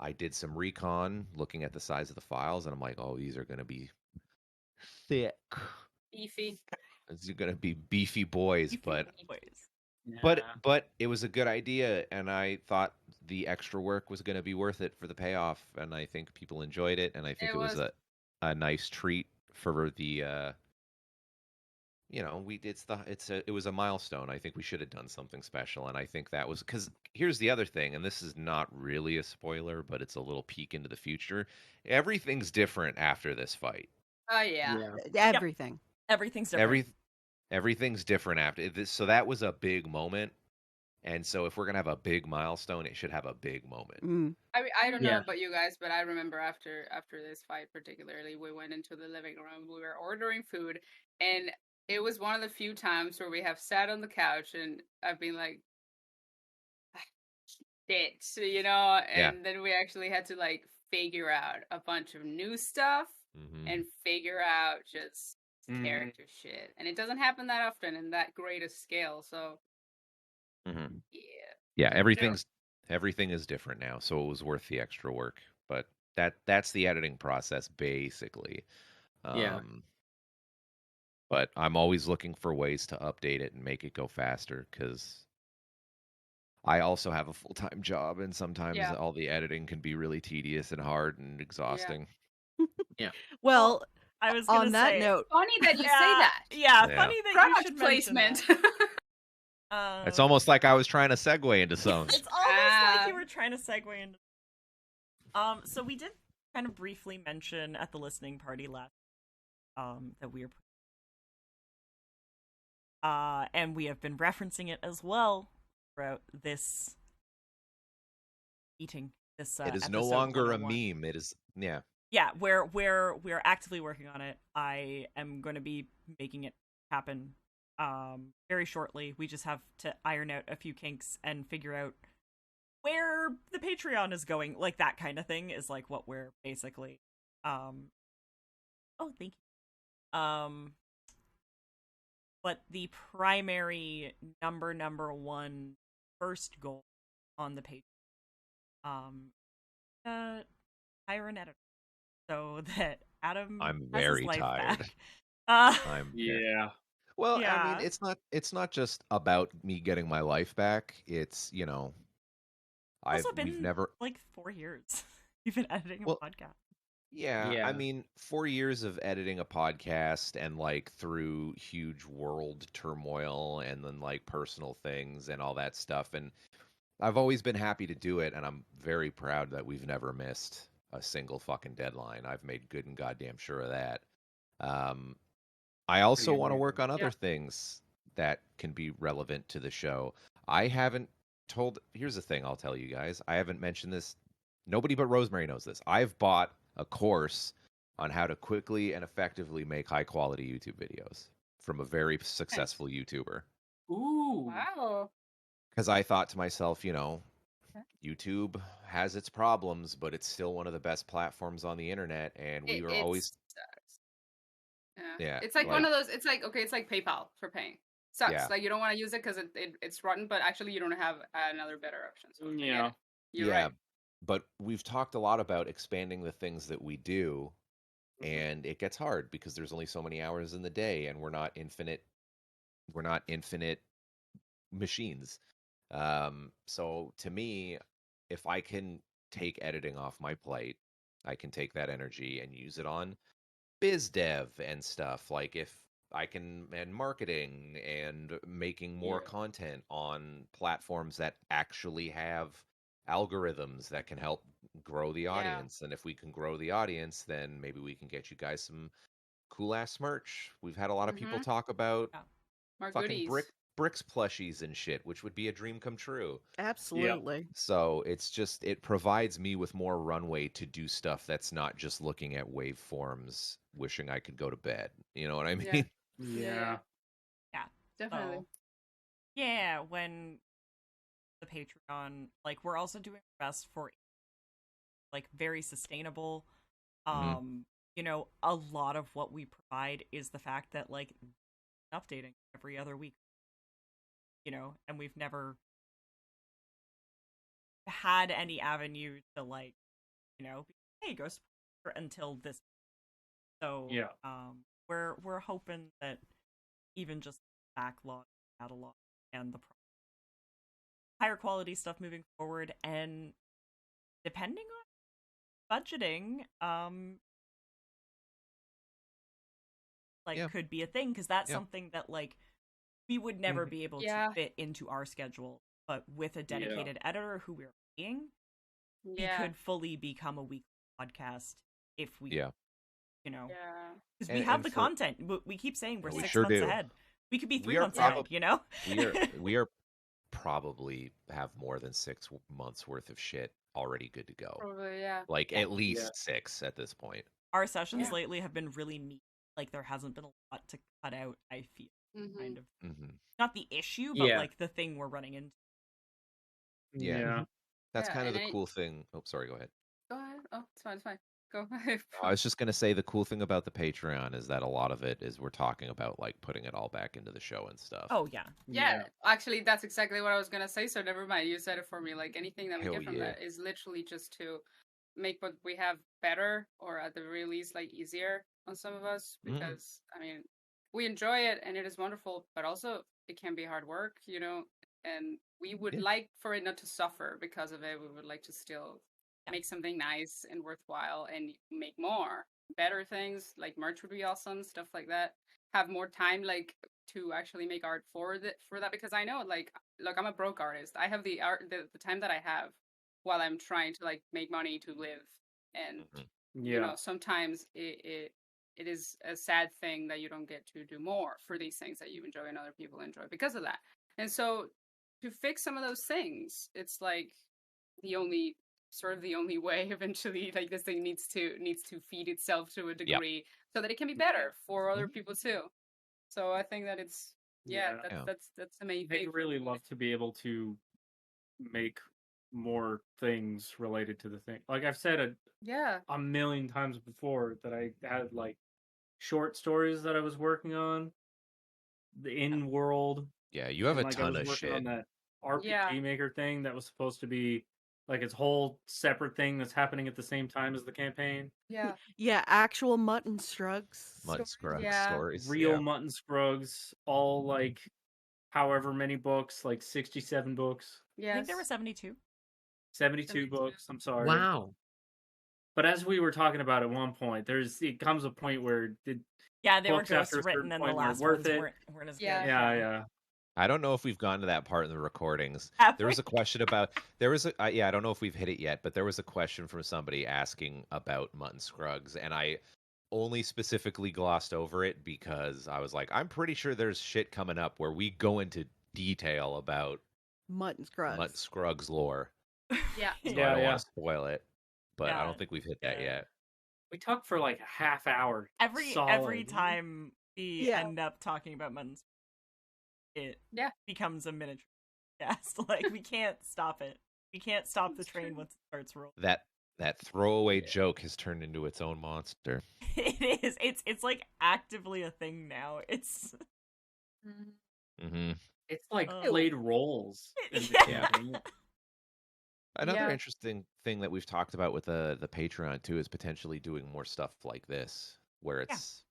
I did some recon looking at the size of the files, and I'm like, oh, these are going to be thick. Beefy. These are going to be beefy boys, but Boys. but it was a good idea, and I thought the extra work was going to be worth it for the payoff, and I think people enjoyed it, and I think it was a nice treat for the it was a milestone. I think we should have done something special, and I think that was because here's the other thing, and this is not really a spoiler, but it's a little peek into the future. Everything's different after this fight. Oh yeah. Everything. Everything's different. Everything's different after this, so that was a big moment. And so if we're gonna have a big milestone, it should have a big moment. I mean, I don't know about you guys, but I remember after this fight particularly, we went into the living room. We were ordering food, and it was one of the few times where we have sat on the couch and I've been like, shit, and then we actually had to like figure out a bunch of new stuff and figure out just character shit. And it doesn't happen that often in that great a scale, so everything is different now, so it was worth the extra work. But that's the editing process basically. But I'm always looking for ways to update it and make it go faster because I also have a full-time job, and sometimes all the editing can be really tedious and hard and exhausting. Well, I was on that note, funny that you say that. Yeah, funny that Product you should placement. It's almost like I was trying to segue into songs. It's almost like you were trying to segue into. So we did kind of briefly mention at the listening party last, that we are. And we have been referencing it as well throughout this meeting. It is no longer a meme. It is Yeah, we're actively working on it. I am going to be making it happen very shortly. We just have to iron out a few kinks and figure out where the Patreon is going. Like that kind of thing is like what we're basically oh, thank you. But the primary number one first goal on the page, hire an editor so that Adam. I'm has very his life tired. Back. Well, I mean, it's not just about me getting my life back. It's Also been we've never like 4 years. You've been editing a podcast. Yeah, I Yeah. mean, 4 years of editing a podcast and like through huge world turmoil and then like personal things and all that stuff. And I've always been happy to do it, and I'm very proud that we've never missed a single fucking deadline. I've made good and goddamn sure of that. Um, I also Pretty want to amazing. work on other Yeah. things that can be relevant to the show. I haven't told, here's the thing I'll tell you guys. I haven't mentioned this. Nobody but Rosemary knows this. I've bought a course on how to quickly and effectively make high quality YouTube videos from a very successful YouTuber. Ooh. Wow. Because I thought to myself, Okay. YouTube has its problems, but it's still one of the best platforms on the internet. And we were always, yeah, It's like one of those. It's like, okay, it's like PayPal for paying. Sucks. Yeah. Like you don't want to use it because it's rotten, but actually you don't have another better option. So I get Yeah. it. You're yeah. right. But we've talked a lot about expanding the things that we do, Mm-hmm. and it gets hard because there's only so many hours in the day, and we're not infinite machines. So to me, if I can take editing off my plate, I can take that energy and use it on biz dev and stuff. Like if I can, and marketing and making more Yeah. content on platforms that actually have algorithms that can help grow the audience. And if we can grow the audience, then maybe we can get you guys some cool ass merch. We've had a lot of people Mhm. talk about More fucking goodies. Brix plushies and shit, which would be a dream come true. Absolutely. So it's just, it provides me with more runway to do stuff that's not just looking at waveforms, wishing I could go to bed. You know what I mean? Yeah. Yeah. Definitely. So, yeah, when the Patreon, like, we're also doing our best for like very sustainable. Mhm. A lot of what we provide is the fact that like updating every other week, and we've never had any avenue to like, hey, go support until this. So Yeah. we're hoping that even just backlog catalog and the higher quality stuff moving forward, and depending on budgeting, Yeah. could be a thing, because that's Yeah. something that like we would never Mhm. be able Yeah. to fit into our schedule, but with a dedicated editor who we're paying, we Yeah. could fully become a weekly podcast if we, Yeah. Yeah. because we And- have and the for- content. We keep saying we're We 6 sure months do. ahead. We could be 3 We are months ahead, probably we are probably have more than 6 months worth of shit already good to go. Probably, yeah. Like Yeah. at least Yeah. 6 at this point. Our sessions Yeah. lately have been really neat. Like there hasn't been a lot to cut out, I feel. Mhm. Kind of Hmm. not the issue, but Yeah. like the thing we're running into. Yeah. Yeah. That's Yeah, kind of and the cool thing. Oh, sorry, go ahead. Go ahead. Oh, it's fine. It's fine. Go. I was just gonna say the cool thing about the Patreon is that a lot of it is we're talking about like putting it all back into the show and stuff. Oh yeah. Yeah, actually, that's exactly what I was gonna say. So never mind. You said it for me. Like anything that we Hell get from yeah. that is literally just to make what we have better, or at the very least, like easier on some of us. Mhm. Because I mean, we enjoy it and it is wonderful, but also it can be hard work, And we would Yeah. like for it not to suffer because of it. We would like to still Yeah. make something nice and worthwhile and make more better things. Like merch would be awesome, stuff like that. Have more time, like to actually make art for that, because I know, like, look, I'm a broke artist. I have the art, the time that I have while I'm trying to like make money to live, and Mhm. Yeah. sometimes it is a sad thing that you don't get to do more for these things that you enjoy and other people enjoy because of that. And so to fix some of those things, it's like the only way eventually, like this thing needs to feed itself to a degree so that it can be better for other people too. So I think that it's Yeah. that's amazing. I'd really love to be able to make more things related to the thing. Like I've said a million times before that I had like short stories that I was working on, the in world, Yeah, you have and a like I ton was of working shit. on that RPG Yeah. maker thing that was supposed to be like its whole separate thing that's happening at the same time as the campaign. Yeah. Yeah, actual mutton strugs. Mud Scrug Yeah. stories. Real Yeah. mutton scrugs, all like however many books, like 67 books. I think there were Yes. 72. 72 72. books, I'm sorry. Wow. But as we were talking about at one point, it comes a point where they were books after a ghostwritten certain and the point last weren't ones worth it. weren't as good. Yeah. I don't know if we've gone to that part in the recordings. Have There was we? a question about I don't know if we've hit it yet, but there was a question from somebody asking about mutton scrugs, and I only specifically glossed over it because I was like, I'm pretty sure there's shit coming up where we go into detail about Mutton scrugs lore. Yeah. So I Yeah, don't yeah. want to spoil it, but I Yeah. don't think we've hit that yet. We talked for like a half hour. Every solid. time we Yeah. end up talking about muttons, it Yeah. becomes a miniature cast. Like we can't stop it. We can't stop the train once it starts rolling. That throwaway joke has turned into its own monster. It is. It's like actively a thing now. It's Mm-hmm. It's like Oh. played roles. in the Yeah. campaign. Another Yeah. interesting thing that we've talked about with the Patreon too is potentially doing more stuff like this, where it's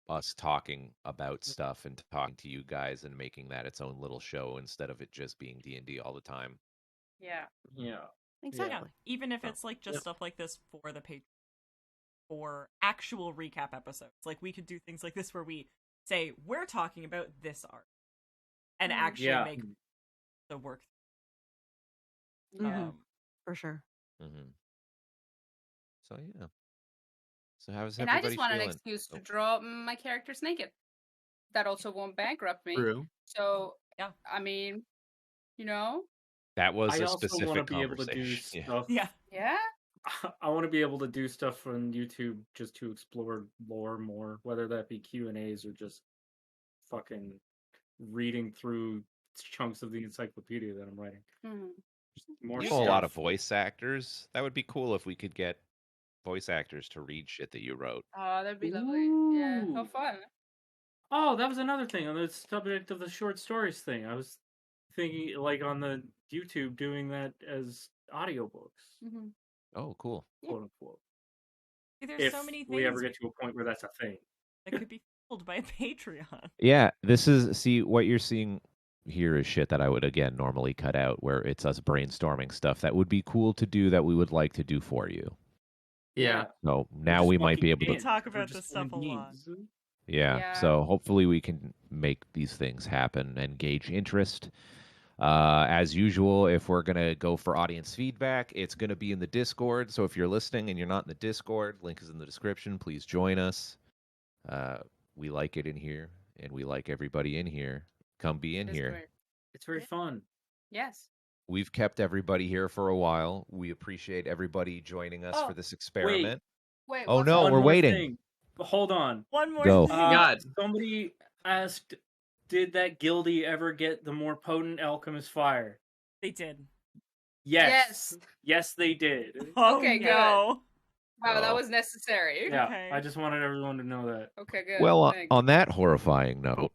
us talking about stuff and talking to you guys and making that its own little show instead of it just being D&D all the time. Yeah. Yeah. Exactly. even if it's like just Yep. stuff like this for the Patreon, for actual recap episodes. Like we could do things like this where we say we're talking about this art, and actually Yeah. make the work. Mhm. For sure. Mm-hmm. So yeah. So how's And I everybody just want an feeling? excuse to Oh. draw my characters naked. That also won't bankrupt me. True. So, Yeah. I mean, you know, That was I a also specific want to be able to do conversation. Yeah. stuff. Yeah. yeah. I want to be able to do stuff on YouTube just to explore lore more, whether that be Q&As or just fucking reading through chunks of the encyclopedia that I'm writing. Mhm. Just more You know a lot of stuff. voice actors. That would be cool if we could get voice actors to read shit that you wrote. Oh, that'd be lovely. Yeah. How Ooh. fun. Oh, that was another thing on the subject of the short stories thing. I was thinking, like, on the YouTube, doing that as audiobooks, Mhm. Oh, cool. quote unquote. There's If so many things we ever get to a point where that's a thing. that could be filled by a Patreon. Yeah, what you're seeing here is shit that I would again normally cut out, where it's us brainstorming stuff that would be cool to do that we would like to do for you. Yeah. So now just we might be fucking able to We talk We're about just this stuff a playing lot. games. Yeah. Yeah. So hopefully we can make these things happen and gauge interest. As usual, if we're going to go for audience feedback, it's going to be in the Discord. So if you're listening and you're not in the Discord, link is in the description. Please join us. We like it in here, and we like everybody in here. Come be in It's here. great. It's very fun. Yes. We've kept everybody here for a while. We appreciate everybody joining us Oh, for this experiment. Wait. Oh, what's no, up? One we're more waiting. thing. Hold on. One more Go. thing. God. Somebody asked, did that guildie ever get the more potent alchemist fire? They did. Yes. Yes, they did. Oh, Okay, good. no. Wow, that Oh. was necessary. Yeah, Okay. I just wanted everyone to know that. Okay, good. Well, Thanks. on that horrifying note,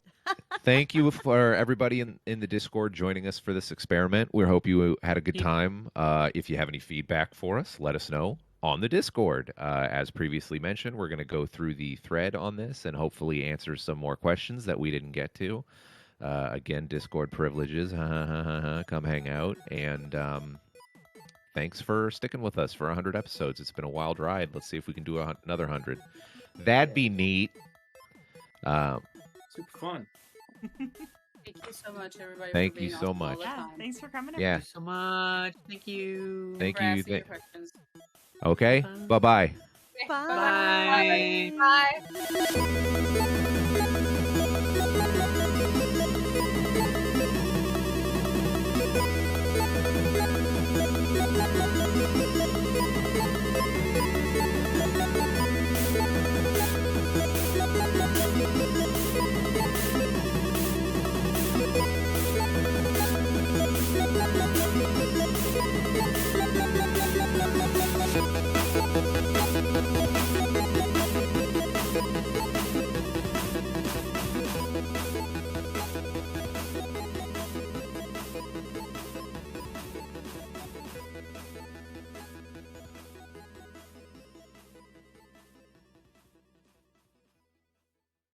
thank you for everybody in the Discord joining us for this experiment. We hope you had a good time. If you have any feedback for us, let us know on the Discord. As previously mentioned, we're going to go through the thread on this and hopefully answer some more questions that we didn't get to. Again, Discord privileges. Come hang out. And thanks for sticking with us for 100 episodes. It's been a wild ride. Let's see if we can do another 100. That'd be neat. Super fun. Thank you so much, everybody. Thank for you being so awesome all much. the Yeah, time. thanks for coming. Yeah. Thank you so much. Thank you. Thank For you. asking the questions. Okay. Bye-bye. Okay, Bye. Bye. Bye.